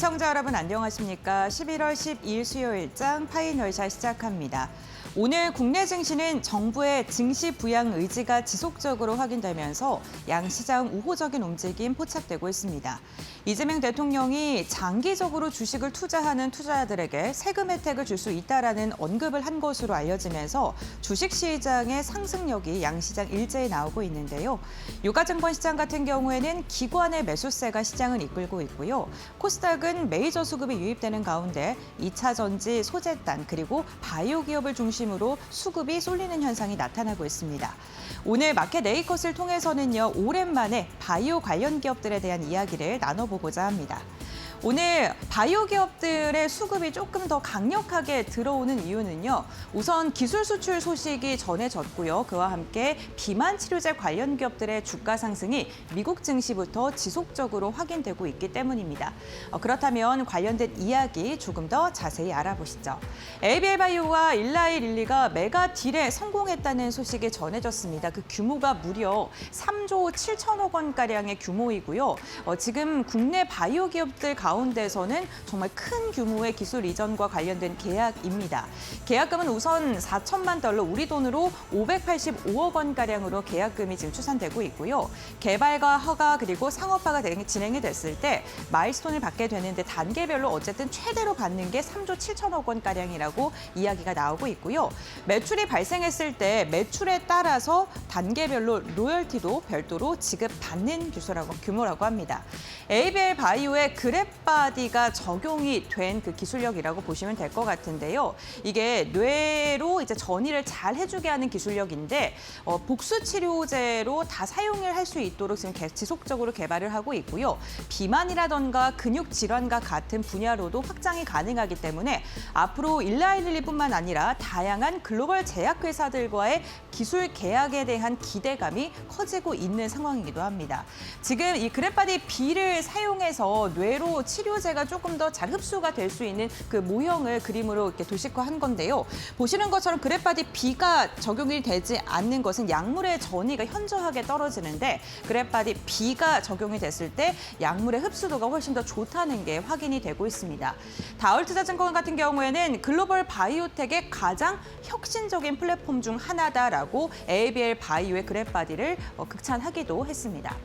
시청자 여러분 안녕하십니까? 11월 12일 수요일장 파이널샷 시작합니다. 오늘 국내 증시는 정부의 증시 부양 의지가 지속적으로 확인되면서 양시장 우호적인 움직임 포착되고 있습니다. 이재명 대통령이 장기적으로 주식을 투자하는 투자자들에게 세금 혜택을 줄 수 있다라는 언급을 한 것으로 알려지면서 주식시장의 상승력이 양시장 일제히 나오고 있는데요. 유가증권 시장 같은 경우에는 기관의 매수세가 시장을 이끌고 있고요. 코스닥은 메이저 수급이 유입되는 가운데 2차 전지, 소재단 그리고 바이오 기업을 중심으로 수급이 쏠리는 현상이 나타나고 있습니다. 오늘 마켓 네이컷을 통해서는요, 오랜만에 바이오 관련 기업들에 대한 이야기를 나눠보고자 합니다. 오늘 바이오 기업들의 수급이 조금 더 강력하게 들어오는 이유는요. 우선 기술 수출 소식이 전해졌고요. 그와 함께 비만 치료제 관련 기업들의 주가 상승이 미국 증시부터 지속적으로 확인되고 있기 때문입니다. 그렇다면 관련된 이야기 조금 더 자세히 알아보시죠. ABL 바이오와 일라이 릴리가 메가 딜에 성공했다는 소식이 전해졌습니다. 그 규모가 무려 3조 7천억 원가량의 규모이고요. 지금 국내 바이오 기업들 가운데서는 정말 큰 규모의 기술 이전과 관련된 계약입니다. 계약금은 우선 4천만 달러, 우리 돈으로 585억 원가량으로 계약금이 지금 추산되고 있고요. 개발과 허가 그리고 상업화가 진행이 됐을 때 마일스톤을 받게 되는데 단계별로 어쨌든 최대로 받는 게 3조 7천억 원가량이라고 이야기가 나오고 있고요. 매출이 발생했을 때 매출에 따라서 단계별로 로열티도 별도로 지급받는 규모라고 합니다. ABL 바이오의 그랩바디가 적용이 된 그 기술력이라고 보시면 될 것 같은데요. 이게 뇌로 이제 전이를 잘 해주게 하는 기술력인데 복수 치료제로 다 사용을 할 수 있도록 지금 지속적으로 개발을 하고 있고요. 비만이라던가 근육 질환과 같은 분야로도 확장이 가능하기 때문에 앞으로 일라이릴리뿐만 아니라 다양한 글로벌 제약회사들과의 기술 계약에 대한 기대감이 커지고 있는 상황이기도 합니다. 지금 이 그랩바디 B를 사용해서 뇌로 치료제가 조금 더 잘 흡수가 될 수 있는 그 모형을 그림으로 이렇게 도식화한 건데요. 보시는 것처럼 그랩바디 B가 적용이 되지 않는 것은 약물의 전이가 현저하게 떨어지는데 그랩바디 B가 적용이 됐을 때 약물의 흡수도가 훨씬 더 좋다는 게 확인이 되고 있습니다. 다울투자증권 같은 경우에는 글로벌 바이오텍의 가장 혁신적인 플랫폼 중 하나다라고 ABL 바이오의 그랩바디를 극찬하기도 했습니다.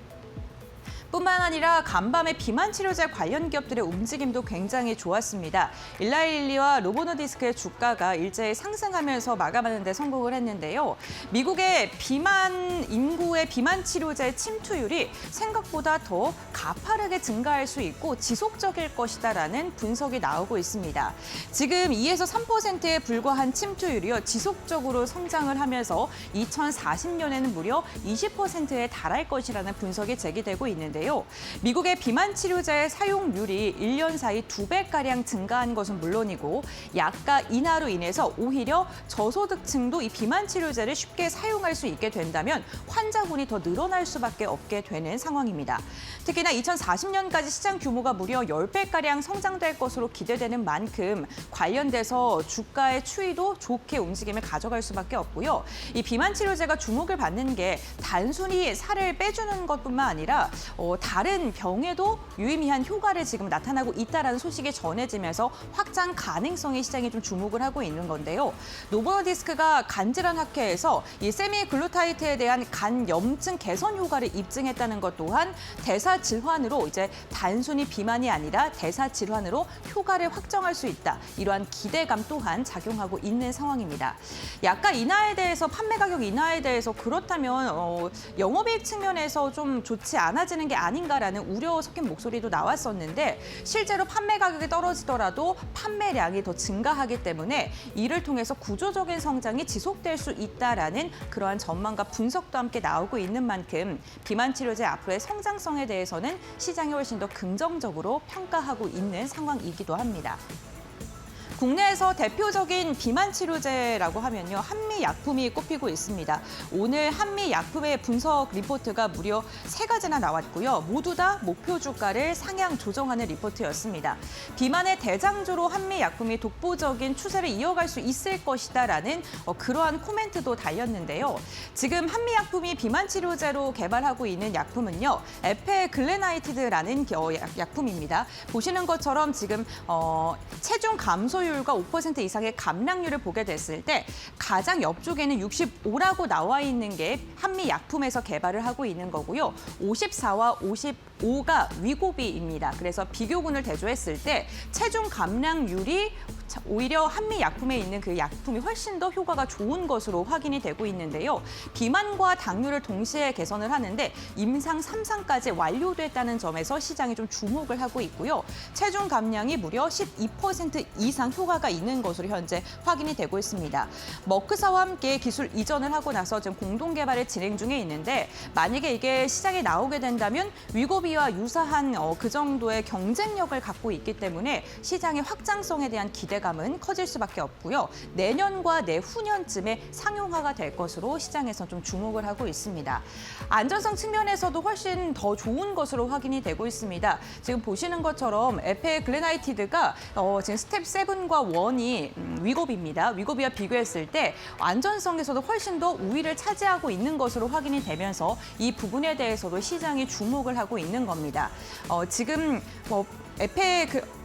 뿐만 아니라 간밤에 비만 치료제 관련 기업들의 움직임도 굉장히 좋았습니다. 일라이릴리와 노보노디스크의 주가가 일제히 상승하면서 마감하는 데 성공을 했는데요. 미국의 인구의 비만 치료제 침투율이 생각보다 더 가파르게 증가할 수 있고 지속적일 것이다라는 분석이 나오고 있습니다. 지금 2에서 3%에 불과한 침투율이요. 지속적으로 성장을 하면서 2040년에는 무려 20%에 달할 것이라는 분석이 제기되고 있는데요. 미국의 비만 치료제의 사용률이 1년 사이 2배가량 증가한 것은 물론이고 약가 인하로 인해서 오히려 저소득층도 이 비만 치료제를 쉽게 사용할 수 있게 된다면 환자군이 더 늘어날 수밖에 없게 되는 상황입니다. 특히나 2040년까지 시장 규모가 무려 10배가량 성장될 것으로 기대되는 만큼 관련돼서 주가의 추이도 좋게 움직임을 가져갈 수밖에 없고요. 이 비만 치료제가 주목을 받는 게 단순히 살을 빼주는 것뿐만 아니라 다른 병에도 유의미한 효과를 지금 나타나고 있다는 소식이 전해지면서 확장 가능성에 시장이 좀 주목을 하고 있는 건데요. 노보노디스크가 간질환 학회에서 이 세미글루타이트에 대한 간 염증 개선 효과를 입증했다는 것 또한 대사 질환으로 이제 단순히 비만이 아니라 대사 질환으로 효과를 확정할 수 있다. 이러한 기대감 또한 작용하고 있는 상황입니다. 약가 인하에 대해서 판매 가격 인하에 대해서 그렇다면 영업이익 측면에서 좀 좋지 않아지는 게 아닌가라는 우려 섞인 목소리도 나왔었는데 실제로 판매 가격이 떨어지더라도 판매량이 더 증가하기 때문에 이를 통해서 구조적인 성장이 지속될 수 있다라는 그러한 전망과 분석도 함께 나오고 있는 만큼 비만 치료제 앞으로의 성장성에 대해서는 시장이 훨씬 더 긍정적으로 평가하고 있는 상황이기도 합니다. 국내에서 대표적인 비만 치료제라고 하면요, 한미약품이 꼽히고 있습니다. 오늘 한미약품의 분석 리포트가 무려 3가지나 나왔고요. 모두 다 목표 주가를 상향 조정하는 리포트였습니다. 비만의 대장주로 한미약품이 독보적인 추세를 이어갈 수 있을 것이다라는 그러한 코멘트도 달렸는데요. 지금 한미약품이 비만 치료제로 개발하고 있는 약품은요, 에페글레나이티드라는 약품입니다. 보시는 것처럼 지금 체중 감소율과 5% 이상의 감량률을 보게 됐을 때 가장 옆쪽에는 65라고 나와 있는 게 한미약품에서 개발을 하고 있는 거고요. 54와 55가 위고비입니다. 그래서 비교군을 대조했을 때 체중 감량률이 오히려 한미약품에 있는 그 약품이 훨씬 더 효과가 좋은 것으로 확인이 되고 있는데요. 비만과 당뇨를 동시에 개선을 하는데 임상 3상까지 완료됐다는 점에서 시장이 좀 주목을 하고 있고요. 체중 감량이 무려 12% 이상 효과가 있는 것으로 현재 확인이 되고 있습니다. 머크사와 함께 기술 이전을 하고 나서 지금 공동 개발을 진행 중에 있는데 만약에 이게 시장에 나오게 된다면 위고비와 유사한 그 정도의 경쟁력을 갖고 있기 때문에 시장의 확장성에 대한 기대감은 커질 수밖에 없고요. 내년과 내후년쯤에 상용화가 될 것으로 시장에서 좀 주목을 하고 있습니다. 안전성 측면에서도 훨씬 더 좋은 것으로 확인이 되고 있습니다. 지금 보시는 것처럼 에페글레나이티드가 지금 스텝 7과 1이 위고비입니다. 위고비와 비교했을 때 안전성에서도 훨씬 더 우위를 차지하고 있는 것으로 확인이 되면서 이 부분에 대해서도 시장이 주목을 하고 있는 겁니다. 지금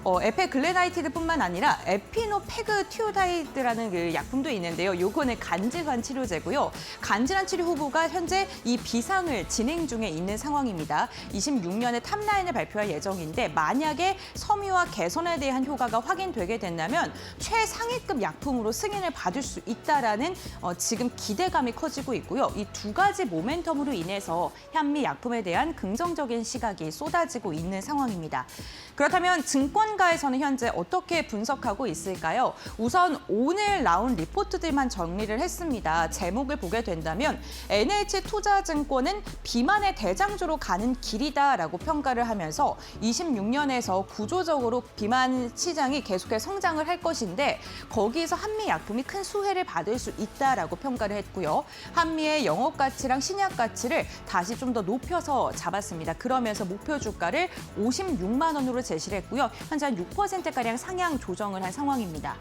에페글레나이티드뿐만 아니라 에피노페그티오다이드라는 그 약품도 있는데요. 요거는 간질환 치료제고요. 간질환 치료 후보가 현재 이 비상을 진행 중에 있는 상황입니다. 26년에 탑라인을 발표할 예정인데 만약에 섬유화 개선에 대한 효과가 확인되게 된다면 최상위급 약품으로 승인을 받을 수 있다라는 지금 기대감이 커지고 있고요. 이 두 가지 모멘텀으로 인해서 한미약품에 대한 긍정적인 시각이 쏟아지고 있는 상황입니다. 그렇다면 증권가에서는 현재 어떻게 분석하고 있을까요? 우선 오늘 나온 리포트들만 정리를 했습니다. 제목을 보게 된다면 NH투자증권은 비만의 대장주로 가는 길이다라고 평가를 하면서 26년에서 구조적으로 비만 시장이 계속해서 성장을 할 것인데 거기에서 한미약품이 큰 수혜를 받을 수 있다라고 평가를 했고요. 한미의 영업가치랑 신약가치를 다시 좀 더 높여서 잡았습니다. 그러면서 목표 주가를 56만 원으로 제시를 했고요. 현재 한 6%가량 상향 조정을 한 상황입니다.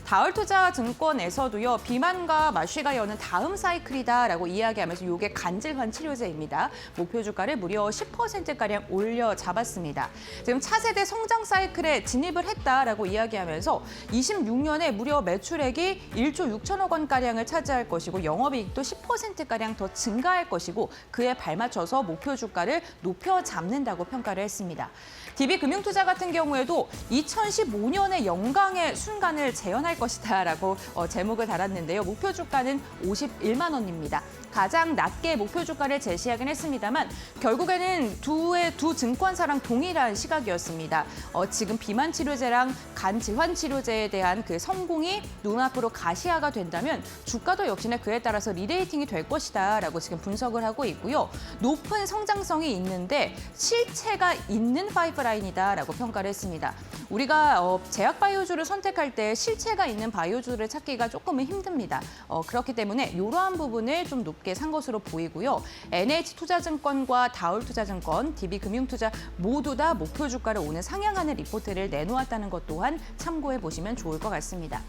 다울투자증권에서도요. 비만과 마쉬가 여는 다음 사이클이다라고 이야기하면서 이게 간질환 치료제입니다. 목표 주가를 무려 10%가량 올려 잡았습니다. 지금 차세대 성장 사이클에 진입을 했다라고 이야기하면서 26년에 무려 매출액이 1조 6천억 원가량을 차지할 것이고 영업이익도 10%가량 더 증가할 것이고 그에 발맞춰서 목표 주가를 높여 잡는다고 평가를 했습니다. DB금융투자 같은 경우에도 2015년의 영광의 순간을 재현할 것이다라고 제목을 달았는데요. 목표 주가는 51만 원입니다. 가장 낮게 목표 주가를 제시하긴 했습니다만 결국에는 두 증권사랑 동일한 시각이었습니다. 지금 비만 치료제랑 간 질환 치료제에 대한 그 성공이 눈앞으로 가시화가 된다면 주가도 역시나 그에 따라서 리레이팅이 될 것이다라고 지금 분석을 하고 있고요. 높은 성장성이 있는데 실체가 있는 파이프라인이다라고 평가를 했습니다. 우리가 제약 바이오주를 선택할 때 실체가 있는 바이오주를 찾기가 조금은 힘듭니다. 그렇기 때문에 이러한 부분을 좀 높게 산 것으로 보이고요. NH투자증권과 다울투자증권, DB금융투자 모두 다 목표 주가를 오늘 상향하는 리포트를 내놓았다는 것 또한 참고해 보시면 좋을 것 같습니다.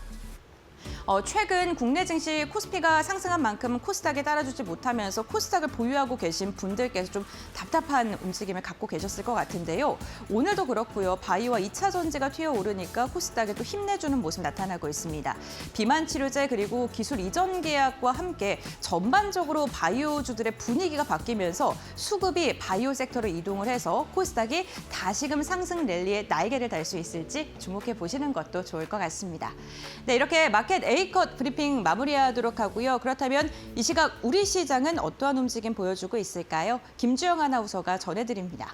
최근 국내 증시 코스피가 상승한 만큼 코스닥에 따라주지 못하면서 코스닥을 보유하고 계신 분들께서 좀 답답한 움직임을 갖고 계셨을 것 같은데요. 오늘도 그렇고요. 바이오와 2차 전지가 튀어오르니까 코스닥에 또 힘내주는 모습 나타나고 있습니다. 비만 치료제 그리고 기술 이전 계약과 함께 전반적으로 바이오주들의 분위기가 바뀌면서 수급이 바이오 섹터로 이동을 해서 코스닥이 다시금 상승 랠리에 날개를 달 수 있을지 주목해 보시는 것도 좋을 것 같습니다. 네, 이렇게 마켓 A컷 브리핑 마무리하도록 하고요. 그렇다면 이 시각 우리 시장은 어떠한 움직임 보여주고 있을까요? 김주영 아나운서가 전해드립니다.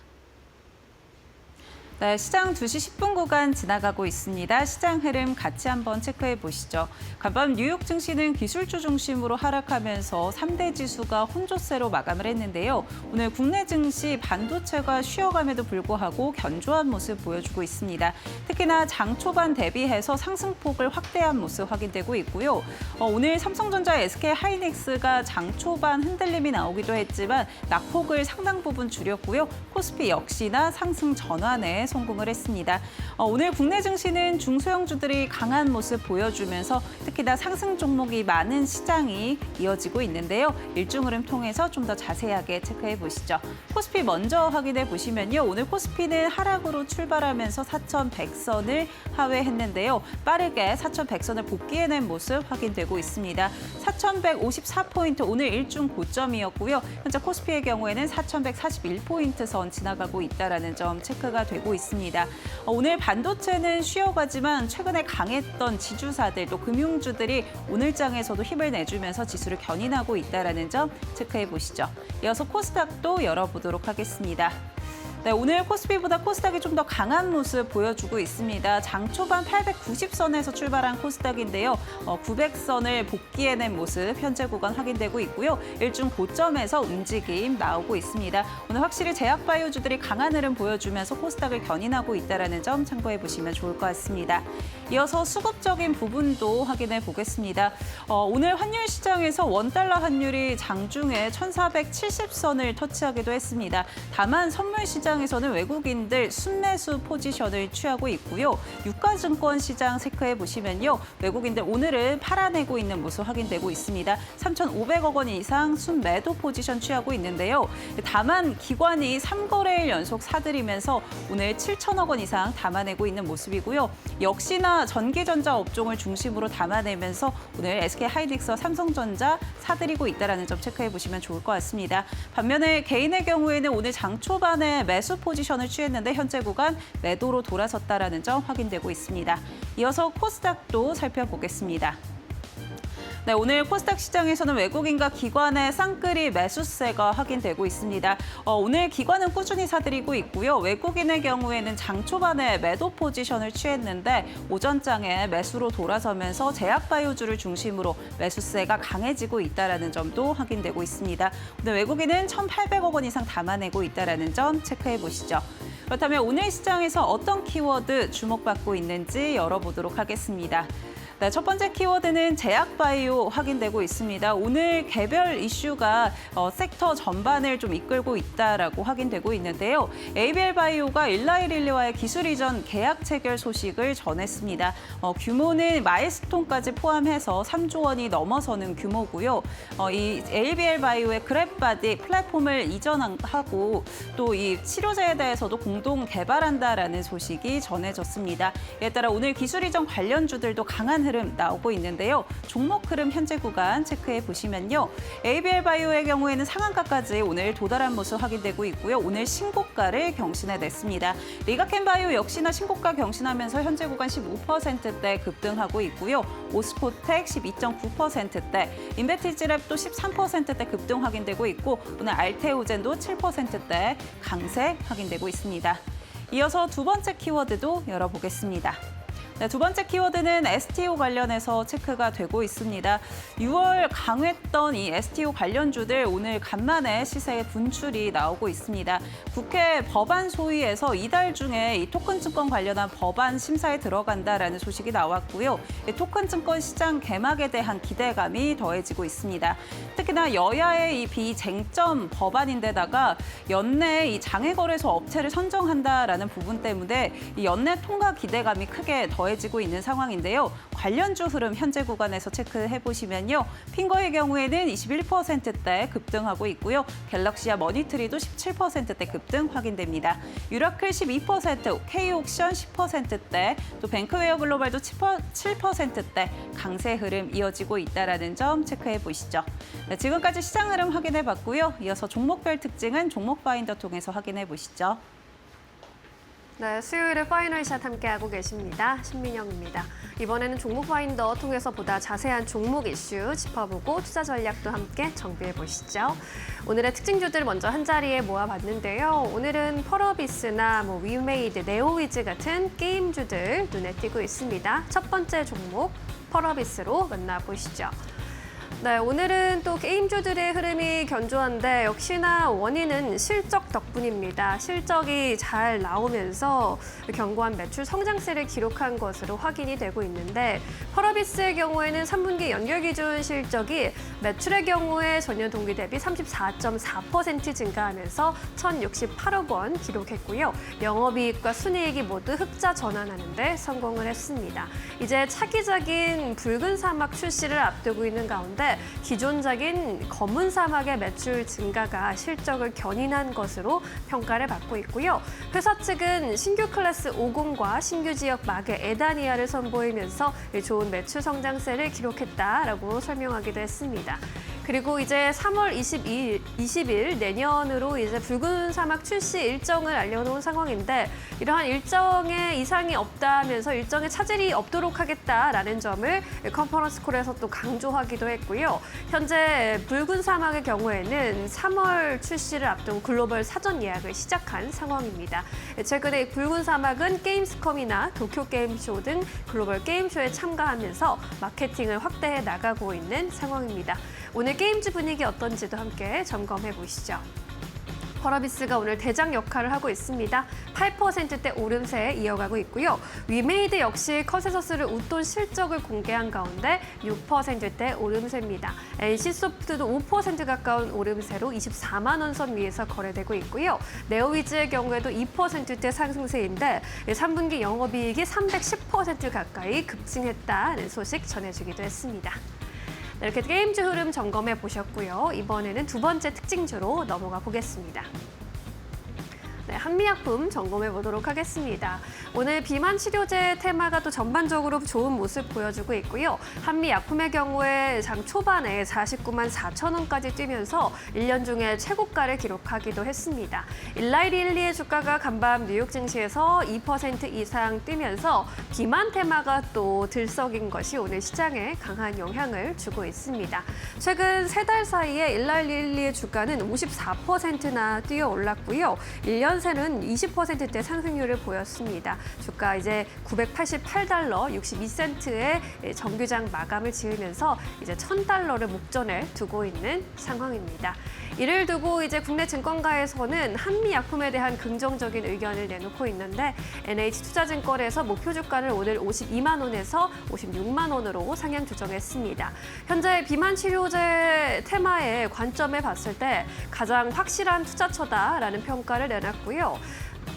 네, 시장 2시 10분 구간 지나가고 있습니다. 시장 흐름 같이 한번 체크해 보시죠. 간밤 뉴욕 증시는 기술주 중심으로 하락하면서 3대 지수가 혼조세로 마감을 했는데요. 오늘 국내 증시 반도체가 쉬어감에도 불구하고 견조한 모습 보여주고 있습니다. 특히나 장 초반 대비해서 상승폭을 확대한 모습 확인되고 있고요. 오늘 삼성전자, SK하이닉스가 장 초반 흔들림이 나오기도 했지만 낙폭을 상당 부분 줄였고요. 코스피 역시나 상승 전환에 성공을 했습니다. 오늘 국내 증시는 중소형주들이 강한 모습 보여주면서 특히나 상승 종목이 많은 시장이 이어지고 있는데요. 일중 흐름 통해서 좀 더 자세하게 체크해 보시죠. 코스피 먼저 확인해 보시면요. 오늘 코스피는 하락으로 출발하면서 4,100선을 하회했는데요. 빠르게 4,100선을 복귀해낸 모습 확인되고 있습니다. 4,154포인트 오늘 일중 고점이었고요. 현재 코스피의 경우에는 4,141포인트 선 지나가고 있다는 점 체크가 되고 있습니다. 오늘 반도체는 쉬어가지만 최근에 강했던 지주사들 또 금융주들이 오늘 장에서도 힘을 내주면서 지수를 견인하고 있다는 점 체크해 보시죠. 이어서 코스닥도 열어보도록 하겠습니다. 네, 오늘 코스피보다 코스닥이 좀 더 강한 모습 보여주고 있습니다. 장 초반 890선에서 출발한 코스닥인데요. 900선을 복귀해낸 모습 현재 구간 확인되고 있고요. 일중 고점에서 움직임 나오고 있습니다. 오늘 확실히 제약바이오주들이 강한 흐름 보여주면서 코스닥을 견인하고 있다는 점 참고해 보시면 좋을 것 같습니다. 이어서 수급적인 부분도 확인해 보겠습니다. 오늘 환율 시장에서 원달러 환율이 장중에 1,470선을 터치하기도 했습니다. 다만 선물 시장에서는 외국인들 순매수 포지션을 취하고 있고요. 유가증권 시장 체크해 보시면요. 외국인들 오늘은 팔아내고 있는 모습 확인되고 있습니다. 3,500억 원 이상 순매도 포지션 취하고 있는데요. 다만 기관이 3거래일 연속 사들이면서 오늘 7천억 원 이상 담아내고 있는 모습이고요. 역시나 전기전자 업종을 중심으로 담아내면서 오늘 SK하이닉스와 삼성전자 사들이고 있다는 점 체크해 보시면 좋을 것 같습니다. 반면에 개인의 경우에는 오늘 장 초반에 매수 포지션을 취했는데 현재 구간 매도로 돌아섰다는 점 확인되고 있습니다. 이어서 코스닥도 살펴보겠습니다. 네, 오늘 코스닥 시장에서는 외국인과 기관의 쌍끌이 매수세가 확인되고 있습니다. 오늘 기관은 꾸준히 사들이고 있고요. 외국인의 경우에는 장 초반에 매도 포지션을 취했는데 오전장에 매수로 돌아서면서 제약바이오주를 중심으로 매수세가 강해지고 있다는 점도 확인되고 있습니다. 오늘 외국인은 1,800억 원 이상 담아내고 있다는 점 체크해 보시죠. 그렇다면 오늘 시장에서 어떤 키워드 주목받고 있는지 열어보도록 하겠습니다. 네, 첫 번째 키워드는 제약바이오 확인되고 있습니다. 오늘 개별 이슈가 섹터 전반을 좀 이끌고 있다라고 확인되고 있는데요. ABL바이오가 일라이릴리와의 기술 이전 계약 체결 소식을 전했습니다. 규모는 마일스톤까지 포함해서 3조 원이 넘어서는 규모고요. 이 ABL바이오의 그랩바디 플랫폼을 이전하고 또 이 치료제에 대해서도 공동 개발한다라는 소식이 전해졌습니다. 이에 따라 오늘 기술 이전 관련주들도 강한 흐름 나오고 있는데요. 종목 흐름 현재 구간 체크해 보시면요. ABL바이오의 경우에는 상한가까지 오늘 도달한 모습 확인되고 있고요. 오늘 신고가를 경신해냈습니다. 리가켄바이오 역시나 신고가 경신하면서 현재 구간 15%대 급등하고 있고요. 오스코텍 12.9%대, 인베티지랩도 13%대 급등 확인되고 있고 오늘 알테오젠도 7%대 강세 확인되고 있습니다. 이어서 두 번째 키워드도 열어보겠습니다. 네, 두 번째 키워드는 STO 관련해서 체크가 되고 있습니다. 6월 강했던 이 STO 관련주들 오늘 간만에 시세의 분출이 나오고 있습니다. 국회 법안 소위에서 이달 중에 이 토큰증권 관련한 법안 심사에 들어간다라는 소식이 나왔고요. 이 토큰증권 시장 개막에 대한 기대감이 더해지고 있습니다. 특히나 여야의 이 비쟁점 법안인데다가 연내 이 장외거래소 업체를 선정한다라는 부분 때문에 이 연내 통과 기대감이 크게 더해지고 있는 상황인데요. 관련주 흐름 현재 구간에서 체크해 보시면요. 핑거의 경우에는 21%대 급등하고 있고요. 갤럭시와 머니트리도 17%대 급등 확인됩니다. 유라클 12%, K옥션 10%대, 또 뱅크웨어 글로벌도 7%대 강세 흐름 이어지고 있다는 점 체크해 보시죠. 네, 지금까지 시장 흐름 확인해 봤고요. 이어서 종목별 특징은 종목 파인더 통해서 확인해 보시죠. 네, 수요일에 파이널샷 함께하고 계십니다. 신민영입니다. 이번에는 종목 파인더 통해서 보다 자세한 종목 이슈 짚어보고 투자 전략도 함께 정비해 보시죠. 오늘의 특징주들 먼저 한자리에 모아봤는데요. 오늘은 펄어비스나 위메이드, 네오위즈 같은 게임주들 눈에 띄고 있습니다. 첫 번째 종목 펄어비스로 만나보시죠. 네, 오늘은 또 게임주들의 흐름이 견조한데 역시나 원인은 실적 덕분입니다. 실적이 잘 나오면서 견고한 매출 성장세를 기록한 것으로 확인이 되고 있는데 펄어비스의 경우에는 3분기 연결 기준 실적이 매출의 경우에 전년 동기 대비 34.4% 증가하면서 1,068억 원 기록했고요. 영업이익과 순이익이 모두 흑자 전환하는 데 성공을 했습니다. 이제 차기작인 붉은 사막 출시를 앞두고 있는 가운데 기존작인 검은 사막의 매출 증가가 실적을 견인한 것으로 평가를 받고 있고요. 회사 측은 신규 클래스 50과 신규 지역 마개 에다니아를 선보이면서 좋은 매출 성장세를 기록했다라고 설명하기도 했습니다. 그리고 이제 3월 20일 내년으로 이제 붉은 사막 출시 일정을 알려놓은 상황인데 이러한 일정에 이상이 없다면서 일정에 차질이 없도록 하겠다라는 점을 컨퍼런스 콜에서 또 강조하기도 했고요. 현재 붉은 사막의 경우에는 3월 출시를 앞둔 글로벌 사전 예약을 시작한 상황입니다. 최근에 이 붉은 사막은 게임스컴이나 도쿄게임쇼 등 글로벌 게임쇼에 참가하면서 마케팅을 확대해 나가고 있는 상황입니다. 오늘 게임주 분위기 어떤지도 함께 점검해 보시죠. 펄어비스가 오늘 대장 역할을 하고 있습니다. 8%대 오름세 이어가고 있고요. 위메이드 역시 커세서스를 웃돈 실적을 공개한 가운데 6%대 오름세입니다. NC소프트도 5% 가까운 오름세로 24만 원 선 위에서 거래되고 있고요. 네오위즈의 경우에도 2%대 상승세인데 3분기 영업이익이 310% 가까이 급증했다는 소식 전해주기도 했습니다. 이렇게 게임주 흐름 점검해 보셨고요. 이번에는 두 번째 특징주로 넘어가 보겠습니다. 네, 한미약품 점검해 보도록 하겠습니다. 오늘 비만 치료제 테마가 또 전반적으로 좋은 모습 보여주고 있고요. 한미약품의 경우에 장 초반에 49만 4천 원까지 뛰면서 1년 중에 최고가를 기록하기도 했습니다. 일라이릴리의 주가가 간밤 뉴욕 증시에서 2% 이상 뛰면서 비만 테마가 또 들썩인 것이 오늘 시장에 강한 영향을 주고 있습니다. 최근 3달 사이에 일라이릴리의 주가는 54%나 뛰어 올랐고요. 1년 새는 20%대 상승률을 보였습니다. 주가 이제 988달러 62센트의 정규장 마감을 지으면서 이제 1,000달러를 목전에 두고 있는 상황입니다. 이를 두고 이제 국내 증권가에서는 한미약품에 대한 긍정적인 의견을 내놓고 있는데 NH투자증권에서 목표 주가를 오늘 52만 원에서 56만 원으로 상향 조정했습니다. 현재 비만 치료제 테마의 관점에 봤을 때 가장 확실한 투자처다라는 평가를 내놨고요.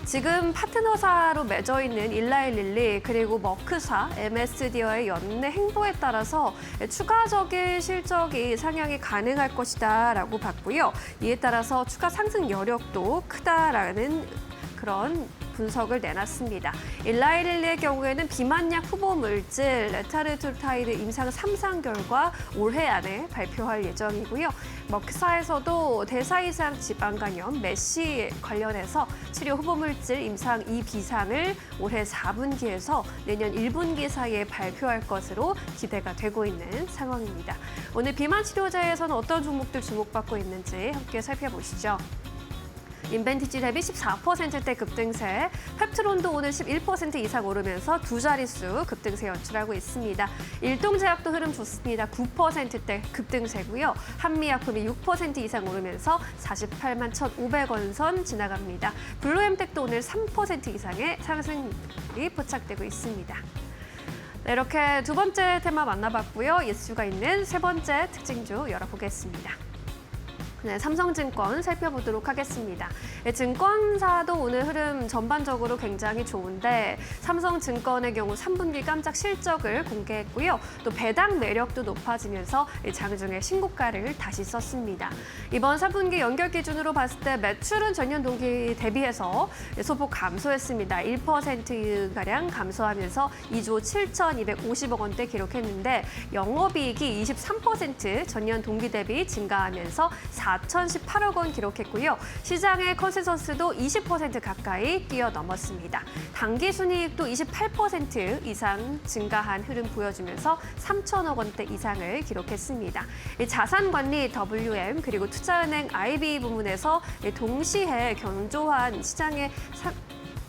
지금 파트너사로 맺어 있는 일라이릴리 그리고 머크사, MSD와의 연내 행보에 따라서 추가적인 실적이 상향이 가능할 것이다라고 봤고요. 이에 따라서 추가 상승 여력도 크다라는 그런 분석을 내놨습니다. 일라이릴리의 경우에는 비만약 후보 물질 레타르툴타이드 임상 3상 결과 올해 안에 발표할 예정이고요. 머크사에서도 대사 이상 지방 간염 메시 관련해서 치료 후보 물질 임상 2비상을 올해 4분기에서 내년 1분기 사이에 발표할 것으로 기대가 되고 있는 상황입니다. 오늘 비만 치료제에서는 어떤 종목들 주목받고 있는지 함께 살펴보시죠. 인벤티지 대비 14%대 급등세, 펩트론도 오늘 11% 이상 오르면서 두 자릿수 급등세 연출하고 있습니다. 일동제약도 흐름 좋습니다. 9%대 급등세고요. 한미약품이 6% 이상 오르면서 48만 1,500원 선 지나갑니다. 블루엠텍도 오늘 3% 이상의 상승이 포착되고 있습니다. 네, 이렇게 두 번째 테마 만나봤고요. 이슈가 있는 세 번째 특징주 열어보겠습니다. 네, 삼성증권 살펴보도록 하겠습니다. 네, 증권사도 오늘 흐름 전반적으로 굉장히 좋은데 삼성증권의 경우 3분기 깜짝 실적을 공개했고요. 또 배당 매력도 높아지면서 장중에 신고가를 다시 썼습니다. 이번 3분기 연결 기준으로 봤을 때 매출은 전년 동기 대비해서 소폭 감소했습니다. 1%가량 감소하면서 2조 7,250억 원대 기록했는데 영업이익이 23% 전년 동기 대비 증가하면서 4,018억 원 기록했고요. 시장의 컨센서스도 20% 가까이 뛰어넘었습니다. 당기순이익도 28% 이상 증가한 흐름 보여주면서 3천억 원대 이상을 기록했습니다. 자산관리 WM 그리고 투자은행 IB 부문에서 동시에 견조한 시장의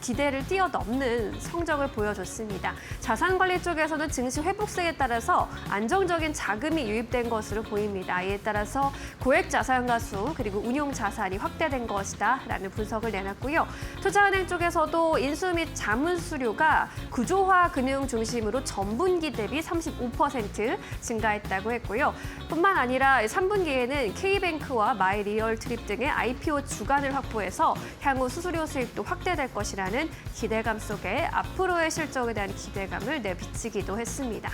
기대를 뛰어넘는 성적을 보여줬습니다. 자산관리 쪽에서는 증시 회복세에 따라서 안정적인 자금이 유입된 것으로 보입니다. 이에 따라서 고액 자산 가수 그리고 운용 자산이 확대된 것이다라는 분석을 내놨고요. 투자은행 쪽에서도 인수 및 자문 수료가 구조화 금융 중심으로 전분기 대비 35% 증가했다고 했고요. 뿐만 아니라 3분기에는 K뱅크와 마이리얼트립 등의 IPO 주간을 확보해서 향후 수수료 수익도 확대될 것이라는 기대감 속에 앞으로의 실적에 대한 기대감을 내비치기도 했습니다.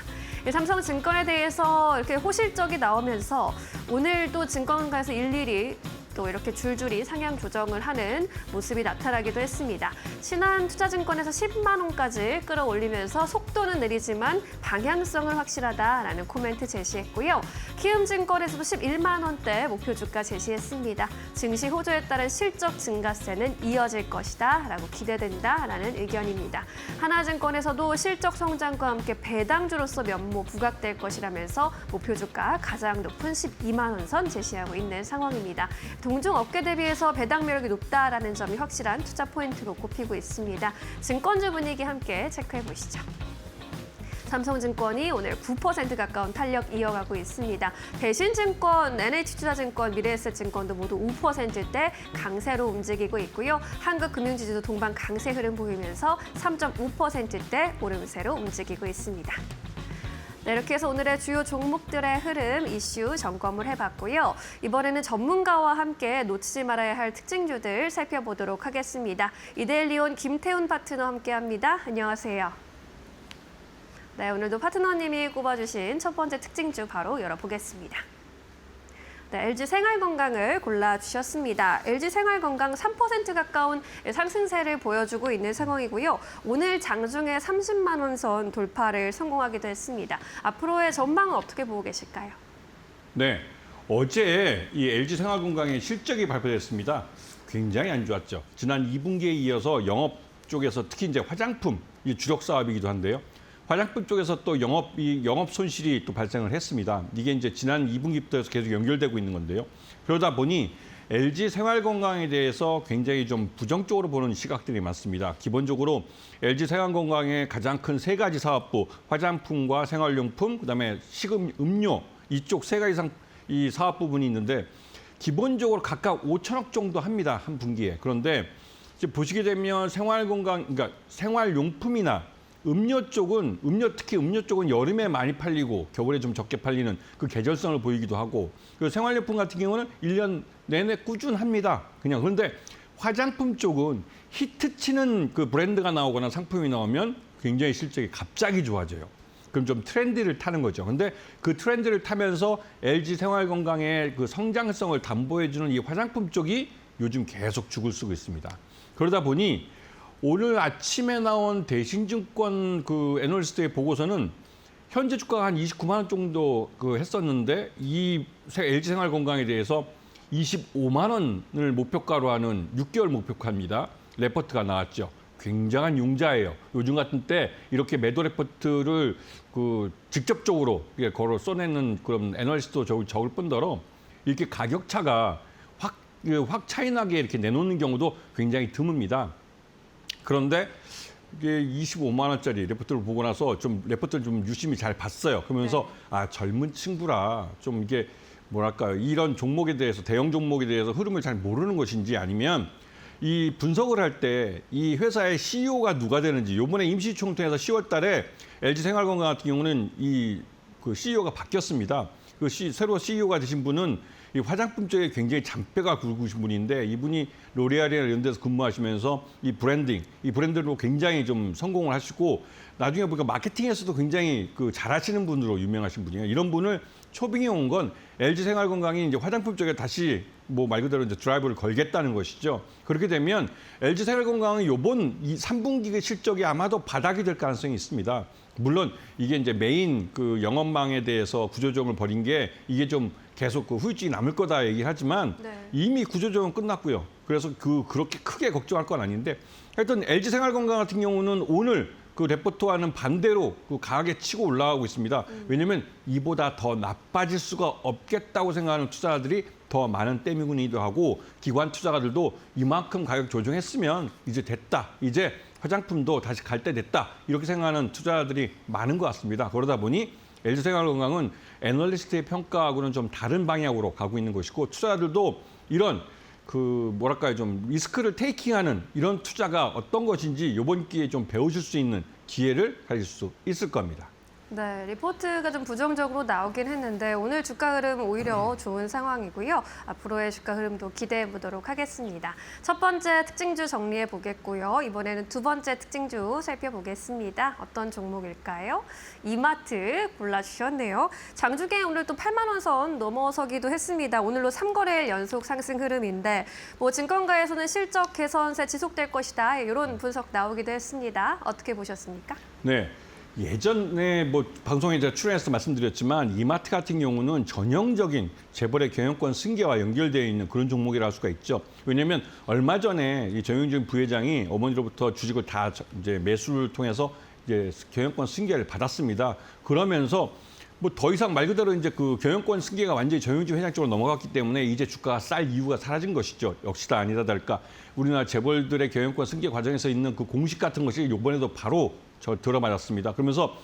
삼성증권에 대해서 이렇게 호실적이 나오면서 오늘도 증권가에서 일일이 또 이렇게 줄줄이 상향 조정을 하는 모습이 나타나기도 했습니다. 신한투자증권에서 10만 원까지 끌어올리면서 속도는 느리지만 방향성은 확실하다라는 코멘트 제시했고요. 키움증권에서도 11만 원대 목표 주가 제시했습니다. 증시 호조에 따른 실적 증가세는 이어질 것이다라고 기대된다라는 의견입니다. 하나증권에서도 실적 성장과 함께 배당주로서 면모 부각될 것이라면서 목표 주가 가장 높은 12만 원 선 제시하고 있는 상황입니다. 동종 업계 대비해서 배당 매력이 높다라는 점이 확실한 투자 포인트로 꼽히고 있습니다. 증권주 분위기 함께 체크해 보시죠. 삼성증권이 오늘 9% 가까운 탄력 이어가고 있습니다. 대신증권, NH투자증권, 미래에셋증권도 모두 5%대 강세로 움직이고 있고요. 한국금융지주도 동반 강세 흐름 보이면서 3.5%대 오름세로 움직이고 있습니다. 네, 이렇게 해서 오늘의 주요 종목들의 흐름, 이슈 점검을 해봤고요. 이번에는 전문가와 함께 놓치지 말아야 할 특징주들 살펴보도록 하겠습니다. 이데일리온 김태훈 파트너 함께합니다. 안녕하세요. 네, 오늘도 파트너님이 꼽아주신 첫 번째 특징주 바로 열어보겠습니다. 네, LG생활건강을 골라주셨습니다. LG생활건강 3% 가까운 상승세를 보여주고 있는 상황이고요. 오늘 장중에 30만 원 선 돌파를 성공하기도 했습니다. 앞으로의 전망은 어떻게 보고 계실까요? 네, 어제 이 LG생활건강의 실적이 발표됐습니다. 굉장히 안 좋았죠. 지난 2분기에 이어서 영업 쪽에서 특히 이제 화장품, 이 주력 사업이기도 한데요. 화장품 쪽에서 또 영업 손실이 또 발생을 했습니다. 이게 이제 지난 2분기부터 해서 계속 연결되고 있는 건데요. 그러다 보니 LG 생활건강에 대해서 굉장히 좀 부정적으로 보는 시각들이 많습니다. 기본적으로 LG 생활건강의 가장 큰 세 가지 사업부, 화장품과 생활용품, 그다음에 식음, 음료 이쪽 세 가지 이상 이 사업 부분이 있는데 기본적으로 각각 5천억 정도 합니다. 한 분기에. 그런데 이제 보시게 되면 생활건강, 그러니까 생활용품이나 특히 음료 쪽은 여름에 많이 팔리고 겨울에 좀 적게 팔리는 그 계절성을 보이기도 하고 그 생활용품 같은 경우는 1년 내내 꾸준합니다. 그런데 화장품 쪽은 히트치는 그 브랜드가 나오거나 상품이 나오면 굉장히 실적이 갑자기 좋아져요. 그럼 좀 트렌드를 타는 거죠. 근데 그 트렌드를 타면서 LG 생활건강의 그 성장성을 담보해주는 이 화장품 쪽이 요즘 계속 죽을 쓰고 있습니다. 그러다 보니 오늘 아침에 나온 대신증권 그 애널리스트의 보고서는 현재 주가가 한 29만 원 정도 했었는데 이 LG 생활건강에 대해서 25만 원을 목표가로 하는 6개월 목표가입니다. 레포트가 나왔죠. 굉장한 융자예요. 요즘 같은 때 이렇게 매도 레포트를 직접적으로 걸어 써내는 그런 애널리스트도 적을 뿐더러 이렇게 가격 차가 확 차이나게 이렇게 내놓는 경우도 굉장히 드뭅니다. 그런데 이게 25만 원짜리 레포트를 보고 나서 좀 레포트를 좀 유심히 잘 봤어요. 그러면서 아, 젊은 친구라 좀 이게 뭐랄까 이런 종목에 대해서 대형 종목에 대해서 흐름을 잘 모르는 것인지 아니면 이 분석을 할 때 이 회사의 CEO가 누가 되는지 이번에 임시총통에서 10월 달에 LG생활건강 같은 경우는 그 CEO가 바뀌었습니다. 새로 CEO가 되신 분은 이 화장품 쪽에 굉장히 잔뼈가 굵으신 분인데 이분이 로레알이나 이런 데서 근무하시면서 이 브랜드로 굉장히 좀 성공을 하시고 나중에 보니까 마케팅에서도 굉장히 잘하시는 분으로 유명하신 분이에요. 이런 분을 초빙해 온 건 LG생활건강이 이제 화장품 쪽에 다시 말 그대로 이제 드라이브를 걸겠다는 것이죠. 그렇게 되면 LG생활건강은 이번 3분기 실적이 아마도 바닥이 될 가능성이 있습니다. 물론 이게 이제 메인 영업망에 대해서 구조조정을 벌인 게 이게 좀 계속 그 후유증이 남을 거다 얘기하지만 네. 이미 구조조정 끝났고요. 그래서 그렇게 크게 걱정할 건 아닌데 하여튼 LG생활건강 같은 경우는 오늘 그 레포트와는 반대로 그 강하게 치고 올라가고 있습니다. 왜냐하면 이보다 더 나빠질 수가 없겠다고 생각하는 투자자들이 더 많은 때문이기도 하고 기관 투자가들도 이만큼 가격 조정했으면 이제 됐다. 이제 화장품도 다시 갈 때 됐다. 이렇게 생각하는 투자자들이 많은 것 같습니다. 그러다 보니 LG생활건강은 애널리스트의 평가하고는 좀 다른 방향으로 가고 있는 것이고 투자자들도 이런 그 뭐랄까요 좀 리스크를 테이킹하는 이런 투자가 어떤 것인지 이번 기회에 좀 배우실 수 있는 기회를 가질 수 있을 겁니다. 네, 리포트가 좀 부정적으로 나오긴 했는데 오늘 주가 흐름 오히려 좋은 상황이고요. 앞으로의 주가 흐름도 기대해 보도록 하겠습니다. 첫 번째 특징주 정리해 보겠고요. 이번에는 두 번째 특징주 살펴보겠습니다. 어떤 종목일까요? 이마트 골라주셨네요. 장중에 오늘 또 8만 원 선 넘어서기도 했습니다. 오늘로 3거래일 연속 상승 흐름인데 뭐 증권가에서는 실적 개선세 지속될 것이다. 이런 분석 나오기도 했습니다. 어떻게 보셨습니까? 네. 예전에 뭐 방송에 제가 출연해서 말씀드렸지만 이마트 같은 경우는 전형적인 재벌의 경영권 승계와 연결되어 있는 그런 종목이라 할 수가 있죠. 왜냐하면 얼마 전에 이 정영진 부회장이 어머니로부터 주식을 다 이제 매수를 통해서 이제 경영권 승계를 받았습니다. 그러면서 뭐 더 이상 말 그대로 이제 그 경영권 승계가 완전히 정영진 회장 쪽으로 넘어갔기 때문에 이제 주가가 쌀 이유가 사라진 것이죠. 역시나 아니다 다를까. 우리나라 재벌들의 경영권 승계 과정에서 있는 그 공식 같은 것이 이번에도 바로 들어맞았습니다. 그러면서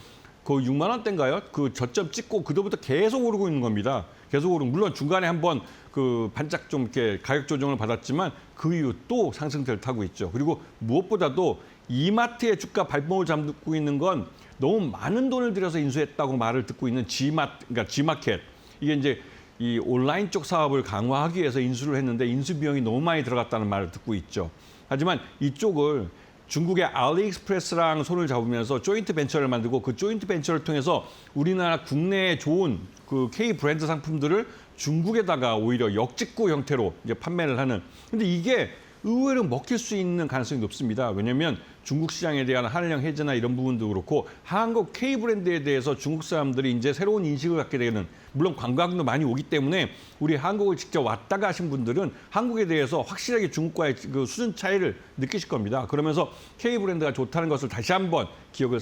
그 6만 원대인가요? 그 저점 찍고 그때부터 계속 오르고 있는 겁니다. 계속 오르고 물론 중간에 한번 그 반짝 좀 이렇게 가격 조정을 받았지만 그 이후 또 상승세를 타고 있죠. 그리고 무엇보다도 이마트의 주가 발목을 잡고 있는 건 너무 많은 돈을 들여서 인수했다고 말을 듣고 있는 그러니까 G마켓. 이게 이제 이 온라인 쪽 사업을 강화하기 위해서 인수를 했는데 인수 비용이 너무 많이 들어갔다는 말을 듣고 있죠. 하지만 이쪽을 중국의 알리익스프레스랑 손을 잡으면서 조인트 벤처를 만들고 그 조인트 벤처를 통해서 우리나라 국내에 좋은 그 K 브랜드 상품들을 중국에다가 오히려 역직구 형태로 이제 판매를 하는. 근데 이게 의외로 먹힐 수 있는 가능성이 높습니다. 왜냐하면 중국 시장에 대한 한일령 해제나 이런 부분도 그렇고 한국 K 브랜드에 대해서 중국 사람들이 이제 새로운 인식을 갖게 되는 물론 관광도 많이 오기 때문에 우리 한국을 직접 왔다가 하신 분들은 한국에 대해서 확실하게 중국과의 그 수준 차이를 느끼실 겁니다. 그러면서 K 브랜드가 좋다는 것을 다시 한번 기억을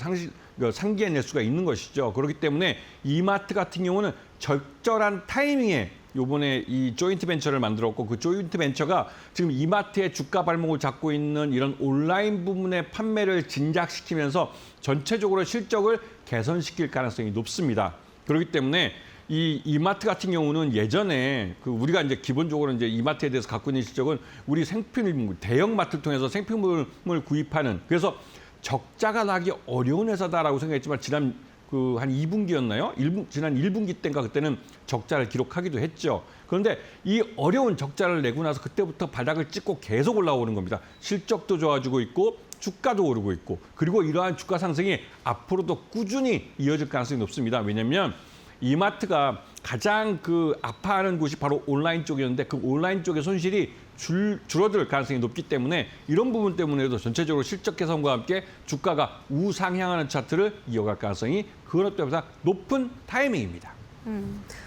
상기해낼 수가 있는 것이죠. 그렇기 때문에 이마트 같은 경우는 적절한 타이밍에 요번에 이 조인트 벤처를 만들었고 그 조인트 벤처가 지금 이마트의 주가 발목을 잡고 있는 이런 온라인 부분의 판매를 진작시키면서 전체적으로 실적을 개선시킬 가능성이 높습니다. 그렇기 때문에 이 이마트 같은 경우는 예전에 그 우리가 이제 기본적으로 이제 이마트에 대해서 갖고 있는 실적은 우리 생필품 대형 마트를 통해서 생필품을 구입하는 그래서 적자가 나기 어려운 회사다라고 생각했지만 지난 그 한 2분기였나요? 지난 1분기 때인가 그때는 적자를 기록하기도 했죠. 그런데 이 어려운 적자를 내고 나서 그때부터 바닥을 찍고 계속 올라오는 겁니다. 실적도 좋아지고 있고 주가도 오르고 있고 그리고 이러한 주가 상승이 앞으로도 꾸준히 이어질 가능성이 높습니다. 왜냐하면 이마트가 가장 그 아파하는 곳이 바로 온라인 쪽이었는데 그 온라인 쪽의 손실이 줄어들 가능성이 높기 때문에 이런 부분 때문에도 전체적으로 실적 개선과 함께 주가가 우상향하는 차트를 이어갈 가능성이 그것보다 높은 타이밍입니다.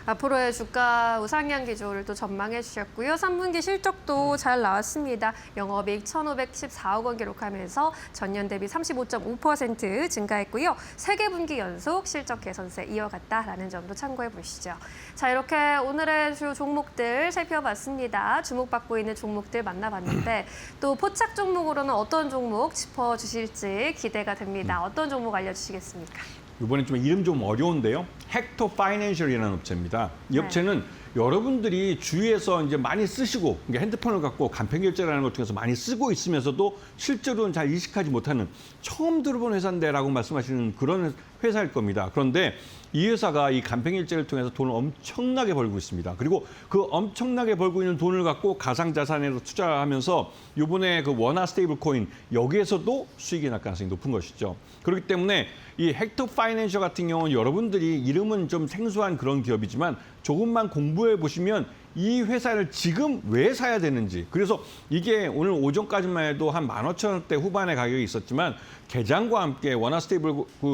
앞으로의 주가 우상향 기조를 또 전망해 주셨고요. 3분기 실적도 잘 나왔습니다. 영업이익 1,514억 원 기록하면서 전년 대비 35.5% 증가했고요. 3개 분기 연속 실적 개선세 이어갔다라는 점도 참고해 보시죠. 자, 이렇게 오늘의 주요 종목들 살펴봤습니다. 주목받고 있는 종목들 만나봤는데 또 포착 종목으로는 어떤 종목 짚어주실지 기대가 됩니다. 어떤 종목 알려주시겠습니까? 이번에 좀 이름 좀 어려운데요. 헥토 파이낸셜이라는 업체입니다. 이 업체는 여러분들이 주위에서 이제 많이 쓰시고 핸드폰을 갖고 간편결제라는 걸 통해서 많이 쓰고 있으면서도 실제로는 잘 인식하지 못하는 처음 들어본 회사인데라고 말씀하시는 그런 회사일 겁니다. 그런데 이 회사가 이 간편결제를 통해서 돈을 엄청나게 벌고 있습니다. 그리고 그 엄청나게 벌고 있는 돈을 갖고 가상자산에도 투자하면서 이번에 그 원화 스테이블 코인 여기에서도 수익이 날 가능성이 높은 것이죠. 그렇기 때문에 이 헥토 파이낸셜 같은 경우는 여러분들이 이름은 좀 생소한 그런 기업이지만 조금만 공부해 보시면 이 회사를 지금 왜 사야 되는지. 그래서 이게 오늘 오전까지만 해도 한 15,000원대 후반의 가격이 있었지만 개장과 함께 원화 스테이블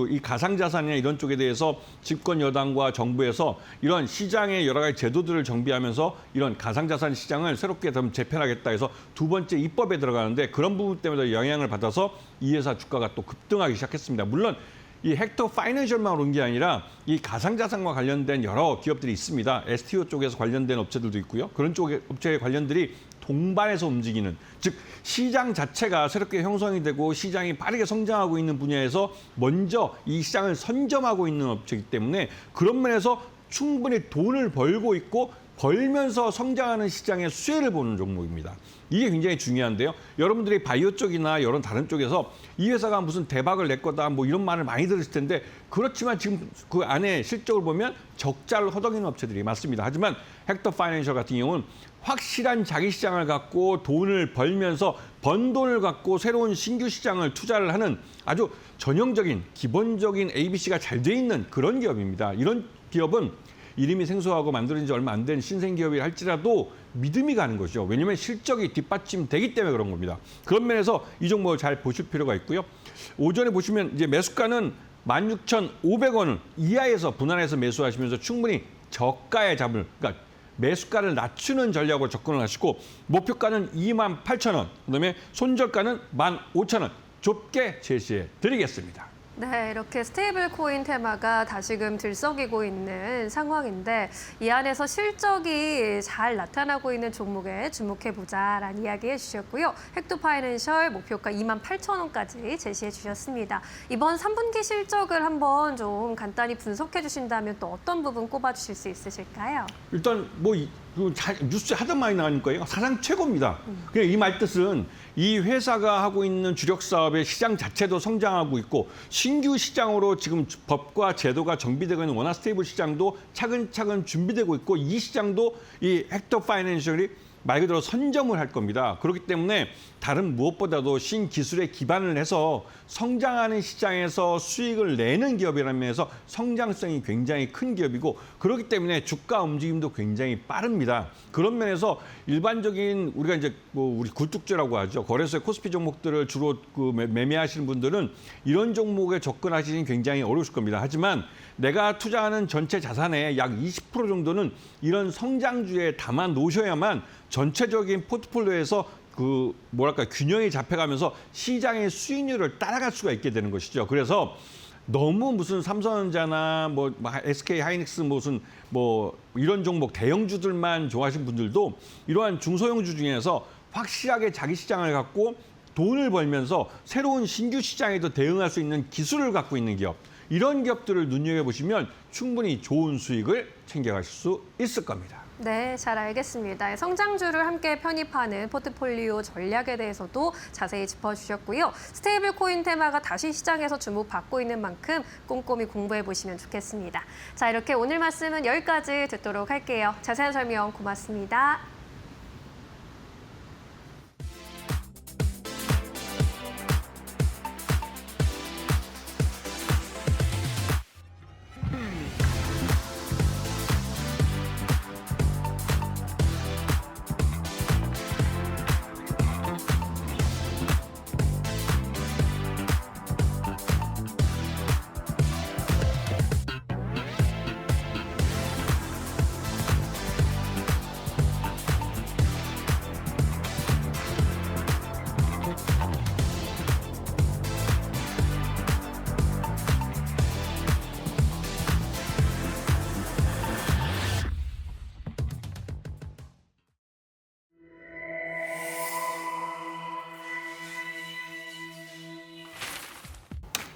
이 가상자산이나 이런 쪽에 대해서 집권 여당과 정부에서 이런 시장의 여러 가지 제도들을 정비하면서 이런 가상자산 시장을 새롭게 좀 재편하겠다 해서 두 번째 입법에 들어가는데 그런 부분 때문에 영향을 받아서 이 회사 주가가 또 급등하기 시작했습니다. 물론 이 헥터 파이낸셜만 오른 게 아니라 이 가상자산과 관련된 여러 기업들이 있습니다. STO 쪽에서 관련된 업체들도 있고요. 그런 쪽의 업체의 관련들이 동반해서 움직이는, 즉 시장 자체가 새롭게 형성이 되고 시장이 빠르게 성장하고 있는 분야에서 먼저 이 시장을 선점하고 있는 업체이기 때문에 그런 면에서 충분히 돈을 벌고 있고 벌면서 성장하는 시장의 수혜를 보는 종목입니다. 이게 굉장히 중요한데요. 여러분들이 바이오 쪽이나 이런 다른 쪽에서 이 회사가 무슨 대박을 낼 거다 뭐 이런 말을 많이 들으실 텐데 그렇지만 지금 그 안에 실적을 보면 적자를 허덕이는 업체들이 많습니다. 하지만 헥터 파이낸셜 같은 경우는 확실한 자기 시장을 갖고 돈을 벌면서 번 돈을 갖고 새로운 신규 시장을 투자를 하는 아주 전형적인 기본적인 ABC가 잘 돼 있는 그런 기업입니다. 이런 기업은 이름이 생소하고 만들어진 지 얼마 안 된 신생기업이라 할지라도 믿음이 가는 것이죠. 왜냐하면 실적이 뒷받침되기 때문에 그런 겁니다. 그런 면에서 이 종목을 잘 보실 필요가 있고요. 오전에 보시면 이제 매수가는 16,500원 이하에서 분할해서 매수하시면서 충분히 저가의 잡을, 그러니까 매수가를 낮추는 전략으로 접근을 하시고 목표가는 28,000원, 그다음에 손절가는 15,000원 좁게 제시해 드리겠습니다. 네, 이렇게 스테이블 코인 테마가 다시금 들썩이고 있는 상황인데 이 안에서 실적이 잘 나타나고 있는 종목에 주목해보자라는 이야기 해주셨고요. 헥토 파이낸셜 목표가 28,000원까지 제시해 주셨습니다. 이번 3분기 실적을 한번 좀 간단히 분석해 주신다면 또 어떤 부분 꼽아주실 수 있으실까요? 일단 뭐 뉴스에 하도 많이 나가는 거예요. 사상 최고입니다. 그냥 이 말 뜻은 이 회사가 하고 있는 주력 사업의 시장 자체도 성장하고 있고 신규 시장으로 지금 법과 제도가 정비되고 있는 원화 스테이블 시장도 차근차근 준비되고 있고 이 시장도 이 헥터 파이낸셜이 말 그대로 선점을 할 겁니다. 그렇기 때문에 다른 무엇보다도 신기술에 기반을 해서 성장하는 시장에서 수익을 내는 기업이라는 면에서 성장성이 굉장히 큰 기업이고 그렇기 때문에 주가 움직임도 굉장히 빠릅니다. 그런 면에서 일반적인 우리가 이제 뭐 우리 굴뚝주라고 하죠. 거래소의 코스피 종목들을 주로 매매하시는 분들은 이런 종목에 접근하시는 굉장히 어려우실 겁니다. 하지만 내가 투자하는 전체 자산의 약 20% 정도는 이런 성장주에 담아 놓으셔야만 전체적인 포트폴리오에서 그 뭐랄까 균형이 잡혀가면서 시장의 수익률을 따라갈 수가 있게 되는 것이죠. 그래서 너무 무슨 삼성전자나 뭐 SK 하이닉스 무슨 뭐 이런 종목 대형주들만 좋아하시는 분들도 이러한 중소형주 중에서 확실하게 자기 시장을 갖고 돈을 벌면서 새로운 신규 시장에도 대응할 수 있는 기술을 갖고 있는 기업, 이런 기업들을 눈여겨보시면 충분히 좋은 수익을 챙겨가실 수 있을 겁니다. 네, 잘 알겠습니다. 성장주를 함께 편입하는 포트폴리오 전략에 대해서도 자세히 짚어주셨고요. 스테이블 코인 테마가 다시 시장에서 주목받고 있는 만큼 꼼꼼히 공부해 보시면 좋겠습니다. 자, 이렇게 오늘 말씀은 여기까지 듣도록 할게요. 자세한 설명 고맙습니다.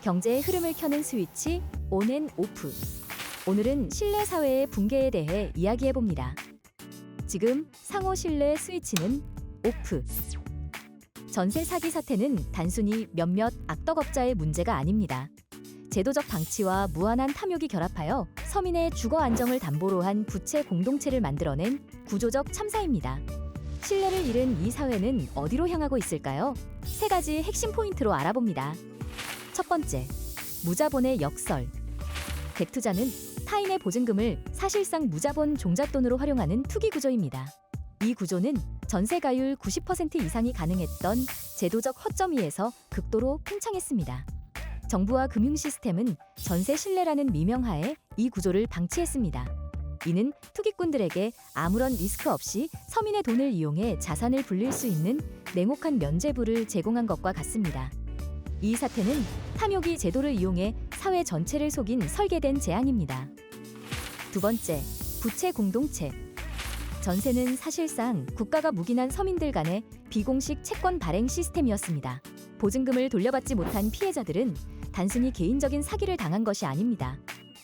경제의 흐름을 켜는 스위치 온 앤 오프. 오늘은 신뢰 사회의 붕괴에 대해 이야기해 봅니다. 지금 상호 신뢰 스위치는 오프. 전세 사기 사태는 단순히 몇몇 악덕업자의 문제가 아닙니다. 제도적 방치와 무한한 탐욕이 결합하여 서민의 주거 안정을 담보로 한 부채 공동체를 만들어낸 구조적 참사입니다. 신뢰를 잃은 이 사회는 어디로 향하고 있을까요? 3가지 핵심 포인트로 알아봅니다. 첫 번째, 무자본의 역설. 대투자는 타인의 보증금을 사실상 무자본 종잣돈으로 활용하는 투기 구조입니다. 이 구조는 전세가율 90% 이상이 가능했던 제도적 허점위에서 극도로 팽창했습니다. 정부와 금융 시스템은 전세 신뢰라는 미명하에 이 구조를 방치했습니다. 이는 투기꾼들에게 아무런 리스크 없이 서민의 돈을 이용해 자산을 불릴 수 있는 냉혹한 면죄부를 제공한 것과 같습니다. 이 사태는 탐욕이 제도를 이용해 사회 전체를 속인 설계된 재앙입니다. 두 번째, 부채 공동체. 전세는 사실상 국가가 묵인한 서민들 간의 비공식 채권 발행 시스템이었습니다. 보증금을 돌려받지 못한 피해자들은 단순히 개인적인 사기를 당한 것이 아닙니다.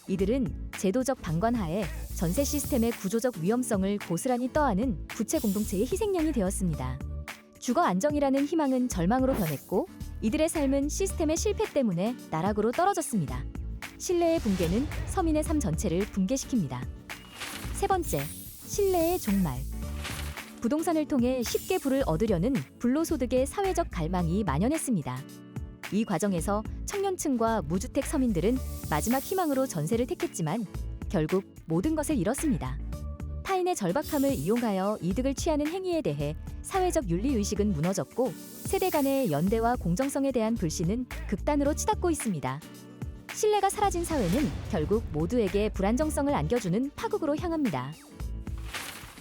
이들은 제도적 방관하에 전세 시스템의 구조적 위험성을 고스란히 떠안은 부채 공동체의 희생양이 되었습니다. 주거 안정이라는 희망은 절망으로 변했고 이들의 삶은 시스템의 실패 때문에 나락으로 떨어졌습니다. 신뢰의 붕괴는 서민의 삶 전체를 붕괴시킵니다. 세 번째, 신뢰의 종말. 부동산을 통해 쉽게 부를 얻으려는 불로소득의 사회적 갈망이 만연했습니다. 이 과정에서 청년층과 무주택 서민들은 마지막 희망으로 전세를 택했지만 결국 모든 것을 잃었습니다. 타인의 절박함을 이용하여 이득을 취하는 행위에 대해 사회적 윤리의식은 무너졌고 세대 간의 연대와 공정성에 대한 불신은 극단으로 치닫고 있습니다. 신뢰가 사라진 사회는 결국 모두에게 불안정성을 안겨주는 파국으로 향합니다.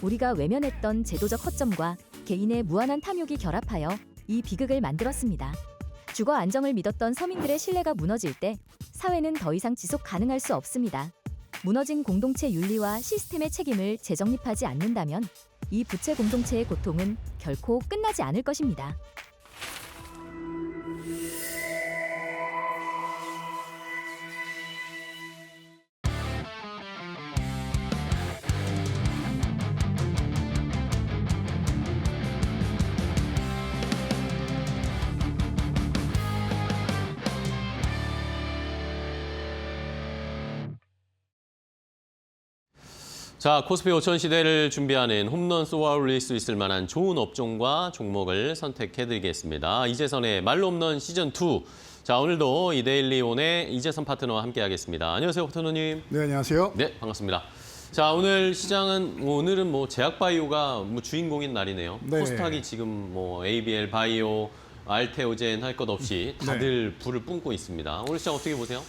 우리가 외면했던 제도적 허점과 개인의 무한한 탐욕이 결합하여 이 비극을 만들었습니다. 주거 안정을 믿었던 서민들의 신뢰가 무너질 때 사회는 더 이상 지속 가능할 수 없습니다. 무너진 공동체 윤리와 시스템의 책임을 재정립하지 않는다면 이 부채 공동체의 고통은 결코 끝나지 않을 것입니다. 자, 코스피 5천 시대를 준비하는 홈런 쏘아 올릴 수 있을 만한 좋은 업종과 종목을 선택해드리겠습니다. 이재선의 말로 홈런 시즌2. 자, 오늘도 이데일리온의 이재선 파트너와 함께하겠습니다. 안녕하세요, 파트너님. 네, 안녕하세요. 네, 반갑습니다. 자, 오늘 시장은 오늘은 제약바이오가 주인공인 날이네요. 네. 코스닥이 지금 ABL 바이오, 알테오젠 할 것 없이 다들 불을 뿜고 있습니다. 오늘 시장 어떻게 보세요?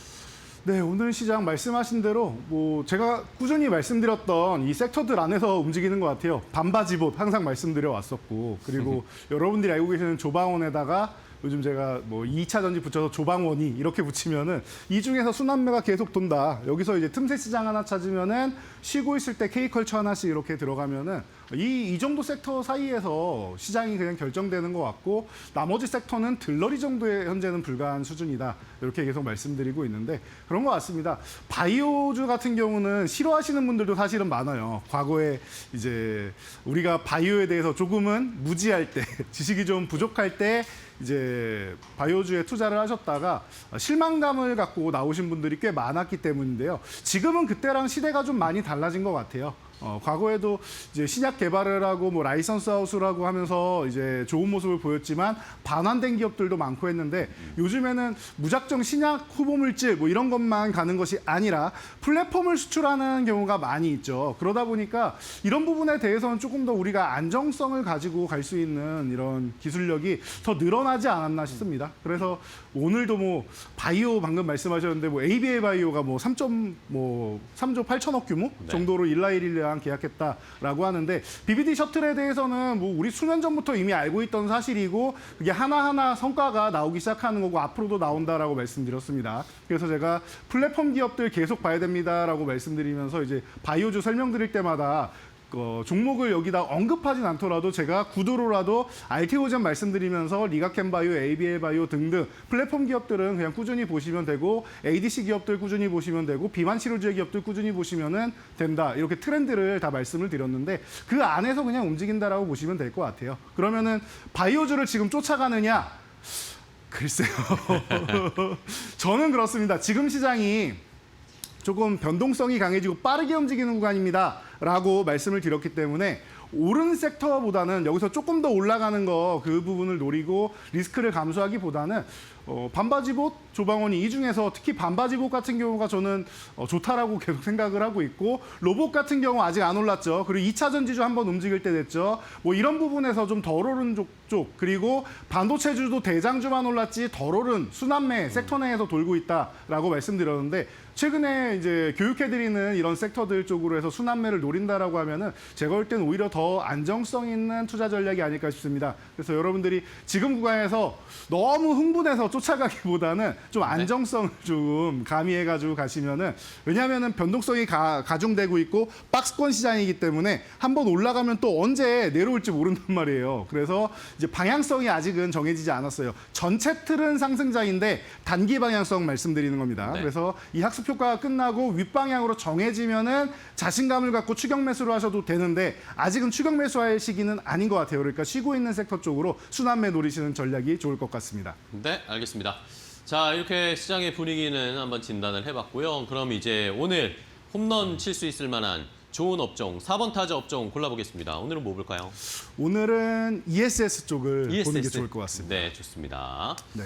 네, 오늘 시장 말씀하신 대로 제가 꾸준히 말씀드렸던 이 섹터들 안에서 움직이는 것 같아요. 반바지봇 항상 말씀드려 왔었고, 그리고 여러분들이 알고 계시는 조방원에다가 요즘 제가 2차 전지 붙여서 조방원이 이렇게 붙이면은 이 중에서 순환매가 계속 돈다. 여기서 이제 틈새 시장 하나 찾으면은 쉬고 있을 때 K컬처 하나씩 이렇게 들어가면은 이 정도 섹터 사이에서 시장이 그냥 결정되는 것 같고 나머지 섹터는 들러리 정도의 현재는 불과한 수준이다. 이렇게 계속 말씀드리고 있는데 그런 것 같습니다. 바이오주 같은 경우는 싫어하시는 분들도 사실은 많아요. 과거에 이제 우리가 바이오에 대해서 조금은 무지할 때, 지식이 좀 부족할 때 이제 바이오주에 투자를 하셨다가 실망감을 갖고 나오신 분들이 꽤 많았기 때문인데요. 지금은 그때랑 시대가 좀 많이 달라진 것 같아요. 과거에도 이제 신약 개발을 하고 라이선스 하우스라고 하면서 이제 좋은 모습을 보였지만 반환된 기업들도 많고 했는데 요즘에는 무작정 신약 후보 물질 이런 것만 가는 것이 아니라 플랫폼을 수출하는 경우가 많이 있죠. 그러다 보니까 이런 부분에 대해서는 조금 더 우리가 안정성을 가지고 갈 수 있는 이런 기술력이 더 늘어나지 않았나 싶습니다. 그래서 오늘도 바이오 방금 말씀하셨는데 ABA 바이오가 3조 8천억 규모 정도로 일라일리랑 계약했다라고 하는데 BBD 셔틀에 대해서는 우리 수년 전부터 이미 알고 있던 사실이고 그게 하나하나 성과가 나오기 시작하는 거고 앞으로도 나온다라고 말씀드렸습니다. 그래서 제가 플랫폼 기업들 계속 봐야 됩니다라고 말씀드리면서 이제 바이오주 설명드릴 때마다 종목을 여기다 언급하진 않더라도 제가 구도로라도 알테오젠 말씀드리면서 리가켄바이오, ABL바이오 등등 플랫폼 기업들은 그냥 꾸준히 보시면 되고 ADC 기업들 꾸준히 보시면 되고 비만 치료제 기업들 꾸준히 보시면 된다. 이렇게 트렌드를 다 말씀을 드렸는데 그 안에서 그냥 움직인다라고 보시면 될 것 같아요. 그러면은 바이오주를 지금 쫓아가느냐? 글쎄요. 저는 그렇습니다. 지금 시장이 조금 변동성이 강해지고 빠르게 움직이는 구간입니다. 라고 말씀을 드렸기 때문에 오른 섹터보다는 여기서 조금 더 올라가는 거 그 부분을 노리고 리스크를 감수하기보다는 반바지봇, 조방원이 이 중에서 특히 반바지봇 같은 경우가 저는 좋다라고 계속 생각을 하고 있고 로봇 같은 경우 아직 안 올랐죠. 그리고 2차 전지주 한번 움직일 때 됐죠. 뭐 이런 부분에서 좀 덜 오른 쪽 그리고 반도체주도 대장주만 올랐지 덜 오른 순환매 섹터 내에서 돌고 있다라고 말씀드렸는데 최근에 이제 교육해드리는 이런 섹터들 쪽으로 해서 순환매를 노린다라고 하면은 제가 볼 때는 오히려 더 안정성 있는 투자 전략이 아닐까 싶습니다. 그래서 여러분들이 지금 구간에서 너무 흥분해서 쫓아가기보다는 좀 안정성을 좀 가미해가지고 가시면은 왜냐하면은 변동성이 가중되고 있고 박스권 시장이기 때문에 한번 올라가면 또 언제 내려올지 모른단 말이에요. 그래서 이제 방향성이 아직은 정해지지 않았어요. 전체 틀은 상승장인데 단기 방향성 말씀드리는 겁니다. 네. 그래서 이 학습 효과가 끝나고 윗방향으로 정해지면은 자신감을 갖고 추격 매수를 하셔도 되는데 아직은 추격 매수할 시기는 아닌 것 같아요. 그러니까 쉬고 있는 섹터 쪽으로 순환매 노리시는 전략이 좋을 것 같습니다. 네, 알겠습니다. 자, 이렇게 시장의 분위기는 한번 진단을 해봤고요. 그럼 이제 오늘 홈런 칠 수 있을 만한 좋은 업종, 4번 타자 업종 골라보겠습니다. 오늘은 뭐 볼까요? 오늘은 ESS 쪽을 보는 게 ESS. 좋을 것 같습니다. 네, 좋습니다. 네.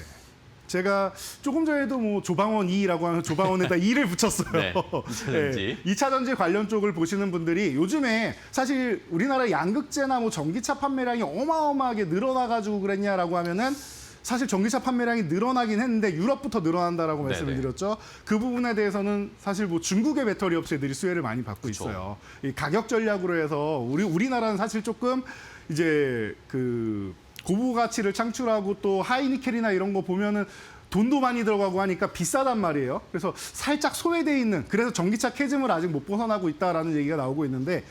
제가 조금 전에도 뭐 조방원 2라고 하면 조방원에다 2를 붙였어요. 네, 2차 전지. 2차 전지 관련 쪽을 보시는 분들이 요즘에 사실 우리나라 양극재나 뭐 전기차 판매량이 어마어마하게 늘어나가지고 그랬냐라고 하면은 사실 전기차 판매량이 늘어나긴 했는데 유럽부터 늘어난다라고 말씀을 네네. 드렸죠. 그 부분에 대해서는 사실 뭐 중국의 배터리 업체들이 수혜를 많이 받고 그쵸. 있어요. 이 가격 전략으로 해서 우리나라는 사실 조금 이제 그 고부 가치를 창출하고 또 하이니켈이나 이런 거 보면은 돈도 많이 들어가고 하니까 비싸단 말이에요. 그래서 살짝 소외돼 있는 그래서 전기차 캐즘을 아직 못 벗어나고 있다라는 얘기가 나오고 있는데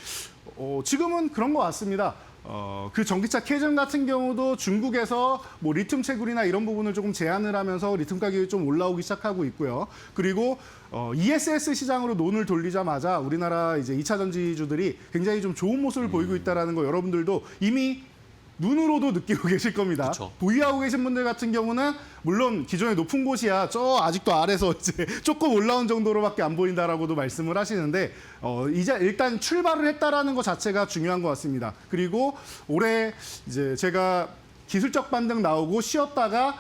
지금은 그런 것 같습니다. 그 전기차 캐즘 같은 경우도 중국에서 뭐 리튬 채굴이나 이런 부분을 조금 제한을 하면서 리튬 가격이 좀 올라오기 시작하고 있고요. 그리고 ESS 시장으로 논을 돌리자마자 우리나라 이제 2차 전지주들이 굉장히 좀 좋은 모습을 보이고 있다라는 거 여러분들도 이미 눈으로도 느끼고 계실 겁니다. 그쵸. 보유하고 계신 분들 같은 경우는 물론 기존에 높은 곳이야 저 아직도 아래서 이제 조금 올라온 정도로밖에 안 보인다라고도 말씀을 하시는데 이제 일단 출발을 했다라는 것 자체가 중요한 것 같습니다. 그리고 올해 이제 제가 기술적 반등 나오고 쉬었다가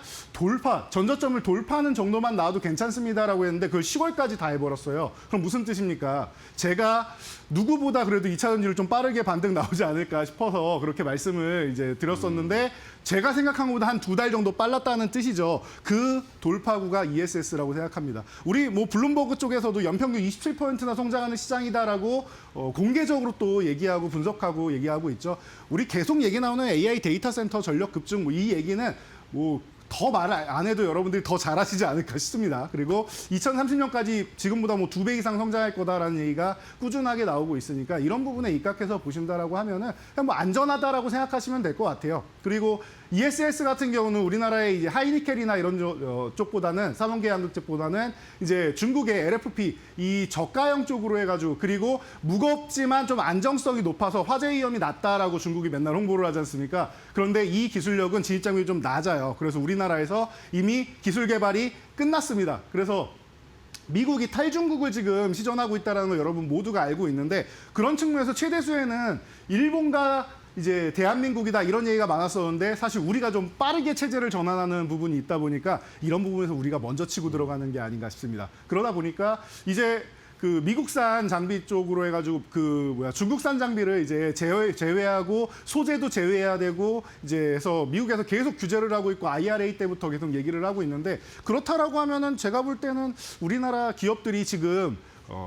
전저점을 돌파하는 정도만 나와도 괜찮습니다라고 했는데 그걸 10월까지 다 해버렸어요. 그럼 무슨 뜻입니까? 제가 누구보다 그래도 2차 전지를 좀 빠르게 반등 나오지 않을까 싶어서 그렇게 말씀을 이제 드렸었는데 제가 생각한 것보다 한 2달 정도 빨랐다는 뜻이죠. 그 돌파구가 ESS라고 생각합니다. 우리 뭐 블룸버그 쪽에서도 연평균 27%나 성장하는 시장이다라고 공개적으로 또 얘기하고 분석하고 얘기하고 있죠. 우리 계속 얘기 나오는 AI 데이터 센터 전력 급증 이 얘기는 뭐 더 말 안 해도 여러분들이 더 잘하시지 않을까 싶습니다. 그리고 2030년까지 지금보다 뭐 2배 이상 성장할 거다라는 얘기가 꾸준하게 나오고 있으니까 이런 부분에 입각해서 보신다라고 하면은 그냥 뭐 안전하다라고 생각하시면 될 것 같아요. 그리고 ESS 같은 경우는 우리나라의 이제 하이니켈이나 이런 쪽보다는 산업계 양극재보다는 이제 중국의 LFP 이 저가형 쪽으로 해가지고 그리고 무겁지만 좀 안정성이 높아서 화재 위험이 낮다라고 중국이 맨날 홍보를 하지 않습니까? 그런데 이 기술력은 진입장벽이 좀 낮아요. 그래서 우리나라에서 이미 기술 개발이 끝났습니다. 그래서 미국이 탈중국을 지금 시전하고 있다는 걸 여러분 모두가 알고 있는데 그런 측면에서 최대 수혜는 일본과 이제 대한민국이다 이런 얘기가 많았었는데 사실 우리가 좀 빠르게 체제를 전환하는 부분이 있다 보니까 이런 부분에서 우리가 먼저 치고 들어가는 게 아닌가 싶습니다. 그러다 보니까 이제 그 미국산 장비 쪽으로 해가지고 중국산 장비를 이제 제외하고 소재도 제외해야 되고 이제 해서 미국에서 계속 규제를 하고 있고 IRA 때부터 계속 얘기를 하고 있는데 그렇다라고 하면은 제가 볼 때는 우리나라 기업들이 지금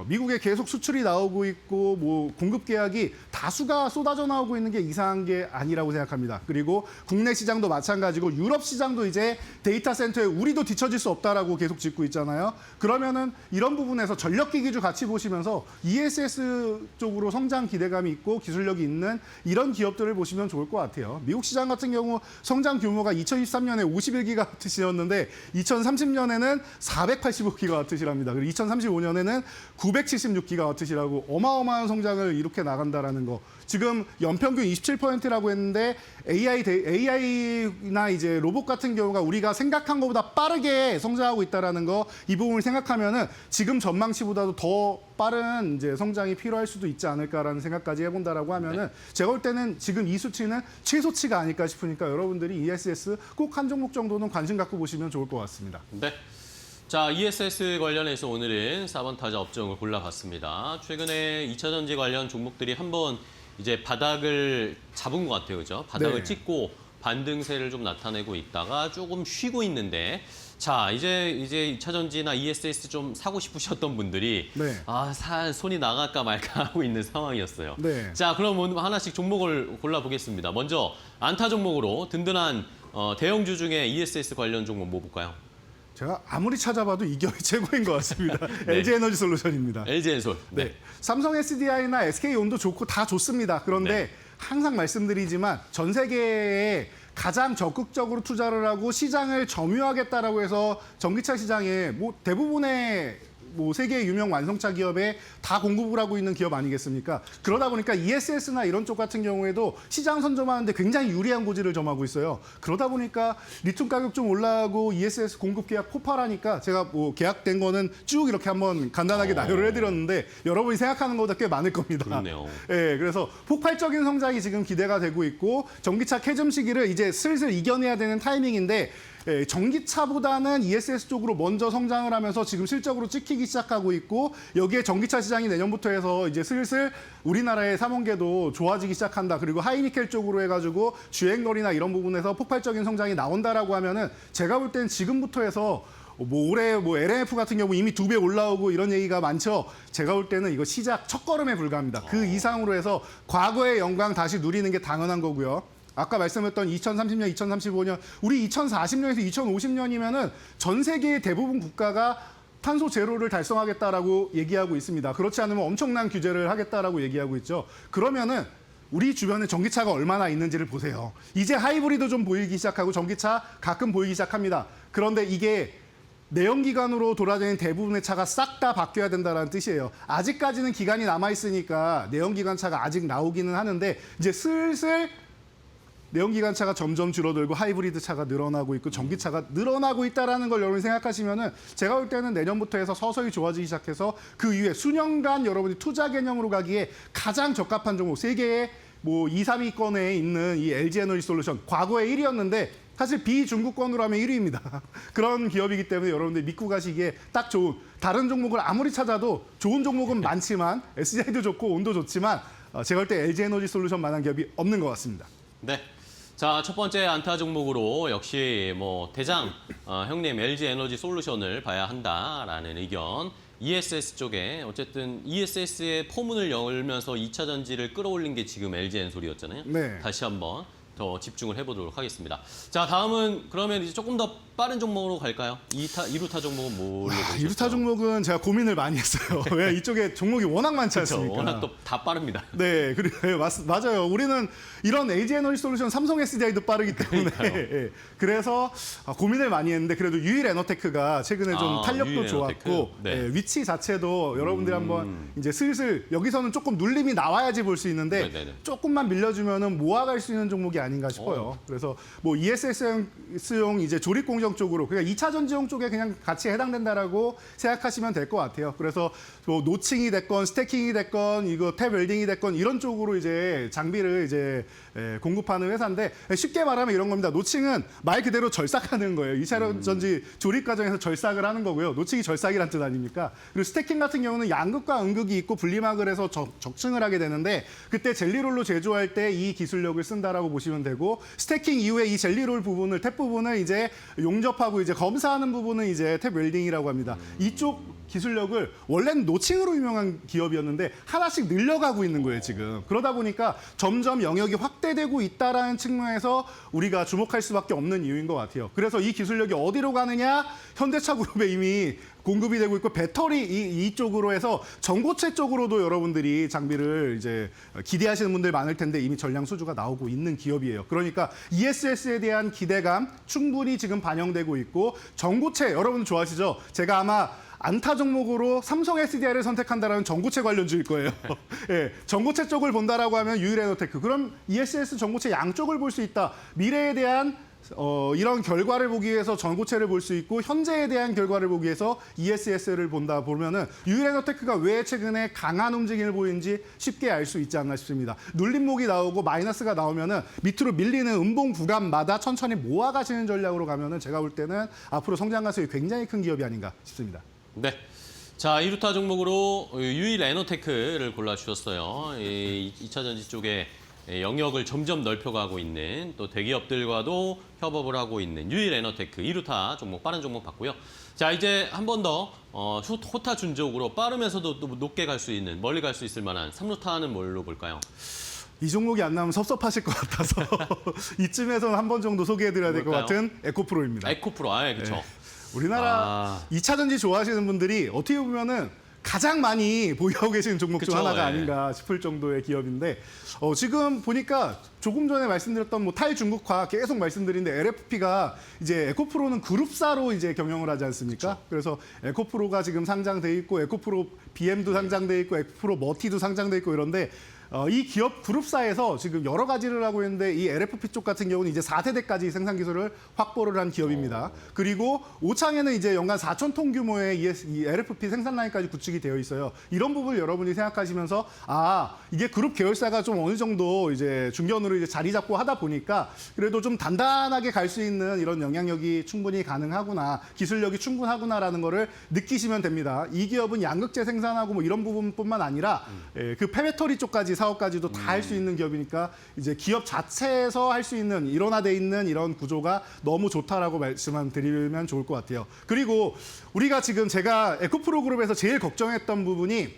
미국에 계속 수출이 나오고 있고 뭐 공급 계약이 다수가 쏟아져 나오고 있는 게 이상한 게 아니라고 생각합니다. 그리고 국내 시장도 마찬가지고 유럽 시장도 이제 데이터 센터에 우리도 뒤처질 수 없다라고 계속 짚고 있잖아요. 그러면은 이런 부분에서 전력기기주 같이 보시면서 ESS 쪽으로 성장 기대감이 있고 기술력이 있는 이런 기업들을 보시면 좋을 것 같아요. 미국 시장 같은 경우 성장 규모가 2023년에 51기가와트시였는데 2030년에는 485기가와트시랍니다. 그리고 2035년에는 976기가와트시라고 어마어마한 성장을 이렇게 나간다라는 거. 지금 연평균 27%라고 했는데 AI나 이제 로봇 같은 경우가 우리가 생각한 것보다 빠르게 성장하고 있다라는 거, 이 부분을 생각하면은 지금 전망치보다도 더 빠른 이제 성장이 필요할 수도 있지 않을까라는 생각까지 해본다라고 하면은 제가 볼 때는 지금 이 수치는 최소치가 아닐까 싶으니까 여러분들이 ESS 꼭 한 종목 정도는 관심 갖고 보시면 좋을 것 같습니다. 네. 자, ESS 관련해서 오늘은 4번 타자 업종을 골라봤습니다. 최근에 2차 전지 관련 종목들이 한번 이제 바닥을 잡은 것 같아요, 그죠? 바닥을 네. 찍고 반등세를 좀 나타내고 있다가 조금 쉬고 있는데, 자, 이제 2차 전지나 ESS 좀 사고 싶으셨던 분들이 네. 손이 나갈까 말까 하고 있는 상황이었어요. 네. 자, 그럼 오늘 하나씩 종목을 골라보겠습니다. 먼저 안타 종목으로 든든한 대형주 중에 ESS 관련 종목 뭐 볼까요? 제가 아무리 찾아봐도 이 기업이 최고인 것 같습니다. 네. LG에너지 솔루션입니다. LG엔솔. 네. 삼성 SDI나 SK온도 좋고 다 좋습니다. 그런데 네. 항상 말씀드리지만 전 세계에 가장 적극적으로 투자를 하고 시장을 점유하겠다라고 해서 전기차 시장에 뭐 대부분의 뭐 세계 유명 완성차 기업에 다 공급을 하고 있는 기업 아니겠습니까? 그러다 보니까 ESS나 이런 쪽 같은 경우에도 시장 선점하는데 굉장히 유리한 고지를 점하고 있어요. 그러다 보니까 리튬 가격 좀 올라가고 ESS 공급 계약 폭발하니까 제가 뭐 계약된 거는 쭉 이렇게 한번 간단하게 나열을 해드렸는데 여러분이 생각하는 것보다 꽤 많을 겁니다. 그렇네요. 예, 그래서 폭발적인 성장이 지금 기대가 되고 있고 전기차 캐즘 시기를 이제 슬슬 이겨내야 되는 타이밍인데 예, 전기차보다는 ESS 쪽으로 먼저 성장을 하면서 지금 실적으로 찍히기 시작하고 있고 여기에 전기차 시장이 내년부터 해서 이제 슬슬 우리나라의 삼원계도 좋아지기 시작한다. 그리고 하이니켈 쪽으로 해가지고 주행거리나 이런 부분에서 폭발적인 성장이 나온다라고 하면은 제가 볼 때는 지금부터 해서 뭐 올해 뭐 LNF 같은 경우 이미 2배 올라오고 이런 얘기가 많죠. 제가 볼 때는 이거 시작 첫걸음에 불과합니다. 그 이상으로 해서 과거의 영광 다시 누리는 게 당연한 거고요. 아까 말씀했던 2030년, 2035년, 우리 2040년에서 2050년이면은 전 세계의 대부분 국가가 탄소 제로를 달성하겠다라고 얘기하고 있습니다. 그렇지 않으면 엄청난 규제를 하겠다라고 얘기하고 있죠. 그러면은 우리 주변에 전기차가 얼마나 있는지를 보세요. 이제 하이브리드 좀 보이기 시작하고 전기차 가끔 보이기 시작합니다. 그런데 이게 내연기관으로 돌아다니는 대부분의 차가 싹 다 바뀌어야 된다는 뜻이에요. 아직까지는 기간이 남아있으니까 내연기관 차가 아직 나오기는 하는데 이제 슬슬 내연기관차가 점점 줄어들고 하이브리드 차가 늘어나고 있고 전기차가 늘어나고 있다는 걸 여러분이 생각하시면은 제가 볼 때는 내년부터 해서 서서히 좋아지기 시작해서 그 이후에 수년간 여러분이 투자 개념으로 가기에 가장 적합한 종목, 세계의 뭐 2, 3위권에 있는 이 LG에너지 솔루션, 과거에 1위였는데 사실 비중국권으로 하면 1위입니다. 그런 기업이기 때문에 여러분들 믿고 가시기에 딱 좋은, 다른 종목을 아무리 찾아도 좋은 종목은 많지만 SDI도 좋고 온도 좋지만 제가 볼 때 LG에너지 솔루션만한 기업이 없는 것 같습니다. 네. 자, 첫 번째 안타 종목으로 역시 뭐 대장 형님 LG에너지 솔루션을 봐야 한다라는 의견. ESS 쪽에 어쨌든 ESS의 포문을 열면서 2차 전지를 끌어올린 게 지금 LG엔솔이었잖아요. 네. 다시 한번 더 집중을 해보도록 하겠습니다. 자, 다음은 그러면 이제 조금 더 빠른 종목으로 갈까요? 2루타 종목은 뭘로 보셨어요? 2루타 종목은 제가 고민을 많이 했어요. 왜 이쪽에 종목이 워낙 많지 그렇죠. 않습니까? 워낙 또 다 빠릅니다. 네, 그리고 맞아요. 우리는 이런 LG에너지 솔루션, 삼성 SDI도 빠르기 때문에 예, 그래서 고민을 많이 했는데 그래도 유일 에너테크가 최근에 좀 탄력도 유일 좋았고 에너테크. 네. 예, 위치 자체도 여러분들이 한번 이제 슬슬 여기서는 조금 눌림이 나와야지 볼 수 있는데 네네네. 조금만 밀려주면은 모아갈 수 있는 종목이 아닌가 싶어요. 그래서 뭐 ESS용 이제 조립 공정 쪽으로 그러니까 2차 전지용 쪽에 그냥 같이 해당된다라고 생각하시면 될 것 같아요. 그래서 뭐 노칭이 됐건 스태킹이 됐건 이거 탭 웰딩이 됐건 이런 쪽으로 이제 장비를 이제 공급하는 회사인데 쉽게 말하면 이런 겁니다. 노칭은 말 그대로 절삭하는 거예요. 2차 전지 조립 과정에서 절삭을 하는 거고요. 노칭이 절삭이란 뜻 아닙니까? 그리고 스태킹 같은 경우는 양극과 음극이 있고 분리막을 해서 적층을 하게 되는데 그때 젤리롤로 제조할 때 이 기술력을 쓴다라고 보시면 되고 스태킹 이후에 이 젤리롤 부분을 탭 부분을 이제 용접하고 이제 검사하는 부분은 이제 탭 웰딩이라고 합니다. 이쪽 기술력을 원래는 노칭으로 유명한 기업이었는데 하나씩 늘려가고 있는 거예요, 지금. 그러다 보니까 점점 영역이 확대되고 있다라는 측면에서 우리가 주목할 수밖에 없는 이유인 것 같아요. 그래서 이 기술력이 어디로 가느냐? 현대차 그룹에 이미 공급이 되고 있고 배터리 이쪽으로 해서 전고체 쪽으로도 여러분들이 장비를 이제 기대하시는 분들 많을 텐데 이미 전량 수주가 나오고 있는 기업이에요. 그러니까 ESS에 대한 기대감 충분히 지금 반영되고 있고 전고체 여러분 좋아하시죠? 제가 아마 안타 종목으로 삼성 SDI를 선택한다라는 전고체 관련주일 거예요. 예, 전고체 쪽을 본다라고 하면 유일에너테크. 그럼 ESS 전고체 양쪽을 볼 수 있다. 미래에 대한 이런 결과를 보기 위해서 전고체를 볼 수 있고 현재에 대한 결과를 보기 위해서 ESS를 본다 보면은 유일에너테크가 왜 최근에 강한 움직임을 보이는지 쉽게 알 수 있지 않나 싶습니다. 눌림목이 나오고 마이너스가 나오면은 밑으로 밀리는 음봉 구간마다 천천히 모아가시는 전략으로 가면은 제가 볼 때는 앞으로 성장 가능성이 굉장히 큰 기업이 아닌가 싶습니다. 네. 자, 2루타 종목으로 유일에너테크를 골라주셨어요. 이 2차전지 쪽에 영역을 점점 넓혀가고 있는 또 대기업들과도 협업을 하고 있는 유일에너테크 2루타 종목, 빠른 종목 봤고요. 자, 이제 한 번 더 호타 준족으로 빠르면서도 또 높게 갈 수 있는, 멀리 갈 수 있을 만한 3루타는 뭘로 볼까요? 이 종목이 안 나오면 섭섭하실 것 같아서 이쯤에서는 한 번 정도 소개해드려야 될 것 뭘까요? 같은 에코프로입니다. 에코프로, 그렇죠. 네. 우리나라 2차 전지 좋아하시는 분들이 어떻게 보면은 가장 많이 보유하고 계시는 종목 중 그쵸, 하나가 예. 아닌가 싶을 정도의 기업인데 지금 보니까 조금 전에 말씀드렸던 뭐 탈중국화 계속 말씀드리는데 LFP가 이제 에코프로는 그룹사로 이제 경영을 하지 않습니까? 그래서 에코프로가 지금 상장돼 있고 에코프로 BM도 상장돼 있고 에코프로 머티도 상장돼 있고 이런데 이 기업 그룹사에서 지금 여러 가지를 하고 있는데 이 LFP 쪽 같은 경우는 이제 4세대까지 생산 기술을 확보를 한 기업입니다. 그리고 오창에는 이제 연간 4,000톤 규모의 이 LFP 생산 라인까지 구축이 되어 있어요. 이런 부분을 여러분이 생각하시면서 이게 그룹 계열사가 좀 어느 정도 이제 중견으로 이제 자리 잡고 하다 보니까 그래도 좀 단단하게 갈 수 있는 이런 영향력이 충분히 가능하구나, 기술력이 충분하구나라는 거를 느끼시면 됩니다. 이 기업은 양극재 생산하고 뭐 이런 부분뿐만 아니라 그 폐배터리 쪽까지 사업까지도 다 할 수 있는 기업이니까 이제 기업 자체에서 할 수 있는 일원화돼 있는 이런 구조가 너무 좋다라고 말씀을 드리면 좋을 것 같아요. 그리고 우리가 지금 제가 에코프로 그룹에서 제일 걱정했던 부분이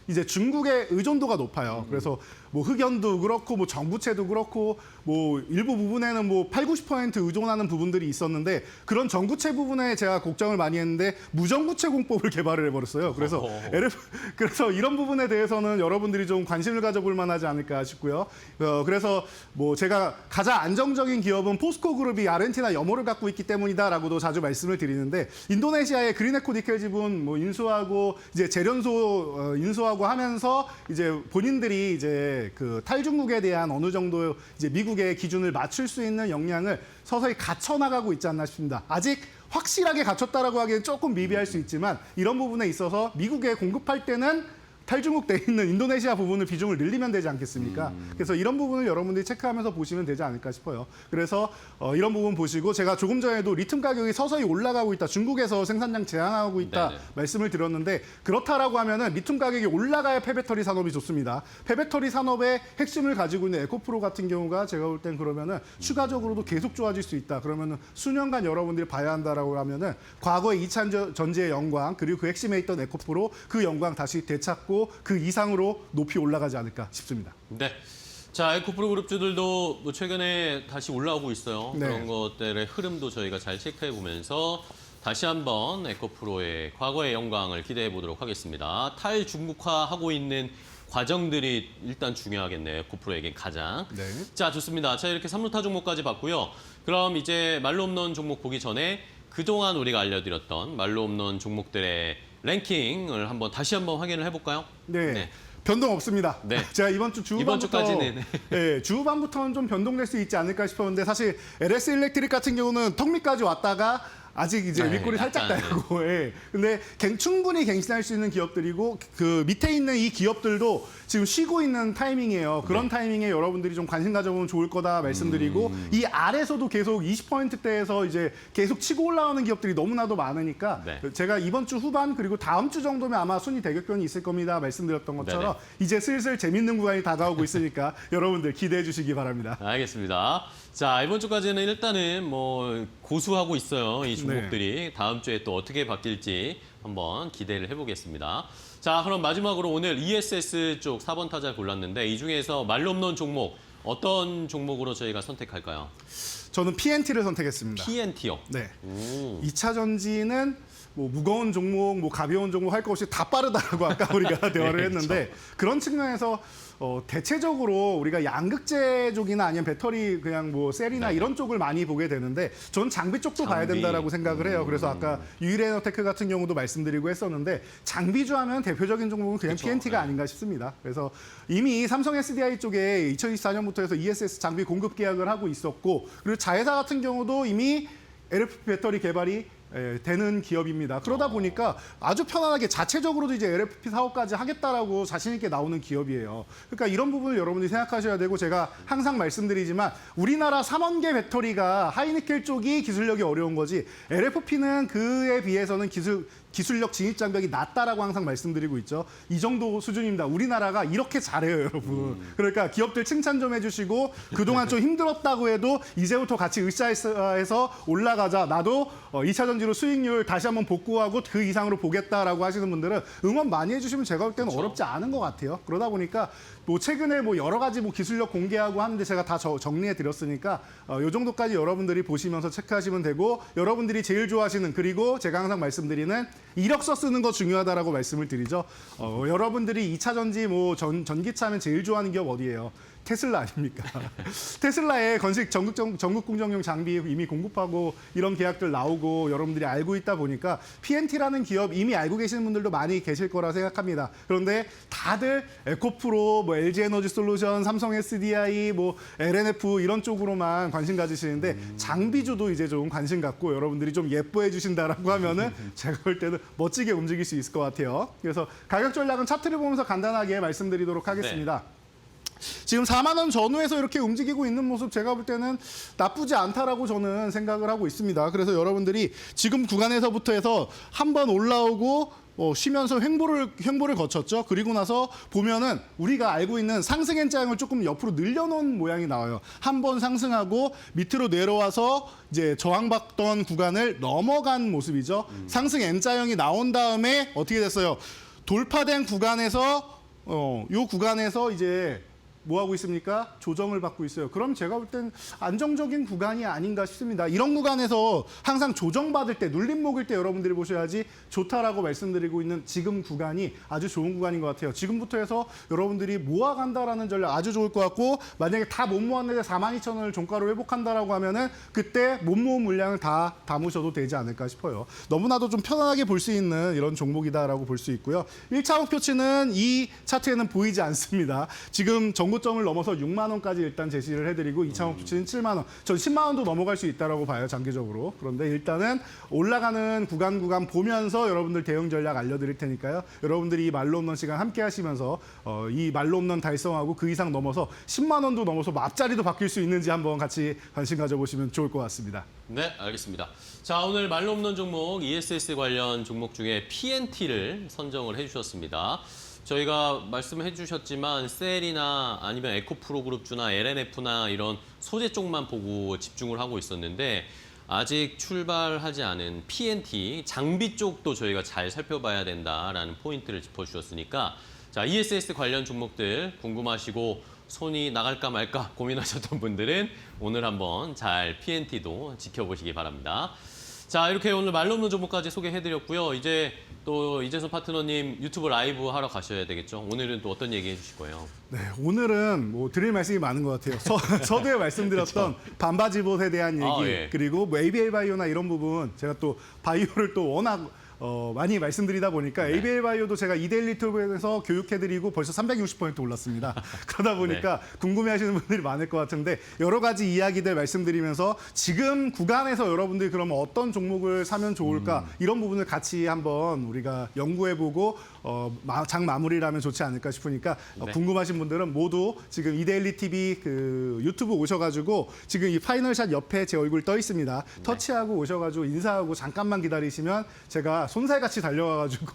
이제 중국의 의존도가 높아요. 그래서 뭐 흑연도 그렇고 뭐 전구체도 그렇고 뭐 일부 부분에는 뭐 80~90% 의존하는 부분들이 있었는데 그런 전구체 부분에 제가 걱정을 많이 했는데 무전구체 공법을 개발을 해버렸어요. 그래서 그래서 이런 부분에 대해서는 여러분들이 좀 관심을 가져볼 만하지 않을까 싶고요. 그래서 뭐 제가 가장 안정적인 기업은 포스코 그룹이 아르헨티나 염호를 갖고 있기 때문이다라고도 자주 말씀을 드리는데 인도네시아의 그린에코 니켈 지분 뭐 인수하고 이제 재련소 인수하고 하면서 이제 본인들이 이제 그 탈중국에 대한 어느 정도 이제 미국의 기준을 맞출 수 있는 역량을 서서히 갖춰 나가고 있지 않나 싶습니다. 아직 확실하게 갖췄다라고 하기엔 조금 미비할 수 있지만 이런 부분에 있어서 미국에 공급할 때는 탈중국 돼 있는 인도네시아 부분을 비중을 늘리면 되지 않겠습니까? 그래서 이런 부분을 여러분들이 체크하면서 보시면 되지 않을까 싶어요. 그래서 이런 부분 보시고 제가 조금 전에도 리튬 가격이 서서히 올라가고 있다. 중국에서 생산량 제한하고 있다. 네네. 말씀을 드렸는데 그렇다라고 하면은 리튬 가격이 올라가야 폐배터리 산업이 좋습니다. 폐배터리 산업의 핵심을 가지고 있는 에코프로 같은 경우가 제가 볼 땐 그러면은 추가적으로도 계속 좋아질 수 있다. 그러면은 수년간 여러분들이 봐야 한다라고 하면은 과거의 2차 전지의 영광 그리고 그 핵심에 있던 에코프로 그 영광 다시 되찾고 그 이상으로 높이 올라가지 않을까 싶습니다. 네. 자, 에코프로 그룹주들도 뭐 최근에 다시 올라오고 있어요. 네. 그런 것들의 흐름도 저희가 잘 체크해 보면서 다시 한번 에코프로의 과거의 영광을 기대해 보도록 하겠습니다. 탈중국화하고 있는 과정들이 일단 중요하겠네요. 에코프로에게 가장. 네. 자, 좋습니다. 자, 이렇게 3루타 종목까지 봤고요. 그럼 이제 말로 없는 종목 보기 전에 그동안 우리가 알려드렸던 말로 없는 종목들의 랭킹을 다시 한번 확인을 해볼까요? 네. 변동 없습니다. 네. 제가 이번 주 주후반부터 주까지는. 네, 주후반부터는 좀 변동될 수 있지 않을까 싶었는데 사실 LS 일렉트릭 같은 경우는 턱 밑까지 왔다가 아직 이제 네, 윗골이 살짝 약간, 달고, 예. 근데 충분히 갱신할 수 있는 기업들이고 그 밑에 있는 이 기업들도 지금 쉬고 있는 타이밍이에요. 그런 타이밍에 여러분들이 좀 관심 가져보면 좋을 거다 말씀드리고 이 아래서도 계속 20%대에서 이제 계속 치고 올라오는 기업들이 너무나도 많으니까 네. 제가 이번 주 후반 그리고 다음 주 정도면 아마 순위 대격변이 있을 겁니다 말씀드렸던 것처럼 이제 슬슬 재밌는 구간이 다가오고 있으니까 여러분들 기대해 주시기 바랍니다. 알겠습니다. 자, 이번 주까지는 일단은 뭐 고수하고 있어요. 이 종목들이. 다음 주에 또 어떻게 바뀔지 한번 기대를 해보겠습니다. 자, 그럼 마지막으로 오늘 ESS 쪽 4번 타자 골랐는데 이 중에서 말로 없는 종목 어떤 종목으로 저희가 선택할까요? 저는 PNT를 선택했습니다. PNT요. 네. 오. 2차 전지는 뭐 무거운 종목, 뭐 가벼운 종목 할 것 없이 다 빠르다라고 아까 우리가 대화를 했는데 그런 측면에서 대체적으로 우리가 양극재 쪽이나 아니면 배터리 그냥 뭐 셀이나 이런 쪽을 많이 보게 되는데 전 장비 쪽도 봐야 된다라고 생각을 해요. 그래서 아까 유일에너테크 같은 경우도 말씀드리고 했었는데 장비주 하면 대표적인 종목은 그냥 PNT가 아닌가 싶습니다. 그래서 이미 삼성 SDI 쪽에 2024년부터 해서 ESS 장비 공급 계약을 하고 있었고 그리고 자회사 같은 경우도 이미 LFP 배터리 개발이 되는 기업입니다. 그러다 보니까 아주 편안하게 자체적으로도 이제 LFP 사업까지 하겠다라고 자신 있게 나오는 기업이에요. 그러니까 이런 부분을 여러분들이 생각하셔야 되고 제가 항상 말씀드리지만 우리나라 3원계 배터리가 하이니켈 쪽이 기술력이 어려운 거지 LFP는 그에 비해서는 기술력 진입 장벽이 낮다라고 항상 말씀드리고 있죠. 이 정도 수준입니다. 우리나라가 이렇게 잘해요, 여러분. 그러니까 기업들 칭찬 좀 해주시고 그동안 좀 힘들었다고 해도 이제부터 같이 으쌰해서 올라가자. 나도 2차 전지로 수익률 다시 한번 복구하고 그 이상으로 보겠다라고 하시는 분들은 응원 많이 해주시면 제가 볼 때는 어렵지 않은 것 같아요. 그러다 보니까 뭐 최근에 뭐 여러 가지 뭐 기술력 공개하고 하는데 제가 다 정리해 드렸으니까 요 정도까지 여러분들이 보시면서 체크하시면 되고 여러분들이 제일 좋아하시는 그리고 제가 항상 말씀드리는 이력서 쓰는 거 중요하다라고 말씀을 드리죠. 여러분들이 2차 전지 뭐 전기차 하면 제일 좋아하는 기업 어디예요? 테슬라 아닙니까? 테슬라의 건식 전국 공정용 장비 이미 공급하고 이런 계약들 나오고 여러분들이 알고 있다 보니까 PNT라는 기업 이미 알고 계시는 분들도 많이 계실 거라 생각합니다. 그런데 다들 에코프로, 뭐 LG에너지솔루션, 삼성 SDI, 뭐 LNF 이런 쪽으로만 관심 가지시는데 장비주도 이제 좀 관심 갖고 여러분들이 좀 예뻐해 주신다라고 하면은 제가 볼 때는 멋지게 움직일 수 있을 것 같아요. 그래서 가격 전략은 차트를 보면서 간단하게 말씀드리도록 하겠습니다. 지금 4만 원 전후에서 이렇게 움직이고 있는 모습 제가 볼 때는 나쁘지 않다라고 저는 생각을 하고 있습니다. 그래서 여러분들이 지금 구간에서부터 해서 한번 올라오고 쉬면서 횡보를 거쳤죠. 그리고 나서 보면은 우리가 알고 있는 상승 N자형을 조금 옆으로 늘려놓은 모양이 나와요. 한 번 상승하고 밑으로 내려와서 이제 저항받던 구간을 넘어간 모습이죠. 상승 N자형이 나온 다음에 어떻게 됐어요? 돌파된 구간에서 요 구간에서 이제 뭐 하고 있습니까? 조정을 받고 있어요. 그럼 제가 볼 땐 안정적인 구간이 아닌가 싶습니다. 이런 구간에서 항상 조정받을 때, 눌림목일 때 여러분들이 보셔야지 좋다라고 말씀드리고 있는 지금 구간이 아주 좋은 구간인 것 같아요. 지금부터 해서 여러분들이 모아간다라는 전략 아주 좋을 것 같고 만약에 다 못 모았는데 42,000원을 종가로 회복한다라고 하면은 그때 못 모은 물량을 다 담으셔도 되지 않을까 싶어요. 너무나도 좀 편안하게 볼 수 있는 이런 종목이다라고 볼 수 있고요. 1차 목표치는 이 차트에는 보이지 않습니다. 지금 정고점을 넘어서 6만 원까지 일단 제시를 해드리고 2차 목표치는 7만 원. 전 10만 원도 넘어갈 수 있다라고 봐요, 장기적으로. 그런데 일단은 올라가는 구간 보면서 여러분들 대응 전략 알려드릴 테니까요. 여러분들이 이 말로 없는 시간 함께 하시면서 이 말로 없는 달성하고 그 이상 넘어서 10만 원도 넘어서 앞자리도 바뀔 수 있는지 한번 같이 관심 가져보시면 좋을 것 같습니다. 네, 알겠습니다. 자, 오늘 말로 없는 종목 ESS 관련 종목 중에 PNT를 선정을 해주셨습니다. 저희가 말씀해 주셨지만 셀이나 아니면 에코프로그룹주나 LNF나 이런 소재 쪽만 보고 집중을 하고 있었는데 아직 출발하지 않은 PNT 장비 쪽도 저희가 잘 살펴봐야 된다라는 포인트를 짚어주셨으니까 자, ESS 관련 종목들 궁금하시고 손이 나갈까 말까 고민하셨던 분들은 오늘 한번 잘 PNT도 지켜보시기 바랍니다. 자, 이렇게 오늘 말로 없는 종목까지 소개해드렸고요. 이제 또 이재선 파트너님 유튜브 라이브 하러 가셔야 되겠죠. 오늘은 또 어떤 얘기 해주실 거예요? 네, 오늘은 뭐 드릴 말씀이 많은 것 같아요. 서두에 말씀드렸던 반바지봇에 대한 얘기 예. 그리고 뭐 ABL 바이오나 이런 부분 제가 또 바이오를 또 워낙 많이 말씀드리다 보니까 ABL 바이오도 제가 이데일리 튜브에서 교육해드리고 벌써 360% 올랐습니다. 그러다 보니까 궁금해하시는 분들이 많을 것 같은데 여러 가지 이야기들 말씀드리면서 지금 구간에서 여러분들이 그러면 어떤 종목을 사면 좋을까 이런 부분을 같이 한번 우리가 연구해보고 장 마무리를 하면 좋지 않을까 싶으니까 궁금하신 분들은 모두 지금 이데일리 TV 그 유튜브 오셔가지고 지금 이 파이널샷 옆에 제 얼굴 떠 있습니다. 터치하고 오셔가지고 인사하고 잠깐만 기다리시면 제가 손살같이 달려가가지고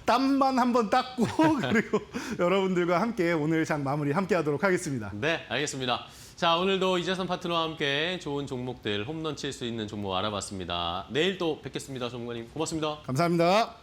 땀만 한번 닦고 그리고 여러분들과 함께 오늘 장 마무리 함께 하도록 하겠습니다. 네, 알겠습니다. 자, 오늘도 이재선 파트너와 함께 좋은 종목들 홈런 칠 수 있는 종목 알아봤습니다. 내일 또 뵙겠습니다, 전문가님. 고맙습니다. 감사합니다.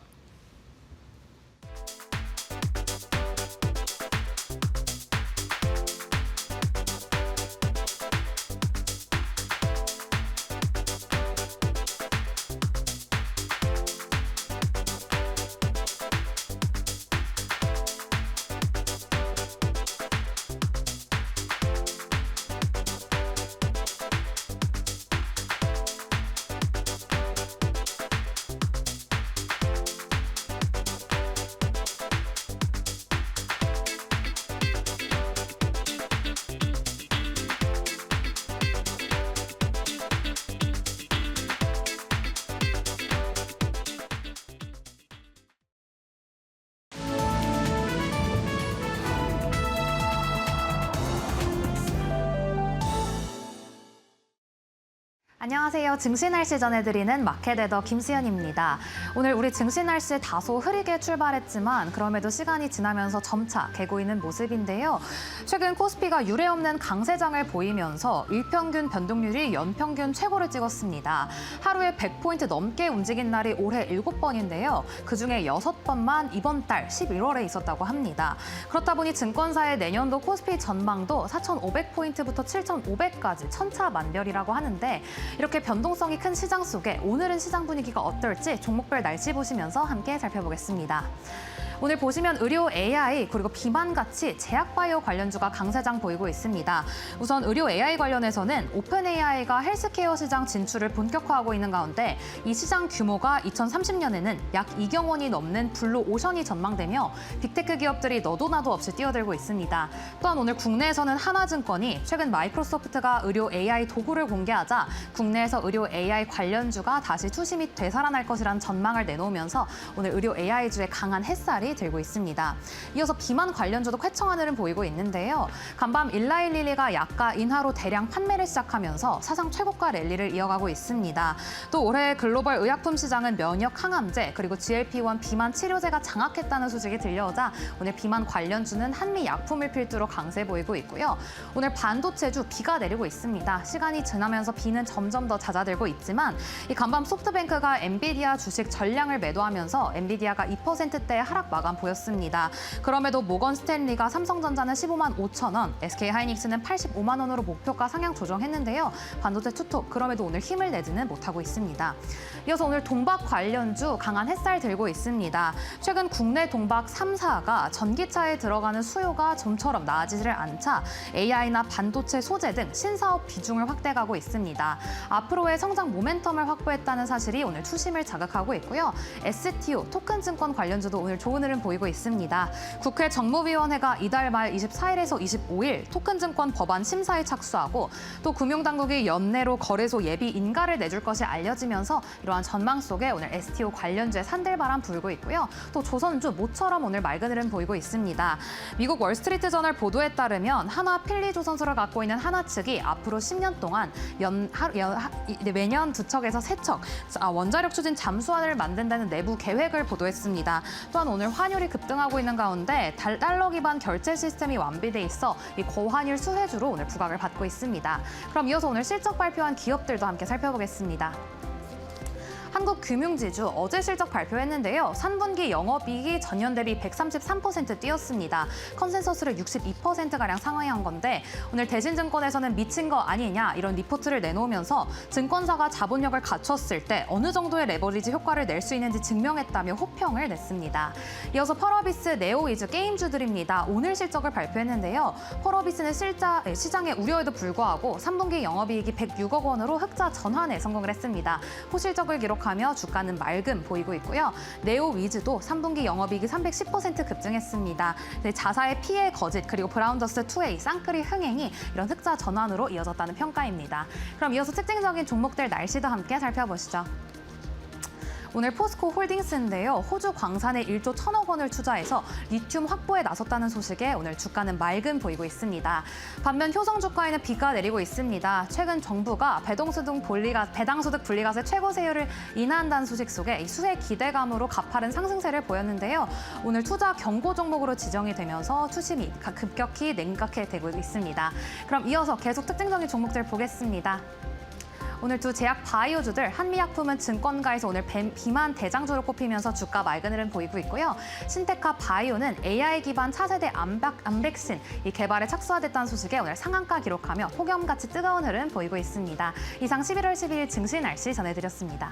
안녕하세요. 증시 날씨 전해드리는 마켓에더 김수현입니다. 오늘 우리 증시 날씨 다소 흐리게 출발했지만 그럼에도 시간이 지나면서 점차 개고 있는 모습인데요. 최근 코스피가 유례없는 강세장을 보이면서 일평균 변동률이 연평균 최고를 찍었습니다. 하루에 100포인트 넘게 움직인 날이 올해 7번인데요. 그중에 6번만 이번 달 11월에 있었다고 합니다. 그렇다 보니 증권사의 내년도 코스피 전망도 4,500포인트부터 7,500까지 천차만별이라고 하는데 이렇게 변동성이 큰 시장 속에 오늘은 시장 분위기가 어떨지 종목별 날씨 보시면서 함께 살펴보겠습니다. 오늘 보시면 의료 AI 그리고 비만같이 제약바이오 관련주가 강세장 보이고 있습니다. 우선 의료 AI 관련해서는 오픈 AI가 헬스케어 시장 진출을 본격화하고 있는 가운데 이 시장 규모가 2030년에는 약 2경 원이 넘는 블루 오션이 전망되며 빅테크 기업들이 너도 나도 없이 뛰어들고 있습니다. 또한 오늘 국내에서는 하나증권이 최근 마이크로소프트가 의료 AI 도구를 공개하자 국내에서 의료 AI 관련주가 다시 투심이 되살아날 것이라는 전망을 내놓으면서 오늘 의료 AI주의 강한 햇살이 들고 있습니다. 이어서 비만 관련주도 쾌청한 흐름 보이고 있는데요. 간밤 일라일리가 약가 인하로 대량 판매를 시작하면서 사상 최고가 랠리를 이어가고 있습니다. 또 올해 글로벌 의약품 시장은 면역 항암제 그리고 GLP-1 비만 치료제가 장악했다는 소식이 들려오자 오늘 비만 관련주는 한미 약품을 필두로 강세 보이고 있고요. 오늘 반도체주 비가 내리고 있습니다. 시간이 지나면서 비는 점점 더 잦아들고 있지만 이 간밤 소프트뱅크가 엔비디아 주식 전량을 매도하면서 엔비디아가 2%대의 하락 마감 보였습니다. 그럼에도 모건 스탠리가 삼성전자는 15만 5천 원, SK하이닉스는 85만 원으로 목표가 상향 조정했는데요. 반도체 투톱 그럼에도 오늘 힘을 내지는 못하고 있습니다. 이어서 오늘 동박 관련주 강한 햇살 들고 있습니다. 최근 국내 동박 3사가 전기차에 들어가는 수요가 좀처럼 나아지지를 않자 AI나 반도체 소재 등 신사업 비중을 확대가고 있습니다. 앞으로의 성장 모멘텀을 확보했다는 사실이 오늘 투심을 자극하고 있고요. STO 토큰증권 관련주도 오늘 좋은 흐름 보이고 있습니다. 국회 정무위원회가 이달 말 24일에서 25일 토큰증권 법안 심사에 착수하고 또 금융당국이 연내로 거래소 예비 인가를 내줄 것이 알려지면서 이러한 전망 속에 오늘 STO 관련주의 산들바람 불고 있고요. 또 조선주 모처럼 오늘 맑은 흐름 보이고 있습니다. 미국 월스트리트 저널 보도에 따르면 한화 필리조선소를 갖고 있는 한화 측이 앞으로 10년 동안 매년 2척에서 3척 원자력 추진 잠수함을 만든다는 내부 계획을 보도했습니다. 또한 오늘 환율이 급등하고 있는 가운데 달러 기반 결제 시스템이 완비돼 있어 이 고환율 수혜주로 오늘 부각을 받고 있습니다. 그럼 이어서 오늘 실적 발표한 기업들도 함께 살펴보겠습니다. 한국금융지주 어제 실적 발표했는데요. 3분기 영업이익이 전년 대비 133% 뛰었습니다. 컨센서스를 62%가량 상회한 건데 오늘 대신증권에서는 미친 거 아니냐 이런 리포트를 내놓으면서 증권사가 자본력을 갖췄을 때 어느 정도의 레버리지 효과를 낼 수 있는지 증명했다며 호평을 냈습니다. 이어서 펄어비스, 네오 위주 게임주들입니다. 오늘 실적을 발표했는데요. 펄어비스는 시장의 우려에도 불구하고 3분기 영업이익이 106억 원으로 흑자 전환에 성공을 했습니다. 호실적을 기록하며 주가는 맑음 보이고 있고요. 네오 위즈도 3분기 영업이익이 310% 급증했습니다. 자사의 피해 거짓 그리고 브라운더스2의 쌍끌이 흥행이 이런 흑자 전환으로 이어졌다는 평가입니다. 그럼 이어서 특징적인 종목들 날씨도 함께 살펴보시죠. 오늘 포스코 홀딩스인데요. 호주 광산에 1조 1,000억 원을 투자해서 리튬 확보에 나섰다는 소식에 오늘 주가는 맑음 보이고 있습니다. 반면 효성 주가에는 비가 내리고 있습니다. 최근 정부가 배당소득 분리과세 최고 세율을 인하한다는 소식 속에 이 수혜 기대감으로 가파른 상승세를 보였는데요. 오늘 투자 경고 종목으로 지정이 되면서 투심이 급격히 냉각해 되고 있습니다. 그럼 이어서 계속 특징적인 종목들 보겠습니다. 오늘 두 제약 바이오주들 한미약품은 증권가에서 오늘 비만 대장주로 꼽히면서 주가 맑은 흐름 보이고 있고요. 신테카 바이오는 AI 기반 차세대 암백신 이 개발에 착수화됐다는 소식에 오늘 상한가 기록하며 폭염같이 뜨거운 흐름 보이고 있습니다. 이상 11월 12일 증시 날씨 전해드렸습니다.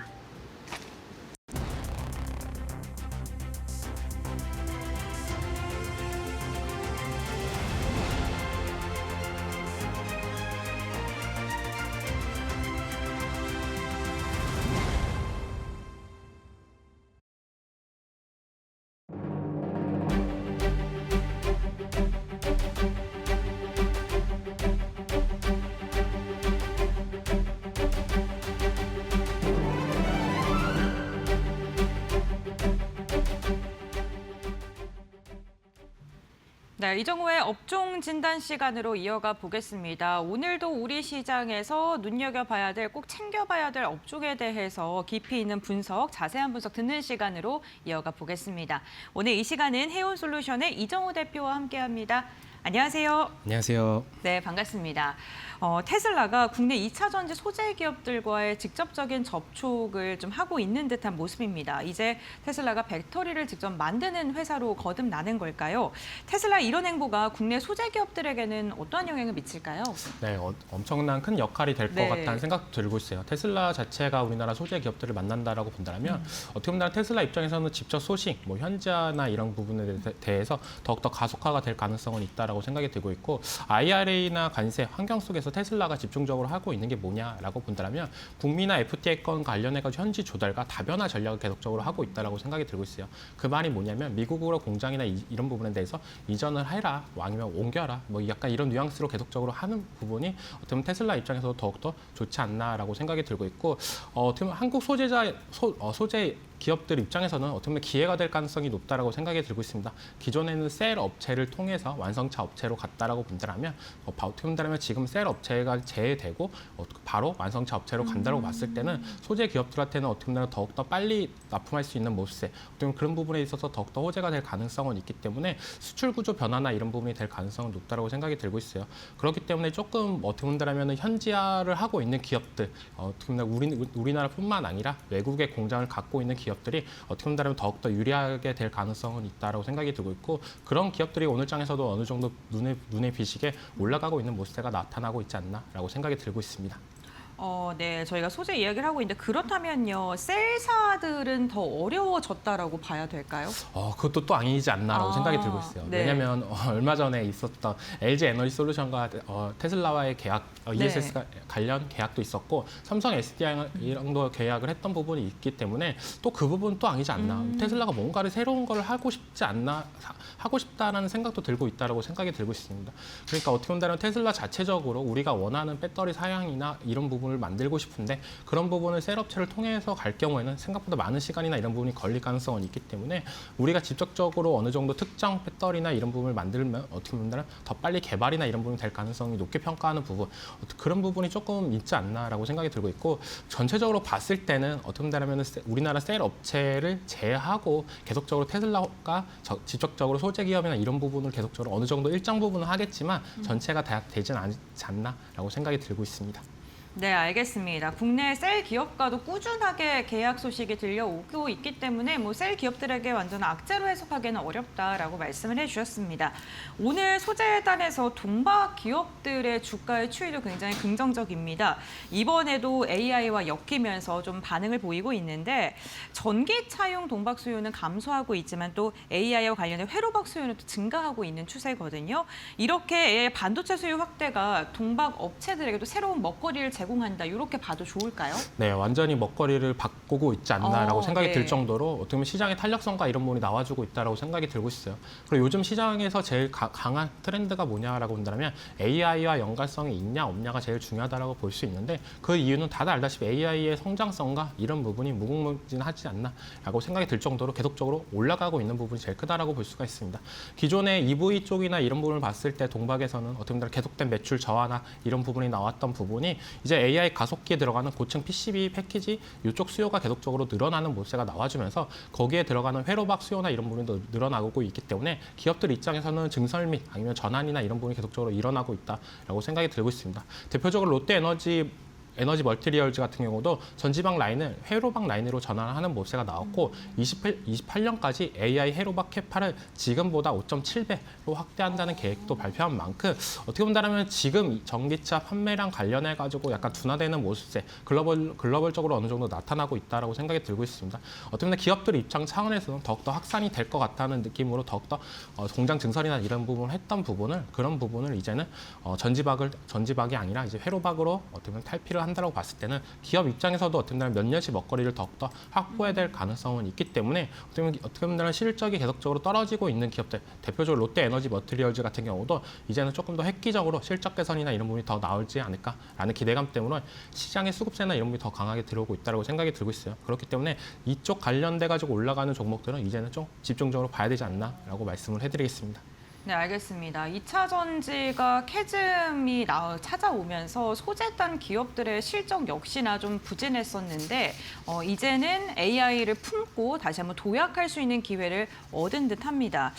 네, 이정호의 업종 진단 시간으로 이어가 보겠습니다. 오늘도 우리 시장에서 눈여겨봐야 될, 꼭 챙겨봐야 될 업종에 대해서 깊이 있는 분석, 자세한 분석 듣는 시간으로 이어가 보겠습니다. 오늘 이 시간은 해온솔루션의 이정호 대표와 함께합니다. 안녕하세요. 안녕하세요. 네, 반갑습니다. 테슬라가 국내 2차 전지 소재 기업들과의 직접적인 접촉을 좀 하고 있는 듯한 모습입니다. 이제 테슬라가 배터리를 직접 만드는 회사로 거듭나는 걸까요? 테슬라 이런 행보가 국내 소재 기업들에게는 어떠한 영향을 미칠까요? 네, 엄청난 큰 역할이 될 것 네. 같다는 생각도 들고 있어요. 테슬라 자체가 우리나라 소재 기업들을 만난다라고 본다면 어떻게 보면 테슬라 입장에서는 직접 소식, 뭐 현지화나 이런 부분에 대해서 더욱더 가속화가 될 가능성은 있다라고 생각이 들고 있고 IRA나 관세 환경 속에서 테슬라가 집중적으로 하고 있는 게 뭐냐라고 본다면 북미나 FTA권 관련해가지고 현지 조달과 다변화 전략을 계속적으로 하고 있다라고 생각이 들고 있어요. 그 말이 뭐냐면 미국으로 공장이나 이런 부분에 대해서 이전을 해라, 뭐 아니면 옮겨라, 뭐 약간 이런 뉘앙스로 계속적으로 하는 부분이 어떻게 보면 테슬라 입장에서도 더욱더 좋지 않나라고 생각이 들고 있고 어떻게 보면 한국 소재 기업들 입장에서는 어떻게 보면 기회가 될 가능성이 높다라고 생각이 들고 있습니다. 기존에는 셀 업체를 통해서 완성차 업체로 갔다라고 본다면 어떻게 본다면 지금 셀 업체가 제외되고 바로 완성차 업체로 간다고 봤을 때는 소재 기업들한테는 어떻게 보면 더욱더 빨리 납품할 수 있는 모습에 어떻게 보면 그런 부분에 있어서 더욱더 호재가 될 가능성은 있기 때문에 수출 구조 변화나 이런 부분이 될 가능성은 높다라고 생각이 들고 있어요. 그렇기 때문에 조금 어떻게 본다면 현지화를 하고 있는 기업들 어떻게 보면 우리나라뿐만 아니라 외국의 공장을 갖고 있는 기업들이 어떻게 본다면 더욱더 유리하게 될 가능성은 있다라고 생각이 들고 있고 그런 기업들이 오늘 장에서도 어느 정도 눈에 비시게 올라가고 있는 모습가 나타나고 있지 않나라고 생각이 들고 있습니다. 네, 저희가 소재 이야기를 하고 있는데 그렇다면요, 셀사들은 더 어려워졌다라고 봐야 될까요? 그것도 또 아니지 않나라고 생각이 들고 있어요. 네. 왜냐하면 얼마 전에 있었던 LG 에너지 솔루션과 테슬라와의 계약, ESS 관련 계약도 있었고 삼성 SDI랑도 계약을 했던 부분이 있기 때문에 또 그 부분 또 아니지 않나. 테슬라가 뭔가를 새로운 걸 하고 싶지 않나, 하고 싶다라는 생각도 들고 있다라고 생각이 들고 있습니다. 그러니까 어떻게 본다면 테슬라 자체적으로 우리가 원하는 배터리 사양이나 이런 부분을 만들고 싶은데 그런 부분을 셀업체를 통해서 갈 경우에는 생각보다 많은 시간이나 이런 부분이 걸릴 가능성은 있기 때문에 우리가 직접적으로 어느 정도 특정 배터리나 이런 부분을 만들면 어떻게 보면 더 빨리 개발이나 이런 부분이 될 가능성이 높게 평가하는 부분 그런 부분이 조금 있지 않나라고 생각이 들고 있고 전체적으로 봤을 때는 어떻게 본다면 우리나라 셀 업체를 제외하고 계속적으로 테슬라가 직접적으로 소재 기업이나 이런 부분을 계속적으로 어느 정도 일정 부분은 하겠지만 전체가 다 되진 않지 않나라고 생각이 들고 있습니다. 네, 알겠습니다. 국내 셀 기업과도 꾸준하게 계약 소식이 들려오고 있기 때문에 셀 기업들에게 완전 악재로 해석하기는 어렵다라고 말씀을 해주셨습니다. 오늘 소재단에서 동박 기업들의 주가의 추이도 굉장히 긍정적입니다. 이번에도 AI와 엮이면서 좀 반응을 보이고 있는데 전기차용 동박 수요는 감소하고 있지만 또 AI와 관련된 회로박 수요는 또 증가하고 있는 추세거든요. 이렇게 반도체 수요 확대가 동박 업체들에게도 새로운 먹거리를 제공한다. 이렇게 봐도 좋을까요? 네, 완전히 먹거리를 바꾸고 있지 않나라고 생각이 네. 들 정도로 어떻게 보면 시장의 탄력성과 이런 부분이 나와주고 있다라고 생각이 들고 있어요. 그리고 요즘 시장에서 제일 강한 트렌드가 뭐냐라고 본다면 AI와 연관성이 있냐 없냐가 제일 중요하다라고 볼 수 있는데 그 이유는 다들 알다시피 AI의 성장성과 이런 부분이 무궁무진하지 않나라고 생각이 들 정도로 계속적으로 올라가고 있는 부분이 제일 크다라고 볼 수가 있습니다. 기존의 EV 쪽이나 이런 부분을 봤을 때 동박에서는 어떻게 보면 계속된 매출 저하나 이런 부분이 나왔던 부분이 이제 AI 가속기에 들어가는 고층 PCB 패키지 이쪽 수요가 계속적으로 늘어나는 모습가 나와주면서 거기에 들어가는 회로박 수요나 이런 부분도 늘어나고 있기 때문에 기업들 입장에서는 증설 및 아니면 전환이나 이런 부분이 계속적으로 일어나고 있다라고 생각이 들고 있습니다. 대표적으로 롯데에너지 멀티리얼즈 같은 경우도 전지박 라인을 회로박 라인으로 전환하는 모습가 나왔고 28년까지 AI 회로박 캐파를 지금보다 5.7배로 확대한다는 계획도 발표한 만큼 어떻게 본다면 지금 전기차 판매량 관련해 가지고 약간 둔화되는 모습세 글로벌적으로 어느 정도 나타나고 있다라고 생각이 들고 있습니다. 어떻게 보면 기업들 입장 차원에서는 더욱더 확산이 될 것 같다는 느낌으로 더욱더 공장 증설이나 이런 부분을 했던 부분을 그런 부분을 이제는 전지박이 아니라 이제 회로박으로 어떻게 보면 탈피를 한다고 봤을 때는 기업 입장에서도 어떻게 보면 몇 년씩 먹거리를 더욱더 확보해야 될 가능성은 있기 때문에 어떻게 보면 실적이 계속적으로 떨어지고 있는 기업들 대표적으로 롯데에너지 머티리얼즈 같은 경우도 이제는 조금 더 획기적으로 실적 개선이나 이런 부분이 더 나올지 않을까라는 기대감 때문에 시장의 수급세나 이런 부분이 더 강하게 들어오고 있다고 생각이 들고 있어요. 그렇기 때문에 이쪽 관련돼 가지고 올라가는 종목들은 이제는 좀 집중적으로 봐야 되지 않나라고 말씀을 해드리겠습니다. 네, 알겠습니다. 2차 전지가 캐즘이 찾아오면서 소재단 기업들의 실적 역시나 좀 부진했었는데 이제는 AI를 품고 다시 한번 도약할 수 있는 기회를 얻은 듯합니다.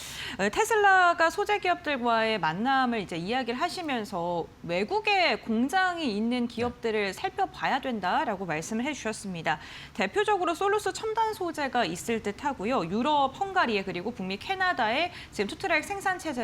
테슬라가 소재 기업들과의 만남을 이제 이야기를 하시면서 외국에 공장이 있는 기업들을 살펴봐야 된다라고 말씀을 해주셨습니다. 대표적으로 솔루스 첨단 소재가 있을 듯하고요. 유럽, 헝가리에 그리고 북미, 캐나다에 지금 투트랙 생산 체제를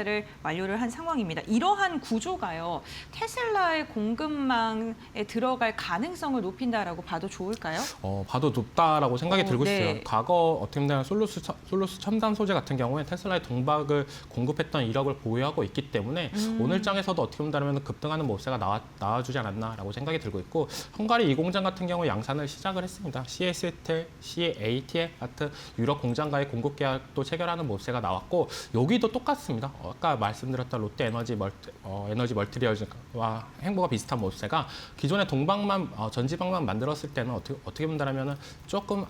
완료를 한 상황입니다. 이러한 구조가요. 테슬라의 공급망에 들어갈 가능성을 높인다라고 봐도 좋을까요? 봐도 높다라고 생각이 들고 네. 있어요. 과거 어떻게 보면 솔루스 첨단 소재 같은 경우에 테슬라의 동박을 공급했던 이력을 보유하고 있기 때문에 오늘 장에서도 어떻게 본다면 급등하는 모습가 나와주지 않았나라고 생각이 들고 있고 헝가리 이 공장 같은 경우 양산을 시작을 했습니다. CATL 같은 유럽 공장과의 공급 계약도 체결하는 모습가 나왔고 여기도 똑같습니다. 아까 말씀드렸던 롯데 에너지 멀티리얼즈와 행보가 비슷한 모습가 기존의 전지방만 만들었을 때는 어떻게 본다면 조금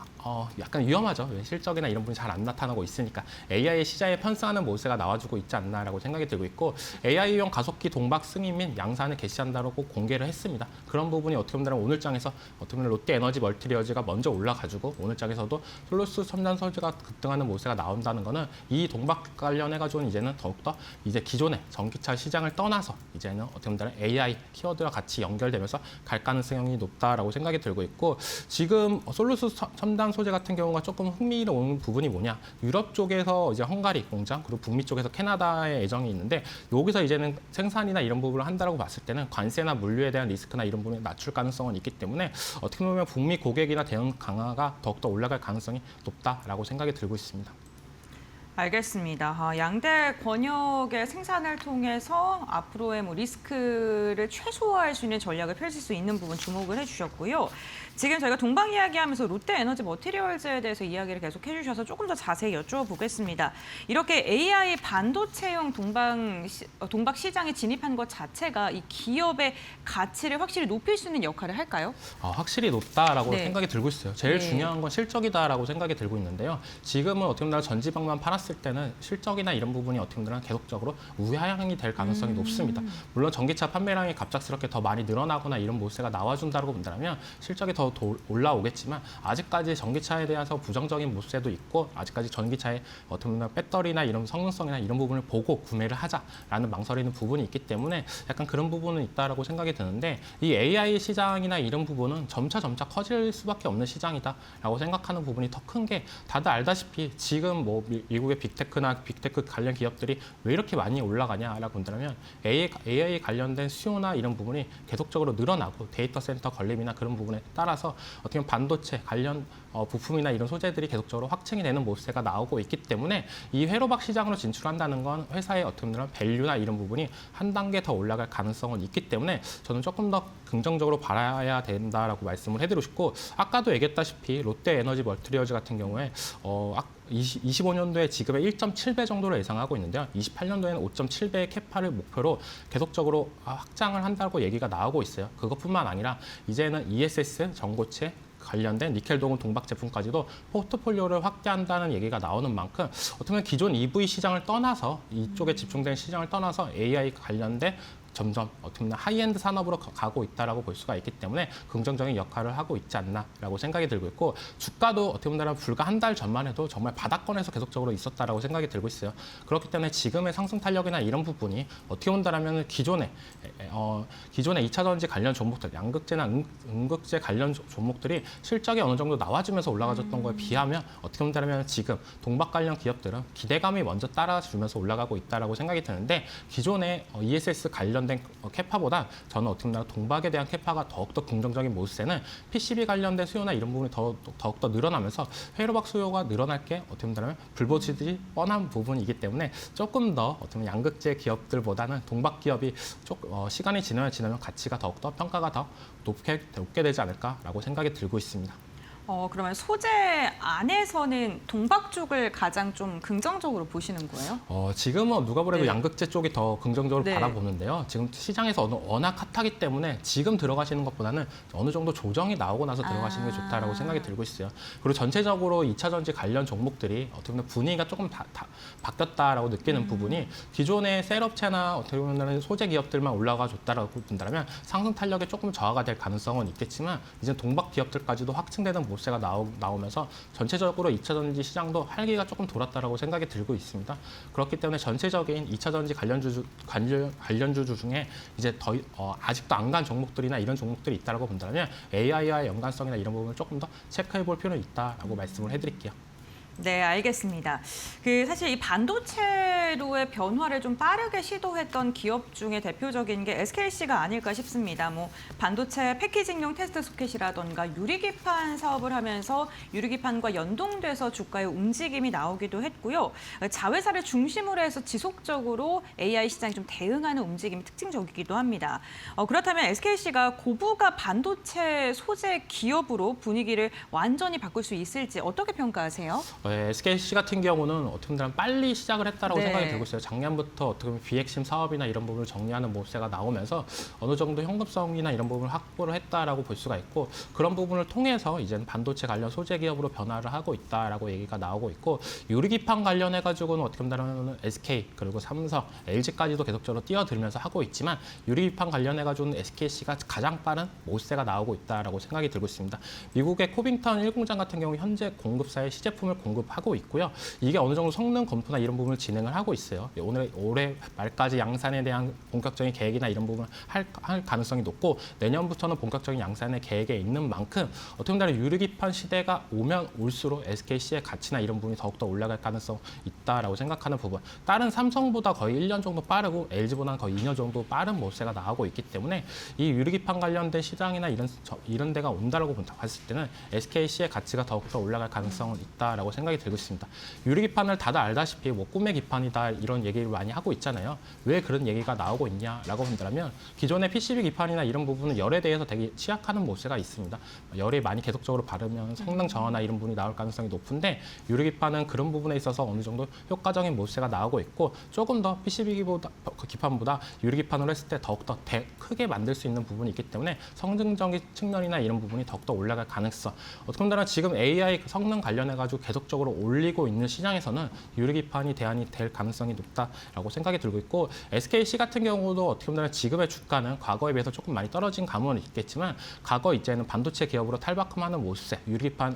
약간 위험하죠. 실적이나 이런 부분이 잘 안 나타나고 있으니까 AI 시장에 편승하는 모습가 나와주고 있지 않나라고 생각이 들고 있고 AI용 가속기 동박 승인 및 양산을 개시한다고 공개를 했습니다. 그런 부분이 어떻게 보면 오늘 장에서 어떻게 보면 롯데 에너지 멀티리얼즈가 먼저 올라가지고 오늘 장에서도 솔루스 첨단 소재가 급등하는 모습가 나온다는 거는 이 동박 관련해가지고는 이제는 더욱더 이제 기존의 전기차 시장을 떠나서 이제는 어떻게 보면 AI 키워드와 같이 연결되면서 갈 가능성이 높다라고 생각이 들고 있고 지금 솔루스 첨단 소재 같은 경우가 조금 흥미로운 부분이 뭐냐 유럽 쪽에서 이제 헝가리 공장 그리고 북미 쪽에서 캐나다의 예정이 있는데 여기서 이제는 생산이나 이런 부분을 한다라고 봤을 때는 관세나 물류에 대한 리스크나 이런 부분을 낮출 가능성은 있기 때문에 어떻게 보면 북미 고객이나 대응 강화가 더욱더 올라갈 가능성이 높다라고 생각이 들고 있습니다. 알겠습니다. 양대 권역의 생산을 통해서 앞으로의 리스크를 최소화할 수 있는 전략을 펼칠 수 있는 부분 주목을 해주셨고요. 지금 저희가 동박 이야기하면서 롯데 에너지 머티리얼즈에 대해서 이야기를 계속 해주셔서 조금 더 자세히 여쭤보겠습니다. 이렇게 AI 반도체용 동박 시장에 진입한 것 자체가 이 기업의 가치를 확실히 높일 수 있는 역할을 할까요? 확실히 높다라고 네. 생각이 들고 있어요. 제일 네. 중요한 건 실적이다라고 생각이 들고 있는데요. 지금은 어떻게 보면 전지방만 팔았을 때는 실적이나 이런 부분이 어떻게 보면 계속적으로 우하향이 될 가능성이 높습니다. 물론 전기차 판매량이 갑작스럽게 더 많이 늘어나거나 이런 모습가 나와준다고 본다면 실적이 더 올라오겠지만 아직까지 전기차에 대해서 부정적인 모습도 있고 아직까지 전기차의 어떻게 보면 배터리나 이런 성능성이나 이런 부분을 보고 구매를 하자라는 망설이는 부분이 있기 때문에 약간 그런 부분은 있다라고 생각이 드는데 이 AI 시장이나 이런 부분은 점차 커질 수밖에 없는 시장이다라고 생각하는 부분이 더 큰 게 다들 알다시피 지금 미국의 빅테크 관련 기업들이 왜 이렇게 많이 올라가냐라고 본다면 AI 관련된 수요나 이런 부분이 계속적으로 늘어나고 데이터 센터 건립이나 그런 부분에 따라서 어떻게 보면 반도체 관련 부품이나 이런 소재들이 계속적으로 확증이 되는 모습가 나오고 있기 때문에 이 회로박 시장으로 진출한다는 건 회사의 어떻게 보면 밸류나 이런 부분이 한 단계 더 올라갈 가능성은 있기 때문에 저는 조금 더 긍정적으로 바라야 된다라고 말씀을 해드리고 싶고 아까도 얘기했다시피 롯데 에너지 멀티리얼즈 같은 경우에 25년도에 지금의 1.7배 정도로 예상하고 있는데요. 28년도에는 5.7배의 캐파를 목표로 계속적으로 확장을 한다고 얘기가 나오고 있어요. 그것뿐만 아니라 이제는 ESS, 전고체, 관련된 니켈 동은 동박 제품까지도 포트폴리오를 확대한다는 얘기가 나오는 만큼 어떻게 보면 기존 EV 시장을 떠나서 이쪽에 집중된 시장을 떠나서 AI 관련된 점점 어떻게 보면 하이엔드 산업으로 가고 있다라고 볼 수가 있기 때문에 긍정적인 역할을 하고 있지 않나라고 생각이 들고 있고 주가도 어떻게 보면 불과 한 달 전만 해도 정말 바닥권에서 계속적으로 있었다라고 생각이 들고 있어요. 그렇기 때문에 지금의 상승 탄력이나 이런 부분이 어떻게 본다라면 기존의 2차 전지 관련 종목들, 양극재나 음극재 관련 종목들이 실적이 어느 정도 나와주면서 올라가졌던 거에 비하면 어떻게 본다라면 지금 동박 관련 기업들은 기대감이 먼저 따라주면서 올라가고 있다라고 생각이 드는데 기존의 ESS 관련된 캐파보다 저는 어떻게 보면 동박에 대한 캐파가 더욱더 긍정적인 모습에는 PCB 관련된 수요나 이런 부분이 더욱더 늘어나면서 회로박 수요가 늘어날 게 어떻게 보면 불보듯이 뻔한 부분이기 때문에 조금 더 어떻게 보면 양극재 기업들보다는 동박 기업이 시간이 지나면 가치가 더욱더 평가가 더 높게 되지 않을까라고 생각이 들고 있습니다. 그러면 소재 안에서는 동박 쪽을 가장 좀 긍정적으로 보시는 거예요? 지금은 누가 보래도 네. 양극재 쪽이 더 긍정적으로 네. 바라보는데요. 지금 시장에서 워낙 핫하기 때문에 지금 들어가시는 것보다는 어느 정도 조정이 나오고 나서 들어가시는 게 좋다라고 생각이 들고 있어요. 그리고 전체적으로 2차 전지 관련 종목들이 어떻게 보면 분위기가 조금 바뀌었다라고 느끼는 부분이 기존의 셀업체나 어떻게 보면 소재 기업들만 올라가 줬다라고 본다면 상승 탄력에 조금 저하가 될 가능성은 있겠지만 이제 동박 기업들까지도 확증되는 모세가 나오면서 전체적으로 2차 전지 시장도 활기가 조금 돌았다라고 생각이 들고 있습니다. 그렇기 때문에 전체적인 2차 전지 관련주 중에 이제 아직도 안 간 종목들이나 이런 종목들이 있다라고 본다면 AI와의 연관성이나 이런 부분을 조금 더 체크해 볼 필요는 있다라고 말씀을 해드릴게요. 네, 알겠습니다. 사실 이 반도체로의 변화를 좀 빠르게 시도했던 기업 중에 대표적인 게 SKC가 아닐까 싶습니다. 반도체 패키징용 테스트 소켓이라던가 유리기판 사업을 하면서 유리기판과 연동돼서 주가의 움직임이 나오기도 했고요. 자회사를 중심으로 해서 지속적으로 AI 시장에 좀 대응하는 움직임이 특징적이기도 합니다. 그렇다면 SKC가 고부가 반도체 소재 기업으로 분위기를 완전히 바꿀 수 있을지 어떻게 평가하세요? SKC 같은 경우는 어떻게 보면 빨리 시작을 했다라고 네. 생각이 들고 있어요. 작년부터 어떻게 보면 비핵심 사업이나 이런 부분을 정리하는 모세가 나오면서 어느 정도 현금성이나 이런 부분을 확보를 했다라고 볼 수가 있고 그런 부분을 통해서 이제는 반도체 관련 소재 기업으로 변화를 하고 있다라고 얘기가 나오고 있고 유리기판 관련해 가지고는 어떻게 보면 SK 그리고 삼성, LG까지도 계속적으로 뛰어들면서 하고 있지만 유리기판 관련해 가지고는 SKC가 가장 빠른 모세가 나오고 있다라고 생각이 들고 있습니다. 미국의 코빙턴 1공장 같은 경우 현재 공급사의 시제품을 공급하고 있고요. 이게 어느 정도 성능 검토나 이런 부분을 진행을 하고 있어요. 올해 말까지 양산에 대한 본격적인 계획이나 이런 부분을 할 가능성이 높고 내년부터는 본격적인 양산의 계획에 있는 만큼 어떻게 보면 유리기판 시대가 오면 올수록 SKC의 가치나 이런 부분이 더욱더 올라갈 가능성이 있다라고 생각하는 부분. 다른 삼성보다 거의 1년 정도 빠르고 LG보다는 거의 2년 정도 빠른 모세가 나오고 있기 때문에 이 유리기판 관련된 시장이나 이런 데가 온다라고 봤을 때는 SKC의 가치가 더욱더 올라갈 가능성은 있다라고 생각이 들고 있습니다. 유리기판을 다들 알다시피 꿈의 기판이다 이런 얘기를 많이 하고 있잖아요. 왜 그런 얘기가 나오고 있냐라고 본다면 기존의 PCB 기판이나 이런 부분은 열에 대해서 되게 취약하는 모세가 있습니다. 열이 많이 계속적으로 바르면 성능 저하나 이런 부분이 나올 가능성이 높은데 유리기판은 그런 부분에 있어서 어느 정도 효과적인 모세가 나오고 있고 조금 더 PCB 기판보다 유리기판으로 했을 때 더욱더 크게 만들 수 있는 부분이 있기 때문에 성능적인 측면이나 이런 부분이 더욱더 올라갈 가능성. 어떻게 보면 지금 AI 성능 관련해가지고 계속적으로 올리고 있는 시장에서는 유리기판이 대안이 될 가능성이 높다라고 생각이 들고 있고 SKC 같은 경우도 어떻게 보면 지금의 주가는 과거에 비해서 조금 많이 떨어진 감은 있겠지만 과거 이제는 반도체 기업으로 탈바꿈하는 모습, 유리기판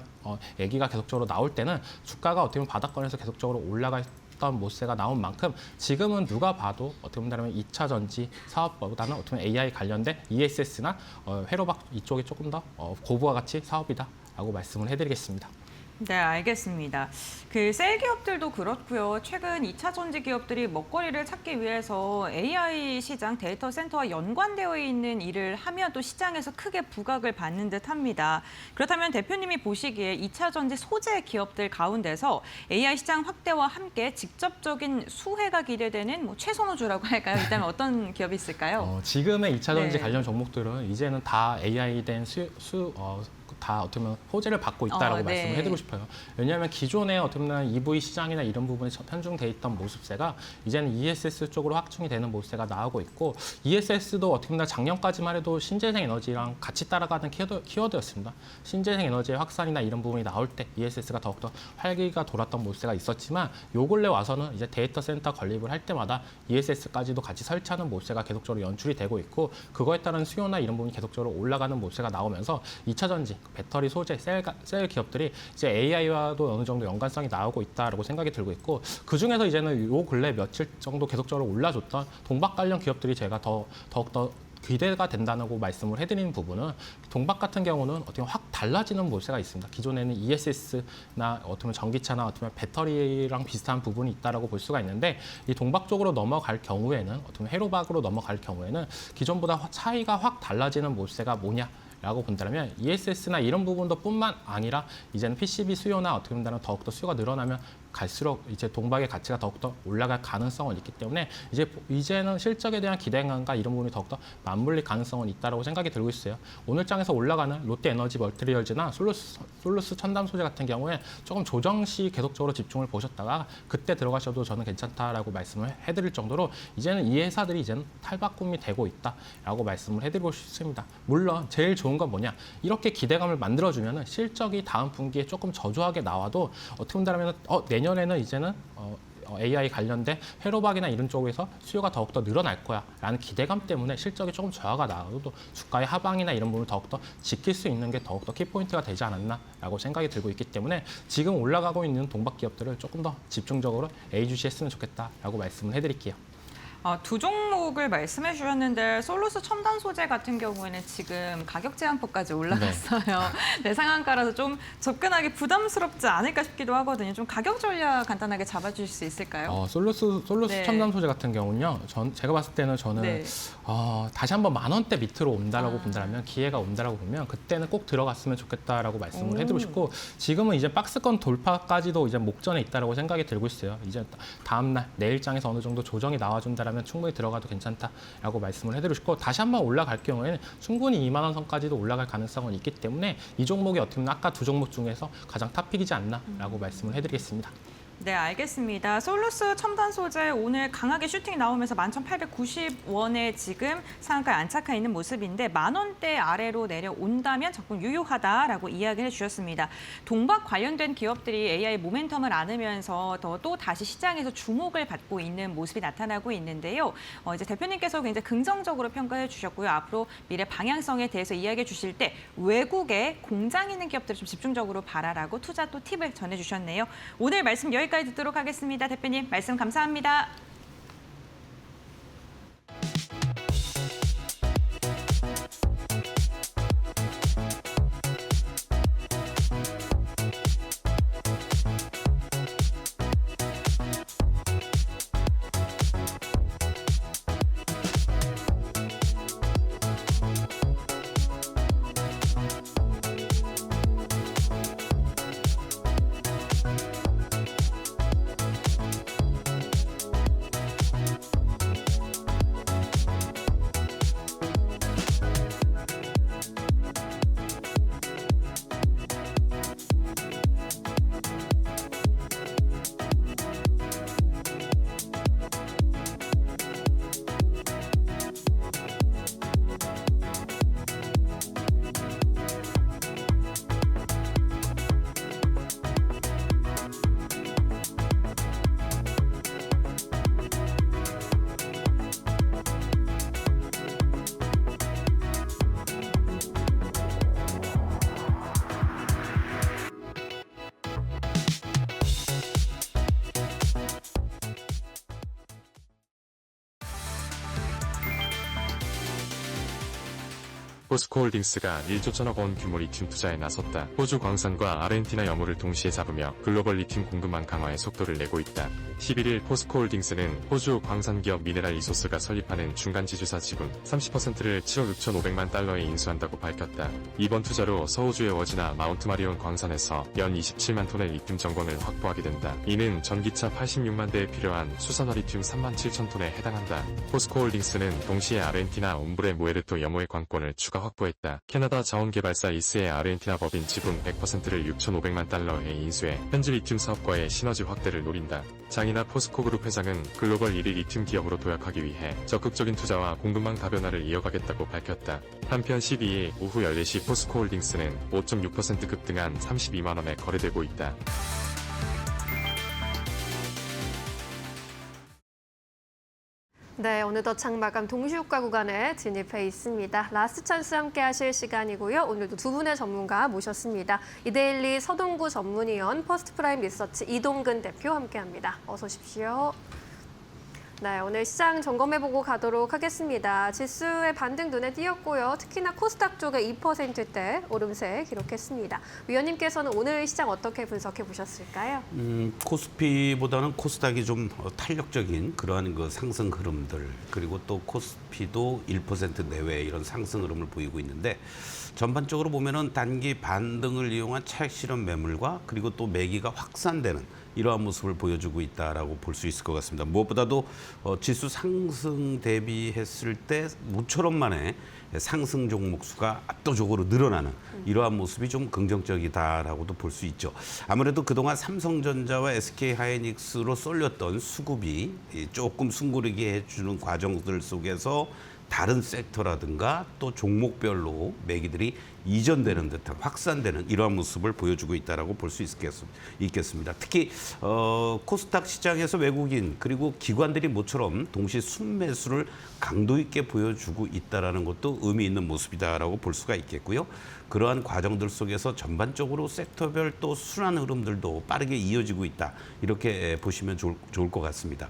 얘기가 계속적으로 나올 때는 주가가 어떻게 보면 바닥권에서 계속적으로 올라갈 던 모세가 나온 만큼 지금은 누가 봐도 어떻게 보면 2차 전지 사업보다는 어떻게 보면 AI 관련된 ESS나 회로박 이쪽이 조금 더 고부와 가치 사업이다라고 말씀을 해드리겠습니다. 네, 알겠습니다. 셀 기업들도 그렇고요. 최근 2차 전지 기업들이 먹거리를 찾기 위해서 AI 시장 데이터 센터와 연관되어 있는 일을 하면 또 시장에서 크게 부각을 받는 듯합니다. 그렇다면 대표님이 보시기에 2차 전지 소재 기업들 가운데서 AI 시장 확대와 함께 직접적인 수혜가 기대되는 최선호주라고 할까요? 일단 어떤 기업이 있을까요? 지금의 2차 전지 네. 관련 종목들은 이제는 다 AI 된 다 어떻게 보면 호재를 받고 있다라고 네. 말씀을 해드리고 싶어요. 왜냐하면 기존에 어떻게 보면 EV 시장이나 이런 부분에 편중돼 있던 모습세가 이제는 ESS 쪽으로 확충이 되는 모습세가 나오고 있고 ESS도 어떻게 보면 작년까지만 해도 신재생 에너지랑 같이 따라가는 키워드였습니다. 신재생 에너지의 확산이나 이런 부분이 나올 때 ESS가 더욱더 활기가 돌았던 모습세가 있었지만 요 근래 와서는 이제 데이터 센터 건립을 할 때마다 ESS까지도 같이 설치하는 모습세가 계속적으로 연출이 되고 있고 그거에 따른 수요나 이런 부분이 계속적으로 올라가는 모습세가 나오면서 2차 전지 배터리 소재 셀 기업들이 이제 AI와도 어느 정도 연관성이 나오고 있다라고 생각이 들고 있고 그 중에서 이제는 요 근래 며칠 정도 계속적으로 올라줬던 동박 관련 기업들이 제가 더욱더 기대가 된다고 말씀을 해드리는 부분은 동박 같은 경우는 어떻게 보면 확 달라지는 모세가 있습니다. 기존에는 ESS나 어떻게 보면 전기차나 어떻게 보면 배터리랑 비슷한 부분이 있다라고 볼 수가 있는데 이 동박 쪽으로 넘어갈 경우에는 어떻게 보면 회로박으로 넘어갈 경우에는 기존보다 차이가 확 달라지는 모세가 뭐냐? 라고 본다면 ESS나 이런 부분도 뿐만 아니라 이제는 PCB 수요나 어떻게 본다면 더욱더 수요가 늘어나면 갈수록 이제 동박의 가치가 더욱더 올라갈 가능성은 있기 때문에 이제는 실적에 대한 기대감과 이런 부분이 더욱더 맞물릴 가능성은 있다고 생각이 들고 있어요. 오늘 장에서 올라가는 롯데에너지 멀티리얼즈나 솔루스 첨단 소재 같은 경우에 조금 조정 시 계속적으로 집중을 보셨다가 그때 들어가셔도 저는 괜찮다라고 말씀을 해드릴 정도로 이제는 이 회사들이 이제는 탈바꿈이 되고 있다라고 말씀을 해드리고 싶습니다. 물론 제일 좋은 건 뭐냐? 이렇게 기대감을 만들어주면 실적이 다음 분기에 조금 저조하게 나와도 어떻게 본다면 내년에는 이제는 AI 관련된 회로박이나 이런 쪽에서 수요가 더욱더 늘어날 거야라는 기대감 때문에 실적이 조금 저하가 나와도 주가의 하방이나 이런 부분을 더욱더 지킬 수 있는 게 더욱더 키포인트가 되지 않았나라고 생각이 들고 있기 때문에 지금 올라가고 있는 동박 기업들을 조금 더 집중적으로 A주시했으면 좋겠다라고 말씀을 해드릴게요. 두 종목을 말씀해 주셨는데 솔루스 첨단 소재 같은 경우에는 지금 가격 제한폭까지 올라갔어요. 네, 상한가라서 좀 접근하기 부담스럽지 않을까 싶기도 하거든요. 좀 가격 전략 간단하게 잡아주실 수 있을까요? 솔루스 네. 첨단 소재 같은 경우는요. 제가 봤을 때는 저는 네. 다시 한번 10,000원대 밑으로 온다라고 본다면 기회가 온다라고 보면 그때는 꼭 들어갔으면 좋겠다라고 말씀을 해드리고 싶고 지금은 이제 박스권 돌파까지도 이제 목전에 있다라고 생각이 들고 있어요. 이제 다음 날 내일장에서 어느 정도 조정이 나와준다라면 충분히 들어가도 괜찮다라고 말씀을 해드리고 싶고 다시 한번 올라갈 경우에는 충분히 2만 원 선까지도 올라갈 가능성은 있기 때문에 이 종목이 어떻게 보면 아까 두 종목 중에서 가장 탑픽이지 않나라고 말씀을 해드리겠습니다. 네, 알겠습니다. 솔루스 첨단 소재 오늘 강하게 슈팅 나오면서 11,890원에 지금 상한가에 안착해 있는 모습인데 10,000원대 아래로 내려온다면 접근 유효하다라고 이야기를 해주셨습니다. 동박 관련된 기업들이 AI 모멘텀을 안으면서 또 다시 시장에서 주목을 받고 있는 모습이 나타나고 있는데요. 이제 대표님께서 굉장히 긍정적으로 평가해 주셨고요. 앞으로 미래 방향성에 대해서 이야기해 주실 때 외국에 공장 있는 기업들을 좀 집중적으로 봐라라고 투자 또 팁을 전해주셨네요. 오늘 말씀 여기까지 듣도록 하겠습니다. 대표님 말씀 감사합니다. 포스코홀딩스가 1조 1천억 원 규모 리튬 투자에 나섰다. 호주 광산과 아르헨티나 여물을 동시에 잡으며 글로벌 리튬 공급망 강화에 속도를 내고 있다. 11일 포스코홀딩스는 호주 광산기업 미네랄 리소스가 설립하는 중간지주사 지분 30%를 7억 6,500만 달러에 인수한다고 밝혔다. 이번 투자로 서호주의 워지나 마운트 마리온 광산에서 연 27만 톤의 리튬 정광을 확보하게 된다. 이는 전기차 86만 대에 필요한 수산화 리튬 3만 7천 톤에 해당한다. 포스코홀딩스는 동시에 아르헨티나 옴브레 무에르토 염호의 관권을 추가 확보했다. 캐나다 자원개발사 이스의 아르헨티나 법인 지분 100%를 6,500만 달러에 인수해 현지 리튬 사업과의 시너지 확대를 노린다. 장이나 포스코그룹 회장은 글로벌 1위 리튬 기업으로 도약하기 위해 적극적인 투자와 공급망 다변화를 이어가겠다고 밝혔다. 한편 12일 오후 14시 포스코홀딩스는 5.6% 급등한 32만 원에 거래되고 있다. 네, 어느덧 장마감 동시효과 구간에 진입해 있습니다. 라스트 찬스 함께 하실 시간이고요. 오늘도 두 분의 전문가 모셨습니다. 이데일리 서동구 전문위원, 퍼스트프라임 리서치 이동근 대표 함께합니다. 어서 오십시오. 네, 오늘 시장 점검해보고 가도록 하겠습니다. 지수의 반등 눈에 띄었고요. 특히나 코스닥 쪽에 2%대 오름세 기록했습니다. 위원님께서는 오늘 시장 어떻게 분석해 보셨을까요? 코스피보다는 코스닥이 좀 탄력적인 그러한 그 상승 흐름들, 그리고 또 코스피도 1% 내외 이런 상승 흐름을 보이고 있는데, 전반적으로 보면은 단기 반등을 이용한 차익 실현 매물과 그리고 또 매기가 확산되는 이러한 모습을 보여주고 있다라고 볼 수 있을 것 같습니다. 무엇보다도 지수 상승 대비했을 때 모처럼 만에 상승 종목 수가 압도적으로 늘어나는 이러한 모습이 좀 긍정적이다라고도 볼 수 있죠. 아무래도 그동안 삼성전자와 SK하이닉스로 쏠렸던 수급이 조금 숨고르게 해주는 과정들 속에서 다른 섹터라든가 또 종목별로 매기들이 이전되는 듯한 확산되는 이러한 모습을 보여주고 있다라고 볼 수 있겠습니다. 특히 코스닥 시장에서 외국인 그리고 기관들이 모처럼 동시 순매수를 강도 있게 보여주고 있다라는 것도 의미 있는 모습이다라고 볼 수가 있겠고요. 그러한 과정들 속에서 전반적으로 섹터별 또 순환 흐름들도 빠르게 이어지고 있다, 이렇게 보시면 좋을 것 같습니다.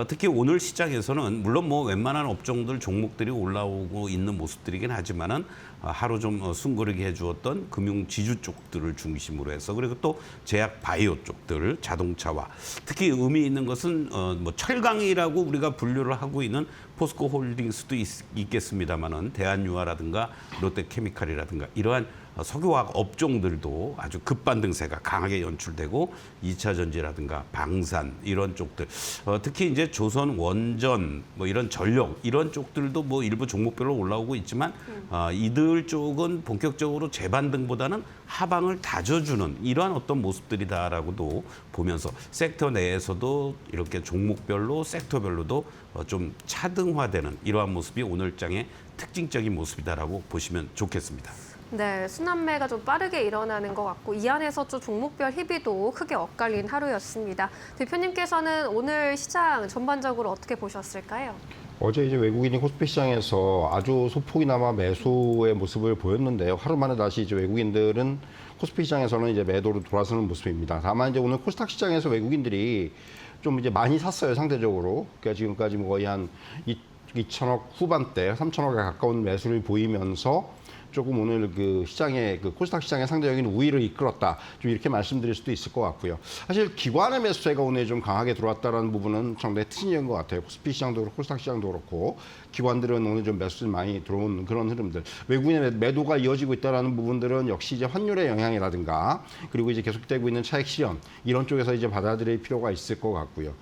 특히 오늘 시장에서는 물론 뭐 웬만한 업종들 종목들이 올라오고 있는 모습들이긴 하지만은 하루 좀 숨고르게 해주었던 금융 지주 쪽들을 중심으로 해서, 그리고 또 제약 바이오 쪽들, 자동차와 특히 의미 있는 것은 뭐 철강이라고 우리가 분류를 하고 있는 포스코 홀딩스도 있겠습니다만은 대한유화라든가 롯데케미칼이라든가 이러한 석유화학 업종들도 아주 급반등세가 강하게 연출되고 2차 전지라든가 방산 이런 쪽들, 특히 이제 조선 원전 뭐 이런 전력 이런 쪽들도 뭐 일부 종목별로 올라오고 있지만 이들 쪽은 본격적으로 재반등보다는 하방을 다져주는 이러한 어떤 모습들이다라고도 보면서 섹터 내에서도 이렇게 종목별로 섹터별로도 좀 차등화되는 이러한 모습이 오늘 장의 특징적인 모습이다라고 보시면 좋겠습니다. 네, 순환매가 좀 빠르게 일어나는 것 같고 이 안에서 좀 종목별 희비도 크게 엇갈린 하루였습니다. 대표님께서는 오늘 시장 전반적으로 어떻게 보셨을까요? 어제 이제 외국인이 코스피 시장에서 아주 소폭이나마 매수의 모습을 보였는데요. 하루 만에 다시 이제 외국인들은 코스피 시장에서는 이제 매도로 돌아서는 모습입니다. 다만 이제 오늘 코스닥 시장에서 외국인들이 좀 이제 많이 샀어요, 상대적으로. 그러니까 지금까지 뭐 거의 한 2천억 후반대, 3천억에 가까운 매수를 보이면서 조금 오늘 그 시장의 그 코스닥 시장의 상대적인 우위를 이끌었다, 좀 이렇게 말씀드릴 수도 있을 것 같고요. 사실 기관의 매수세가 오늘 좀 강하게 들어왔다라는 부분은 상당히 특징인 것 같아요. 코스피 시장도 그렇고 코스닥 시장도 그렇고 기관들은 오늘 좀 매수를 많이 들어온 그런 흐름들, 외국인의 매도가 이어지고 있다라는 부분들은 역시 이제 환율의 영향이라든가 그리고 이제 계속되고 있는 차익 실현 이런 쪽에서 이제 받아들일 필요가 있을 것 같고요.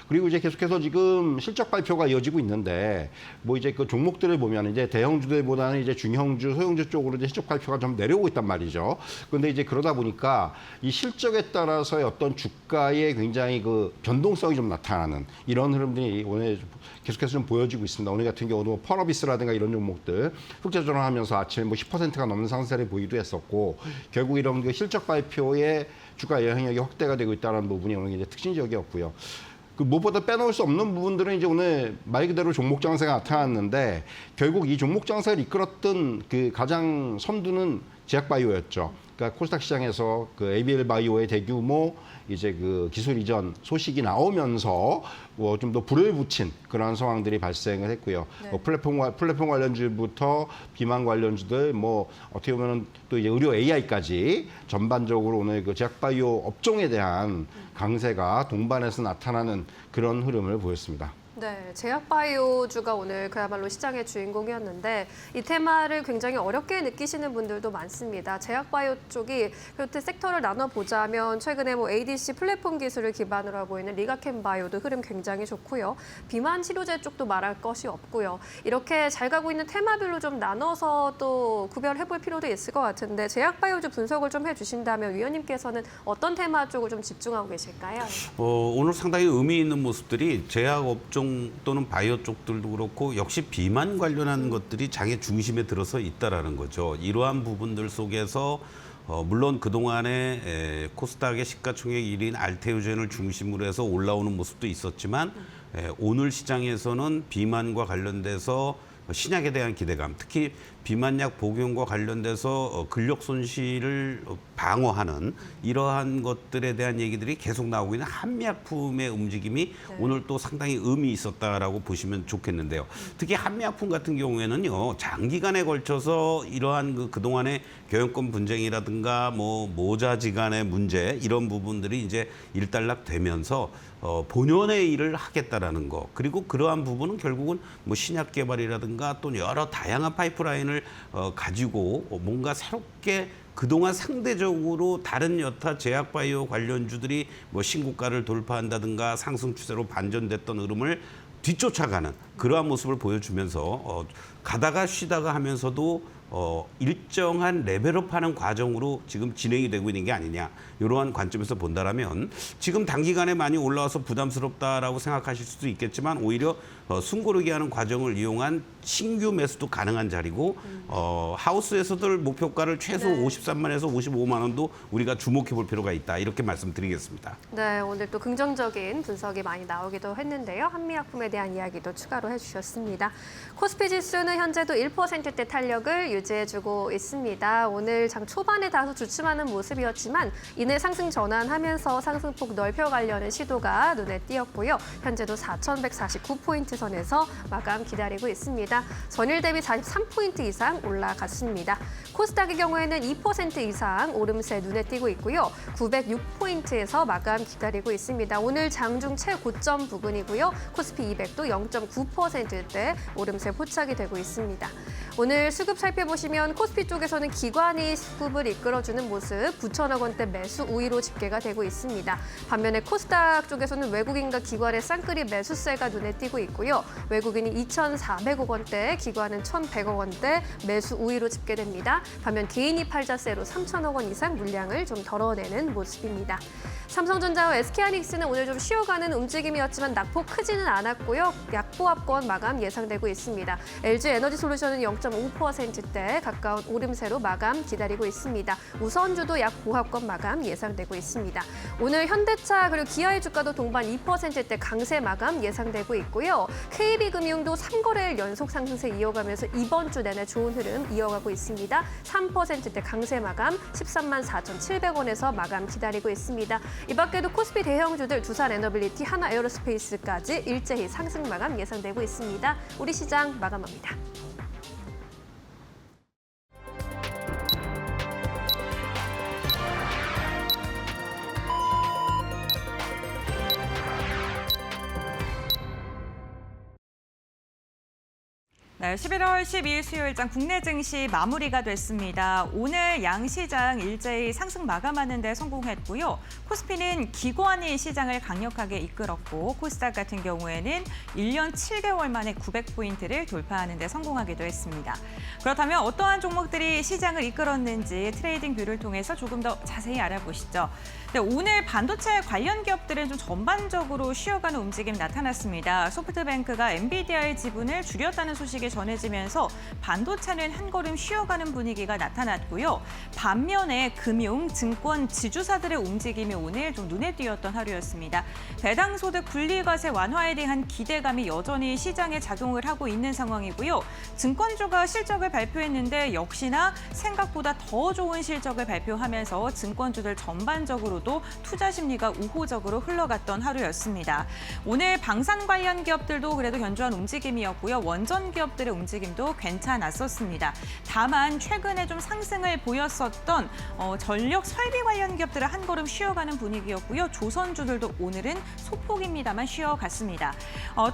그리고 이제 계속해서 지금 실적 발표가 이어지고 있는데 뭐 이제 그 종목들을 보면 이제 대형주들보다는 이제 중형주, 소형주 쪽으로 이제 실적 발표가 좀 내려오고 있단 말이죠. 그런데 이제 그러다 보니까 이 실적에 따라서의 어떤 주가의 굉장히 그 변동성이 좀 나타나는 이런 흐름들이 오늘 계속해서 좀 보여지고 있습니다. 오늘 같은 경우도 펄어비스라든가 이런 종목들 흑자 전환하면서 아침에 뭐 10%가 넘는 상승세를 보이기도 했었고, 결국 이런 그 실적 발표에 주가 영향력이 확대가 되고 있다는 부분이 오늘 이제 특징적이었고요. 그 무엇보다 빼놓을 수 없는 부분들은 이제 오늘 말 그대로 종목 장세가 나타났는데, 결국 이 종목 장세를 이끌었던 그 가장 선두는 제약바이오였죠. 그러니까 코스닥 시장에서 그 ABL 바이오의 대규모 이제 그 기술 이전 소식이 나오면서 뭐 좀 더 불을 붙인 그런 상황들이 발생을 했고요. 네. 뭐 플랫폼 관련주부터 비만 관련주들, 뭐 어떻게 보면 또 이제 의료 AI까지 전반적으로 오늘 그 제약바이오 업종에 대한 강세가 동반해서 나타나는 그런 흐름을 보였습니다. 네, 제약바이오주가 오늘 그야말로 시장의 주인공이었는데 이 테마를 굉장히 어렵게 느끼시는 분들도 많습니다. 제약바이오 쪽이 그렇게 섹터를 나눠보자면 최근에 뭐 ADC 플랫폼 기술을 기반으로 하고 있는 리가캠바이오도 흐름 굉장히 좋고요. 비만 치료제 쪽도 말할 것이 없고요. 이렇게 잘 가고 있는 테마별로 좀 나눠서 또 구별해볼 필요도 있을 것 같은데, 제약바이오주 분석을 좀 해주신다면 위원님께서는 어떤 테마 쪽을 좀 집중하고 계실까요? 오늘 상당히 의미 있는 모습들이 제약업종 또는 바이오 쪽들도 그렇고 역시 비만 관련한 것들이 장의 중심에 들어서 있다라는 거죠. 이러한 부분들 속에서 물론 그동안에 코스닥의 시가총액 1위인 알테오젠을 중심으로 해서 올라오는 모습도 있었지만 오늘 시장에서는 비만과 관련돼서 신약에 대한 기대감, 특히 비만약 복용과 관련돼서 근력 손실을 방어하는 이러한 것들에 대한 얘기들이 계속 나오고 있는 한미약품의 움직임이 오늘 또 상당히 의미 있었다라고 보시면 좋겠는데요. 특히 한미약품 같은 경우에는요, 장기간에 걸쳐서 이러한 그동안의 경영권 분쟁이라든가 뭐 모자지간의 문제 이런 부분들이 이제 일단락되면서 본연의 일을 하겠다라는 거, 그리고 그러한 부분은 결국은 뭐 신약 개발이라든가 또 여러 다양한 파이프라인을 가지고 뭔가 새롭게 그동안 상대적으로 다른 여타 제약바이오 관련주들이 뭐 신고가를 돌파한다든가 상승 추세로 반전됐던 흐름을 뒤쫓아가는 그러한 모습을 보여주면서 가다가 쉬다가 하면서도 일정한 레벨업하는 과정으로 지금 진행이 되고 있는 게 아니냐, 이러한 관점에서 본다라면 지금 단기간에 많이 올라와서 부담스럽다라고 생각하실 수도 있겠지만 오히려 숨고르기 하는 과정을 이용한 신규 매수도 가능한 자리고 하우스에서들 목표가를 최소 53만에서 55만 원도 우리가 주목해 볼 필요가 있다, 이렇게 말씀드리겠습니다. 네, 오늘 또 긍정적인 분석이 많이 나오기도 했는데요. 한미약품에 대한 이야기도 추가로 해주셨습니다. 코스피 지수는 현재도 1%대 탄력을 유지해주고 있습니다. 오늘 장 초반에 다소 주춤하는 모습이었지만 이내 상승 전환하면서 상승폭 넓혀가려는 시도가 눈에 띄었고요. 현재도 4,149포인트 선에서 마감 기다리고 있습니다. 전일 대비 43포인트 이상 올라갔습니다. 코스닥의 경우에는 2% 이상 오름세 눈에 띄고 있고요. 906포인트에서 마감 기다리고 있습니다. 오늘 장중 최고점 부근이고요. 코스피 200도 0.9%대 오름세 포착이 되고 있습니다. 오늘 수급 살펴보시면 코스피 쪽에서는 기관이 수급을 이끌어주는 모습, 9천억 원대 매수 우위로 집계가 되고 있습니다. 반면에 코스닥 쪽에서는 외국인과 기관의 쌍끌이 매수세가 눈에 띄고 있고요. 외국인이 2,400억 원대, 기관은 1,100억 원대 매수 우위로 집계됩니다. 반면 개인이 팔자세로 3천억 원 이상 물량을 좀 덜어내는 모습입니다. 삼성전자와 SK하이닉스는 오늘 좀 쉬어가는 움직임이었지만 낙폭 크지는 않았고요. 약보합권 마감 예상되고 있습니다. LG에너지솔루션은 0.5%대 가까운 오름세로 마감 기다리고 있습니다. 우선주도 약보합권 마감 예상되고 있습니다. 오늘 현대차 그리고 기아의 주가도 동반 2%대 강세 마감 예상되고 있고요. KB금융도 3거래일 연속 상승세 이어가면서 이번 주 내내 좋은 흐름 이어가고 있습니다. 3%대 강세 마감 13만 4,700원에서 마감 기다리고 있습니다. 이 밖에도 코스피 대형주들 두산에너빌리티, 하나에어로스페이스까지 일제히 상승 마감 예상되고 있습니다. 우리 시장 마감합니다. 네, 11월 12일 수요일장 국내 증시 마무리가 됐습니다. 오늘 양시장 일제히 상승 마감하는 데 성공했고요. 코스피는 기관이 시장을 강력하게 이끌었고 코스닥 같은 경우에는 1년 7개월 만에 900포인트를 돌파하는 데 성공하기도 했습니다. 그렇다면 어떠한 종목들이 시장을 이끌었는지 트레이딩 뷰를 통해서 조금 더 자세히 알아보시죠. 네, 오늘 반도체 관련 기업들은 좀 전반적으로 쉬어가는 움직임 나타났습니다. 소프트뱅크가 엔비디아의 지분을 줄였다는 소식이 전해지면서 반도체는 한 걸음 쉬어가는 분위기가 나타났고요. 반면에 금융, 증권, 지주사들의 움직임이 오늘 좀 눈에 띄었던 하루였습니다. 배당소득 분리과세 완화에 대한 기대감이 여전히 시장에 작용을 하고 있는 상황이고요. 증권주가 실적을 발표했는데 역시나 생각보다 더 좋은 실적을 발표하면서 증권주들 전반적으로도 투자 심리가 우호적으로 흘러갔던 하루였습니다. 오늘 방산 관련 기업들도 그래도 견조한 움직임이었고요. 원전 기업들의 움직임도 괜찮았었습니다. 다만 최근에 좀 상승을 보였었던 전력 설비 관련 기업들은 한 걸음 쉬어가는 분위기였고요. 조선주들도 오늘은 소폭입니다만 쉬어갔습니다.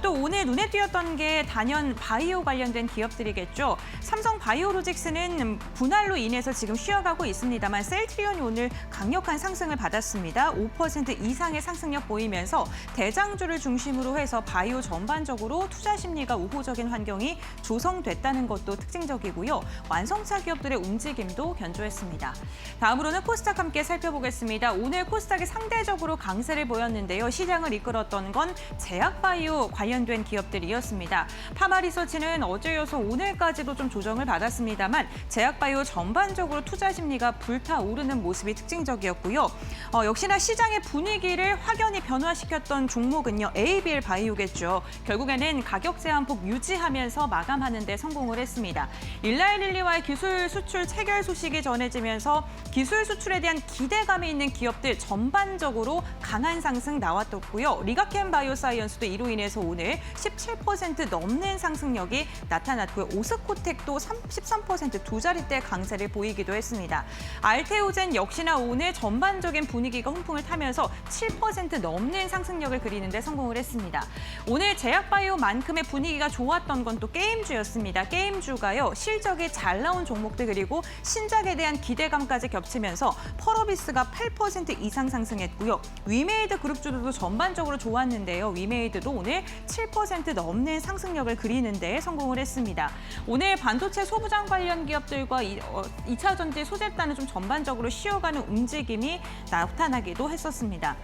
또 오늘 눈에 띄었던 게 단연 바이오 관련된 기업들이겠죠. 삼성 바이오로직스는 분할로 인해서 지금 쉬어가고 있습니다만 셀트리온이 오늘 강력한 상승을 받았습니다. 5% 이상의 상승력 보이면서 대장주를 중심으로 해서 바이오 전반적으로 투자 심리가 우호적인 환경이 조성됐다는 것도 특징적이고요. 완성차 기업들의 움직임도 견조했습니다. 다음으로는 코스닥 함께 살펴보겠습니다. 오늘 코스닥이 상대적으로 강세를 보였는데요. 시장을 이끌었던 건 제약바이오 관련된 기업들이었습니다. 파마리서치는 어제 이어서 오늘까지도 좀 조정을 받았습니다만 제약바이오 전반적으로 투자 심리가 불타오르는 모습이 특징적이었고요. 역시나 시장의 분위기를 확연히 변화시켰던 종목은요. ABL 바이오겠죠. 결국에는 가격 제한폭 유지하면서 마감하는 데 성공을 했습니다. 일라이릴리와의 기술 수출 체결 소식이 전해지면서 기술 수출에 대한 기대감이 있는 기업들 전반적으로 강한 상승 나왔었고요. 리가켄 바이오사이언스도 이로 인해서 오늘 17% 넘는 상승력이 나타났고요. 오스코텍도 13% 두 자릿대 강세를 보이기도 했습니다. 알테오젠 역시나 오늘 전반적인 분위기가 훈풍을 타면서 7% 넘는 상승력을 그리는 데 성공을 했습니다. 오늘 제약바이오만큼의 분위기가 좋았던 건 또 게임주였습니다. 게임주가요. 실적이 잘 나온 종목들 그리고 신작에 대한 기대감까지 겹치면서 펄어비스가 8% 이상 상승했고요. 위메이드 그룹주들도 전반적으로 좋았는데요. 위메이드도 오늘 7% 넘는 상승력을 그리는 데 성공을 했습니다. 오늘 반도체 소부장 관련 기업들과 2차 전지 소재단은 좀 전반적으로 쉬어가는 움직임이 나타나기도 했었습니다.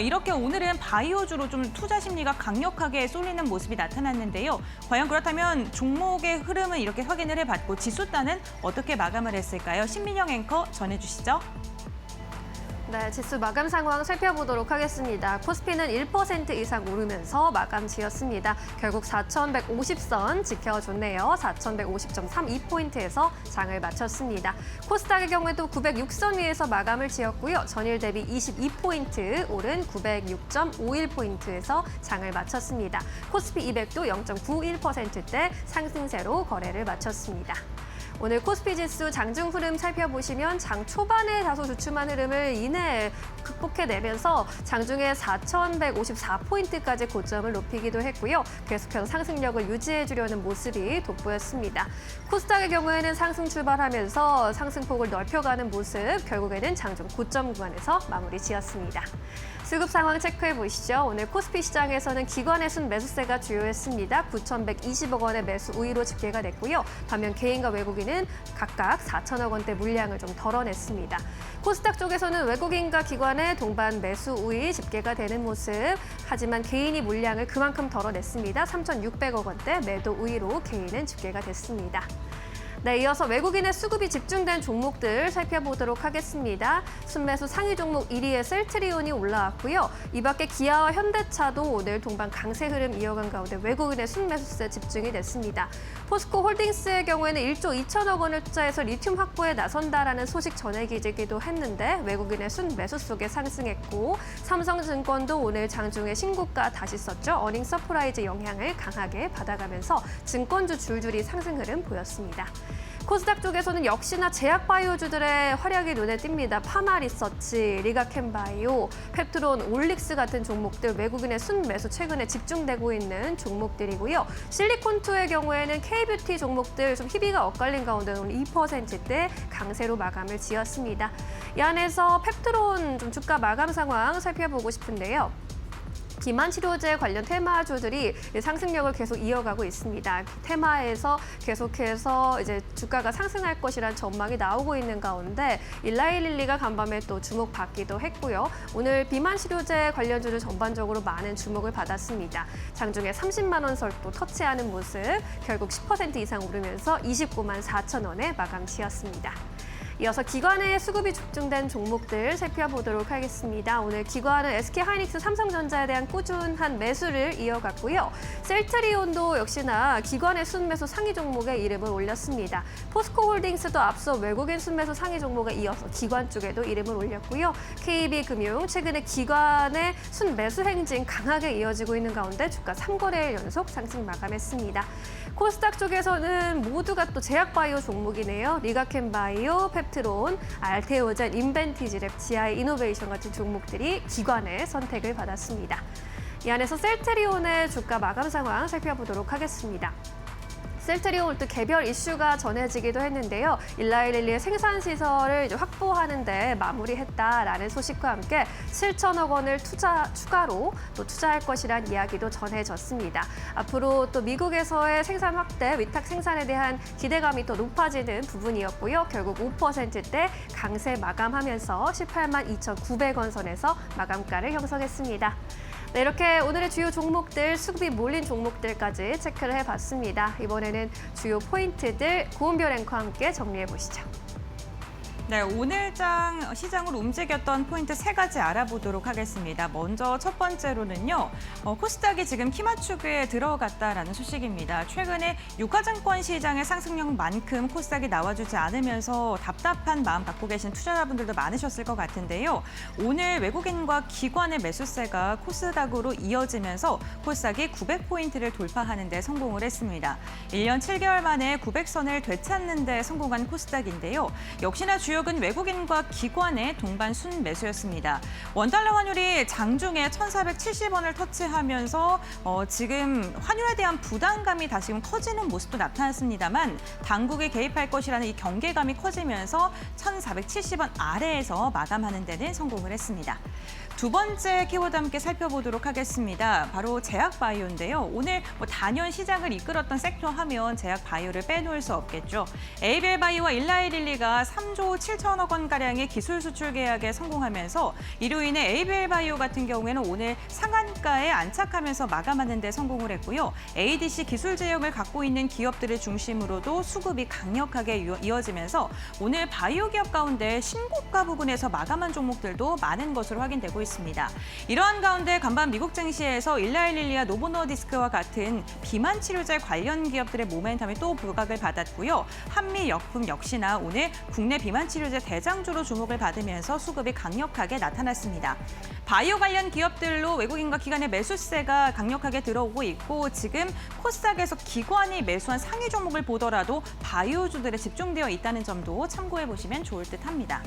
이렇게 오늘은 바이오주로 좀 투자 심리가 강력하게 쏠리는 모습이 나타났는데요. 과연 그렇다면 종목의 흐름을 이렇게 확인을 해봤고 지수단은 어떻게 마감을 했을까요? 신민영 앵커 전해주시죠. 네, 지수 마감 상황 살펴보도록 하겠습니다. 코스피는 1% 이상 오르면서 마감 지었습니다. 결국 4,150선 지켜줬네요. 4,150.32포인트에서 장을 마쳤습니다. 코스닥의 경우에도 906선 위에서 마감을 지었고요. 전일 대비 22포인트 오른 906.51포인트에서 장을 마쳤습니다. 코스피 200도 0.91%대 상승세로 거래를 마쳤습니다. 오늘 코스피 지수 장중 흐름 살펴보시면 장 초반에 다소 주춤한 흐름을 이내 극복해내면서 장중에 4,154포인트까지 고점을 높이기도 했고요. 계속해서 상승력을 유지해주려는 모습이 돋보였습니다. 코스닥의 경우에는 상승 출발하면서 상승폭을 넓혀가는 모습, 결국에는 장중 고점 구간에서 마무리 지었습니다. 수급 상황 체크해 보시죠. 오늘 코스피 시장에서는 기관의 순매수세가 주요했습니다. 9,120억 원의 매수 우위로 집계가 됐고요. 반면 개인과 외국인은 각각 4천억 원대 물량을 좀 덜어냈습니다. 코스닥 쪽에서는 외국인과 기관의 동반 매수 우위 집계가 되는 모습. 하지만 개인이 물량을 그만큼 덜어냈습니다. 3,600억 원대 매도 우위로 개인은 집계가 됐습니다. 네, 이어서 외국인의 수급이 집중된 종목들 살펴보도록 하겠습니다. 순매수 상위 종목 1위에 셀트리온이 올라왔고요. 이 밖에 기아와 현대차도 오늘 동반 강세 흐름 이어간 가운데 외국인의 순매수세 집중이 됐습니다. 포스코 홀딩스의 경우에는 1조 2천억 원을 투자해서 리튬 확보에 나선다라는 소식 전해지기도 했는데 외국인의 순매수 속에 상승했고 삼성증권도 오늘 장중에 신고가 다시 썼죠. 어닝 서프라이즈 영향을 강하게 받아가면서 증권주 줄줄이 상승 흐름 보였습니다. 코스닥 쪽에서는 역시나 제약바이오주들의 활약이 눈에 띕니다. 파마리서치, 리가켄바이오, 펩트론, 올릭스 같은 종목들 외국인의 순매수 최근에 집중되고 있는 종목들이고요. 실리콘2의 경우에는 K뷰티 종목들 좀 희비가 엇갈린 가운데 오늘 2%대 강세로 마감을 지었습니다. 이 안에서 펩트론 좀 주가 마감 상황 살펴보고 싶은데요. 비만 치료제 관련 테마주들이 상승력을 계속 이어가고 있습니다. 테마에서 계속해서 이제 주가가 상승할 것이라는 전망이 나오고 있는 가운데 일라이릴리가 간밤에 또 주목받기도 했고요. 오늘 비만 치료제 관련주들 전반적으로 많은 주목을 받았습니다. 장중에 30만 원 설도 터치하는 모습, 결국 10% 이상 오르면서 29만 4천 원에 마감 지었습니다. 이어서 기관의 수급이 집중된 종목들 살펴보도록 하겠습니다. 오늘 기관은 SK하이닉스, 삼성전자에 대한 꾸준한 매수를 이어갔고요. 셀트리온도 역시나 기관의 순매수 상위 종목에 이름을 올렸습니다. 포스코홀딩스도 앞서 외국인 순매수 상위 종목에 이어서 기관 쪽에도 이름을 올렸고요. KB금융 최근에 기관의 순매수 행진 강하게 이어지고 있는 가운데 주가 3거래일 연속 상승 마감했습니다. 코스닥 쪽에서는 모두가 또 제약바이오 종목이네요. 리가켄바이오, 펩트론, 알테오젠, 인벤티지랩, GI 이노베이션 같은 종목들이 기관의 선택을 받았습니다. 이 안에서 셀트리온의 주가 마감 상황 살펴보도록 하겠습니다. 셀트리온 또 개별 이슈가 전해지기도 했는데요. 일라이릴리의 생산시설을 이제 확보하는 데 마무리했다라는 소식과 함께 7천억 원을 추가로 또 투자할 것이란 이야기도 전해졌습니다. 앞으로 또 미국에서의 생산 확대, 위탁 생산에 대한 기대감이 더 높아지는 부분이었고요. 결국 5%대 강세 마감하면서 18만 2,900원 선에서 마감가를 형성했습니다. 네, 이렇게 오늘의 주요 종목들, 수급이 몰린 종목들까지 체크를 해봤습니다. 이번에는 주요 포인트들 고은별 앵커와 함께 정리해보시죠. 네, 오늘장 시장으로 움직였던 포인트 3가지 알아보도록 하겠습니다. 먼저 첫 번째로는요, 코스닥이 지금 키맞추기에 들어갔다라는 소식입니다. 최근에 유가증권 시장의 상승력만큼 코스닥이 나와주지 않으면서 답답한 마음 갖고 계신 투자자분들도 많으셨을 것 같은데요. 오늘 외국인과 기관의 매수세가 코스닥으로 이어지면서 코스닥이 900포인트를 돌파하는 데 성공을 했습니다. 1년 7개월 만에 900선을 되찾는 데 성공한 코스닥인데요. 역시나 주요 은 외국인과 기관의 동반 순매수였습니다. 원달러 환율이 장중에 1,470원을 터치하면서 지금 환율에 대한 부담감이 다시금 커지는 모습도 나타났습니다만 당국이 개입할 것이라는 이 경계감이 커지면서 1,470원 아래에서 마감하는 데는 성공을 했습니다. 두 번째 키워드 함께 살펴보도록 하겠습니다. 바로 제약바이오인데요. 오늘 단연 시장을 이끌었던 섹터 하면 제약바이오를 빼놓을 수 없겠죠. 에이벨바이오와 일라이릴리가 3조 7천억 원가량의 기술 수출 계약에 성공하면서 이로 인해 에이벨바이오 같은 경우에는 오늘 상한가에 안착하면서 마감하는 데 성공을 했고요. ADC 기술 제형을 갖고 있는 기업들을 중심으로도 수급이 강력하게 이어지면서 오늘 바이오 기업 가운데 신고가 부근에서 마감한 종목들도 많은 것으로 확인되고 있습니다. 이러한 가운데 간밤 미국 증시에서 일라이릴리와 노보노디스크와 같은 비만 치료제 관련 기업들의 모멘텀이 또 부각을 받았고요. 한미약품 역시나 오늘 국내 비만 치료제 대장주로 주목을 받으면서 수급이 강력하게 나타났습니다. 바이오 관련 기업들로 외국인과 기관의 매수세가 강력하게 들어오고 있고 지금 코스닥에서 기관이 매수한 상위 종목을 보더라도 바이오주들에 집중되어 있다는 점도 참고해 보시면 좋을 듯합니다.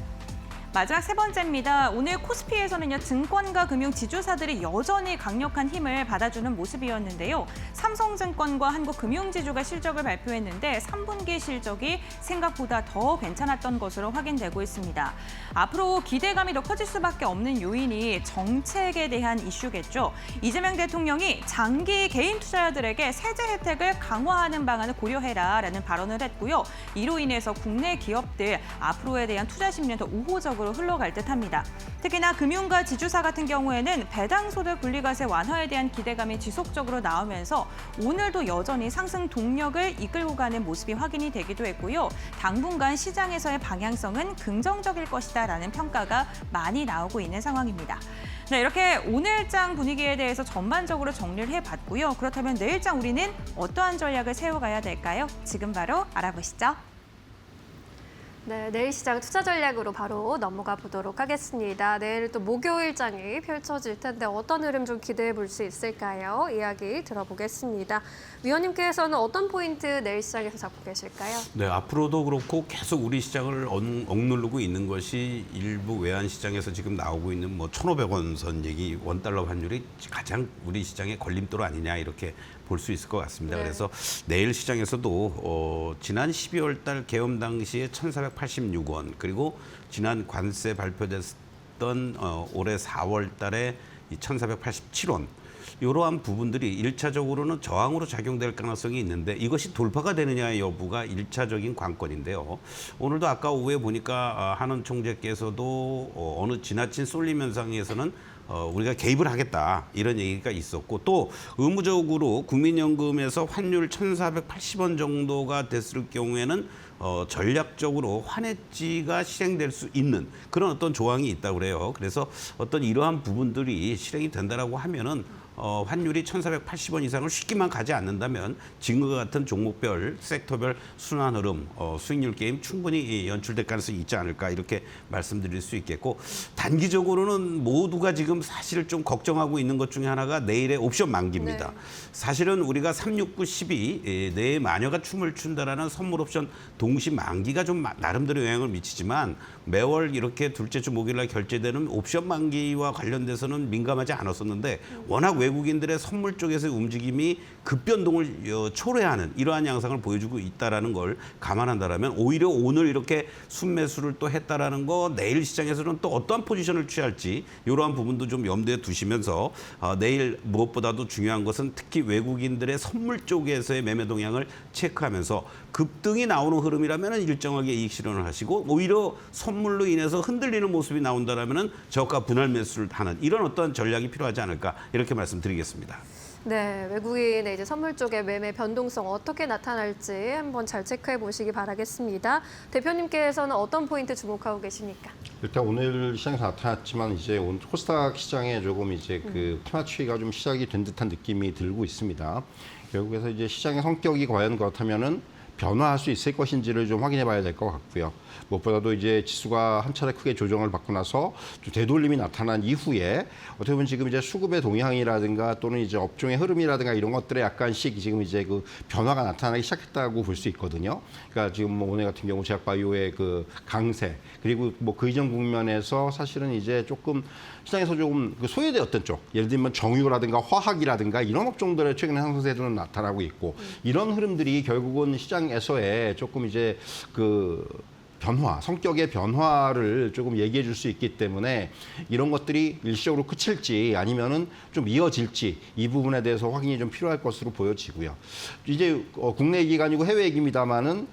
마지막 세 번째입니다. 오늘 코스피에서는요, 증권과 금융 지주사들이 여전히 강력한 힘을 받아주는 모습이었는데요. 삼성증권과 한국금융지주가 실적을 발표했는데 3분기 실적이 생각보다 더 괜찮았던 것으로 확인되고 있습니다. 앞으로 기대감이 더 커질 수밖에 없는 요인이 정책에 대한 이슈겠죠. 이재명 대통령이 장기 개인 투자자들에게 세제 혜택을 강화하는 방안을 고려해라라는 발언을 했고요. 이로 인해서 국내 기업들 앞으로에 대한 투자 심리는 더 우호적으로 흘러갈 듯합니다. 특히나 금융과 지주사 같은 경우에는 배당소득 분리과세 완화에 대한 기대감이 지속적으로 나오면서 오늘도 여전히 상승 동력을 이끌고 가는 모습이 확인이 되기도 했고요. 당분간 시장에서의 방향성은 긍정적일 것이다라는 평가가 많이 나오고 있는 상황입니다. 네, 이렇게 오늘장 분위기에 대해서 전반적으로 정리를 해봤고요. 그렇다면 내일장 우리는 어떠한 전략을 세워가야 될까요? 지금 바로 알아보시죠. 네, 내일 시장 투자 전략으로 바로 넘어가 보도록 하겠습니다. 내일 또 목요일장이 펼쳐질 텐데 어떤 흐름 좀 기대해 볼 수 있을까요? 이야기 들어보겠습니다. 위원님께서는 어떤 포인트 내일 시장에서 잡고 계실까요? 네, 앞으로도 그렇고 계속 우리 시장을 억누르고 있는 것이 일부 외환 시장에서 지금 나오고 있는 1,500원 선 얘기, 원달러 환율이 가장 우리 시장의 걸림돌 아니냐 이렇게 볼 수 있을 것 같습니다. 네. 그래서 내일 시장에서도 지난 12월 달 계엄 당시에 1,486원 그리고 지난 관세 발표됐던 올해 4월 달에 1,487원 이러한 부분들이 1차적으로는 저항으로 작용될 가능성이 있는데 이것이 돌파가 되느냐의 여부가 1차적인 관건인데요. 오늘도 아까 오후에 보니까 한은 총재께서도 어느 지나친 쏠림 현상에서는 우리가 개입을 하겠다 이런 얘기가 있었고 또 의무적으로 국민연금에서 환율 1,480원 정도가 됐을 경우에는 전략적으로 환해지가 실행될 수 있는 그런 어떤 조항이 있다고 그래요. 그래서 어떤 이러한 부분들이 실행이 된다라고 하면은 환율이 1,480원 이상을 쉽게만 가지 않는다면 지금과 같은 종목별, 섹터별 순환 흐름, 수익률 게임 충분히 연출될 가능성이 있지 않을까 이렇게 말씀드릴 수 있겠고 단기적으로는 모두가 지금 사실 좀 걱정하고 있는 것 중에 하나가 내일의 옵션 만기입니다. 네. 사실은 우리가 3, 6, 9, 12 내 마녀가 춤을 춘다라는 선물 옵션 동시 만기가 좀 나름대로 영향을 미치지만 매월 이렇게 둘째 주 목요일날 결제되는 옵션 만기와 관련돼서는 민감하지 않았었는데 워낙 외국인들의 선물 쪽에서의 움직임이 급변동을 초래하는 이러한 양상을 보여주고 있다는 걸 감안한다면 오히려 오늘 이렇게 순매수를 또 했다라는 거 내일 시장에서는 또 어떠한 포지션을 취할지 이러한 부분도 좀 염두에 두시면서 내일 무엇보다도 중요한 것은 특히 외국인들의 선물 쪽에서의 매매 동향을 체크하면서 급등이 나오는 흐름이라면 일정하게 이익 실현을 하시고 오히려 선물로 인해서 흔들리는 모습이 나온다라면 저가 분할 매수를 하는 이런 어떤 전략이 필요하지 않을까 이렇게 말씀 말씀드리겠습니다. 네, 외국인의 이제 선물 쪽의 매매 변동성 어떻게 나타날지 한번 잘 체크해 보시기 바라겠습니다. 대표님께서는 어떤 포인트 주목하고 계십니까? 일단 오늘 시장에서 나타났지만 이제 오늘 코스닥 시장에 조금 이제 그 피마취가 좀 시작이 된 듯한 느낌이 들고 있습니다. 결국에서 이제 시장의 성격이 과연 그렇다면은 변화할 수 있을 것인지를 좀 확인해 봐야 될 것 같고요. 무엇보다도 이제 지수가 한 차례 크게 조정을 받고 나서 좀 되돌림이 나타난 이후에 어떻게 보면 지금 이제 수급의 동향이라든가 또는 이제 업종의 흐름이라든가 이런 것들에 약간씩 지금 이제 그 변화가 나타나기 시작했다고 볼 수 있거든요. 그러니까 지금 뭐 오늘 같은 경우 제약바이오의 그 강세 그리고 뭐 그 이전 국면에서 사실은 이제 조금 시장에서 조금 그 소외되었던 쪽, 예를 들면 정유라든가 화학이라든가 이런 업종들의 최근에 상승세는 나타나고 있고 이런 흐름들이 결국은 시장에서의 조금 이제 그 변화, 성격의 변화를 조금 얘기해 줄 수 있기 때문에 이런 것들이 일시적으로 그칠지 아니면은 좀 이어질지 이 부분에 대해서 확인이 좀 필요할 것으로 보여지고요. 이제 국내 얘기가 아니고 해외 얘기입니다만은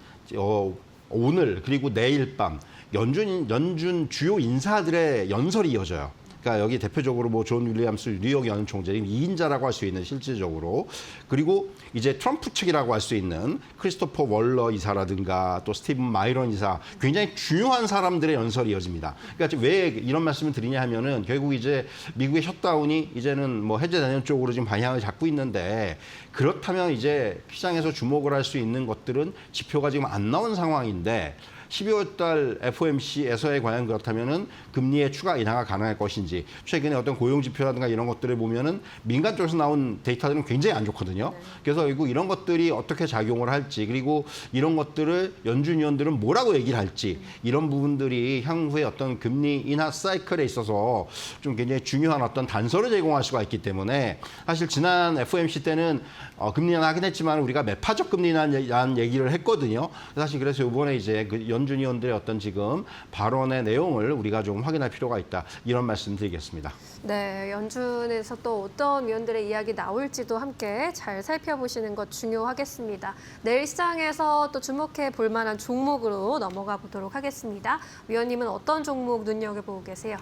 오늘 그리고 내일 밤 연준 주요 인사들의 연설이 이어져요. 그러니까 여기 대표적으로 뭐 존 윌리엄스 뉴욕 연은 총재 2인자라고 할 수 있는 실질적으로 그리고 이제 트럼프 측이라고 할 수 있는 크리스토퍼 월러 이사라든가 또 스티븐 마이런 이사 굉장히 중요한 사람들의 연설이 이어집니다. 그러니까 왜 이런 말씀을 드리냐 하면은 결국 이제 미국의 셧다운이 이제는 뭐 해제되는 쪽으로 지금 방향을 잡고 있는데 그렇다면 이제 시장에서 주목을 할 수 있는 것들은 지표가 지금 안 나온 상황인데 12월 달 FOMC에서의 과연 그렇다면은 금리의 추가 인하가 가능할 것인지 최근에 어떤 고용 지표라든가 이런 것들을 보면은 민간 쪽에서 나온 데이터들은 굉장히 안 좋거든요. 그래서 결국 이런 것들이 어떻게 작용을 할지 그리고 이런 것들을 연준 위원들은 뭐라고 얘기를 할지 이런 부분들이 향후에 어떤 금리 인하 사이클에 있어서 좀 굉장히 중요한 어떤 단서를 제공할 수가 있기 때문에 사실 지난 FOMC 때는 금리 인하 하긴 했지만 우리가 매파적 금리 인하한 얘기를 했거든요. 사실 그래서 이번에 이제 그 연준 위원들의 어떤 지금 발언의 내용을 우리가 좀 확인할 필요가 있다. 이런 말씀 드리겠습니다. 네, 연준에서 또 어떤 위원들의 이야기 나올지도 함께 잘 살펴보시는 것 중요하겠습니다. 내일 시장에서 또 주목해 볼 만한 종목으로 넘어가 보도록 하겠습니다. 위원님은 어떤 종목 눈여겨보고 계세요?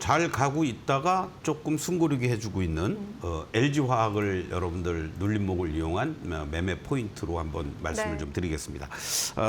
잘 가고 있다가 조금 숨고르게 해주고 있는 LG화학을 여러분들 눌림목을 이용한 매매 포인트로 한번 말씀을 좀 드리겠습니다.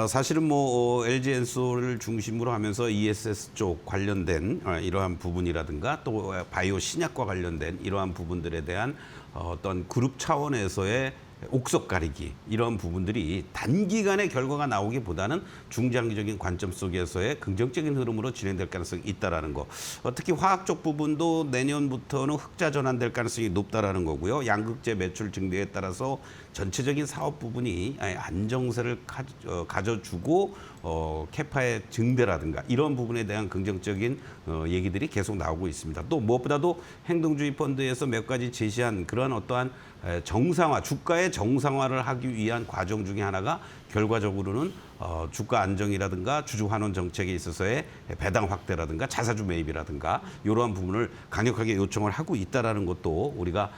사실은 뭐 LG엔솔을 중심으로 하면서 ESS 쪽 관련된 이러한 부분이라든가 또 바이오 신약과 관련된 이러한 부분들에 대한 어떤 그룹 차원에서의 옥석 가리기 이런 부분들이 단기간에 결과가 나오기보다는 중장기적인 관점 속에서의 긍정적인 흐름으로 진행될 가능성이 있다라는 거. 특히 화학 쪽 부분도 내년부터는 흑자 전환될 가능성이 높다라는 거고요. 양극재 매출 증대에 따라서 전체적인 사업 부분이 안정세를 가져주고 캐파의 증대라든가 이런 부분에 대한 긍정적인 얘기들이 계속 나오고 있습니다. 또 무엇보다도 행동주의 펀드에서 몇 가지 제시한 그런 어떠한 정상화, 주가의 정상화를 하기 위한 과정 중에 하나가 결과적으로는 주가 안정이라든가 주주 환원 정책에 있어서의 배당 확대라든가 자사주 매입이라든가 이러한 부분을 강력하게 요청을 하고 있다라는 것도 우리가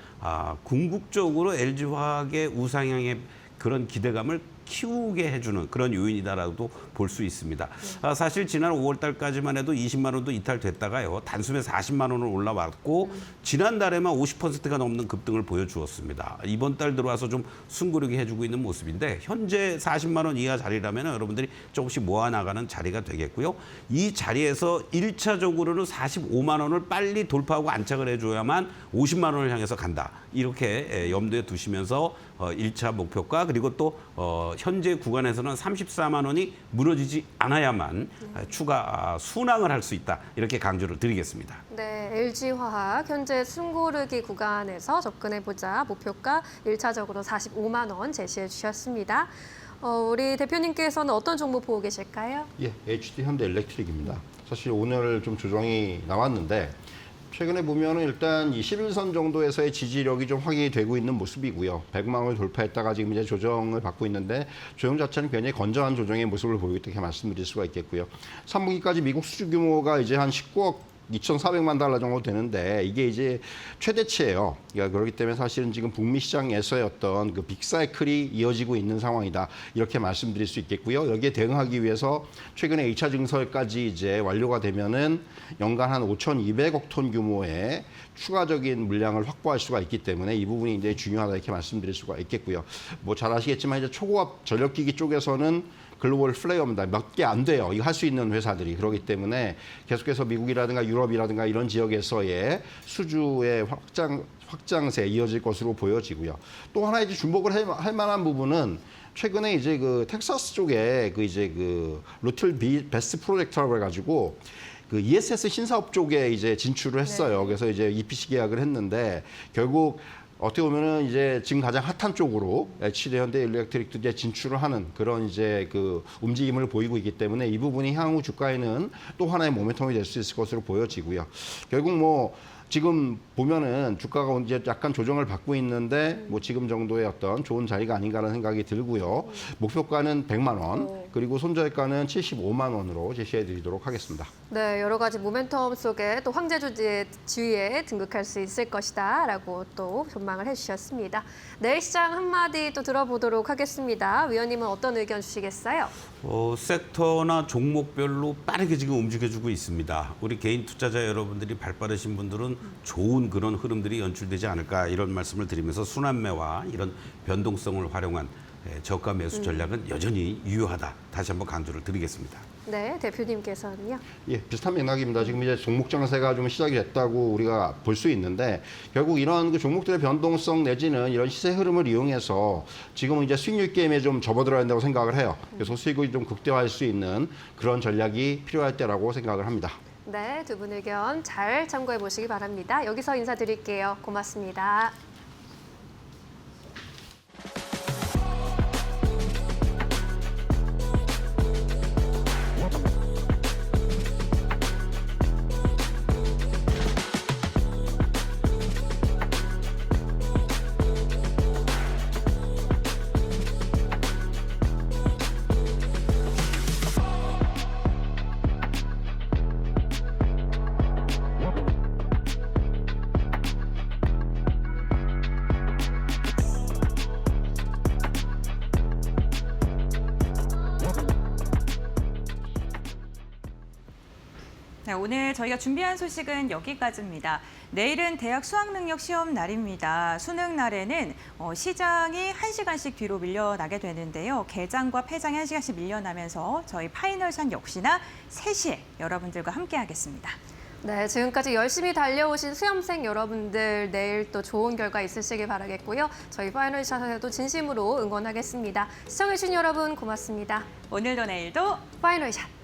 궁극적으로 LG화학의 우상향의 그런 기대감을 키우게 해주는 그런 요인이다라고도 볼 수 있습니다. 사실 지난 5월 달까지만 해도 20만 원도 이탈됐다가요. 단숨에 40만 원을 올라왔고 지난달에만 50%가 넘는 급등을 보여주었습니다. 이번 달 들어와서 좀 숨고르게 해주고 있는 모습인데 현재 40만 원 이하 자리라면 여러분들이 조금씩 모아나가는 자리가 되겠고요. 이 자리에서 1차적으로는 45만 원을 빨리 돌파하고 안착을 해줘야만 50만 원을 향해서 간다. 이렇게 염두에 두시면서 1차 목표가 그리고 또 현재 구간에서는 34만 원이 무너지지 않아야만 추가 순항을 할 수 있다. 이렇게 강조를 드리겠습니다. 네, LG화학 현재 숨고르기 구간에서 접근해보자 목표가 1차적으로 45만 원 제시해 주셨습니다. 우리 대표님께서는 어떤 종목 보고 계실까요? 예, HD 현대일렉트릭입니다. 사실 오늘 좀 조정이 나왔는데 최근에 보면은 일단 21선 정도에서의 지지력이 좀 확인이 되고 있는 모습이고요. 100만 원을 돌파했다가 지금 이제 조정을 받고 있는데 조정 자체는 굉장히 건전한 조정의 모습을 보이고 있다고 말씀드릴 수가 있겠고요. 3분기까지 미국 수주 규모가 이제 한 19억 2,400만 달러 정도 되는데 이게 이제 최대치예요. 그러니까 그렇기 때문에 사실은 지금 북미 시장에서의 어떤 그 빅사이클이 이어지고 있는 상황이다. 이렇게 말씀드릴 수 있겠고요. 여기에 대응하기 위해서 최근에 2차 증설까지 이제 완료가 되면은 연간 한 5,200억 톤 규모의 추가적인 물량을 확보할 수가 있기 때문에 이 부분이 이제 중요하다 이렇게 말씀드릴 수가 있겠고요. 뭐 잘 아시겠지만 이제 초고압 전력기기 쪽에서는 글로벌 플레이어입니다. 몇 개 안 돼요. 이거 할 수 있는 회사들이. 그렇기 때문에 계속해서 미국이라든가 유럽이라든가 이런 지역에서의 수주의 확장세 이어질 것으로 보여지고요. 또 하나 이제 주목을 할 만한 부분은 최근에 이제 그 텍사스 쪽에 그 이제 그 루틀 베스트 프로젝트라고 해가지고 그 ESS 신사업 쪽에 이제 진출을 했어요. 네. 그래서 이제 EPC 계약을 했는데 결국 어떻게 보면은 이제 지금 가장 핫한 쪽으로 HD 현대일렉트릭도 이제 진출을 하는 그런 이제 그 움직임을 보이고 있기 때문에 이 부분이 향후 주가에는 또 하나의 모멘텀이 될 수 있을 것으로 보여지고요. 결국 뭐 지금 보면은 주가가 이제 약간 조정을 받고 있는데 뭐 지금 정도의 어떤 좋은 자리가 아닌가라는 생각이 들고요. 목표가는 100만 원, 그리고 손절가는 75만 원으로 제시해 드리도록 하겠습니다. 네, 여러 가지 모멘텀 속에 또 황제주지의 지위에 등극할 수 있을 것이다라고 또 전망을 해주셨습니다. 내일 시장 한마디 또 들어보도록 하겠습니다. 위원님은 어떤 의견 주시겠어요? 섹터나 종목별로 빠르게 지금 움직여주고 있습니다. 우리 개인 투자자 여러분들이 발 빠르신 분들은 좋은 그런 흐름들이 연출되지 않을까 이런 말씀을 드리면서 순환매와 이런 변동성을 활용한 저가 매수 전략은 여전히 유효하다. 다시 한번 강조를 드리겠습니다. 네, 대표님께서는요? 예, 비슷한 맥락입니다. 지금 이제 종목 장세가 좀 시작이 됐다고 우리가 볼 수 있는데 결국 이런 그 종목들의 변동성 내지는 이런 시세 흐름을 이용해서 지금은 이제 수익률 게임에 좀 접어들어야 된다고 생각을 해요. 그래서 수익을 좀 극대화할 수 있는 그런 전략이 필요할 때라고 생각을 합니다. 네, 두 분 의견 잘 참고해 보시기 바랍니다. 여기서 인사드릴게요. 고맙습니다. 네, 오늘 저희가 준비한 소식은 여기까지입니다. 내일은 대학 수학능력 시험 날입니다. 수능 날에는 시장이 1시간씩 뒤로 밀려나게 되는데요. 개장과 폐장이 1시간씩 밀려나면서 저희 파이널샷 역시나 3시에 여러분들과 함께하겠습니다. 네, 지금까지 열심히 달려오신 수험생 여러분들 내일 또 좋은 결과 있으시길 바라겠고요. 저희 파이널샷에도 진심으로 응원하겠습니다. 시청해주신 여러분 고맙습니다. 오늘도 내일도 파이널샷.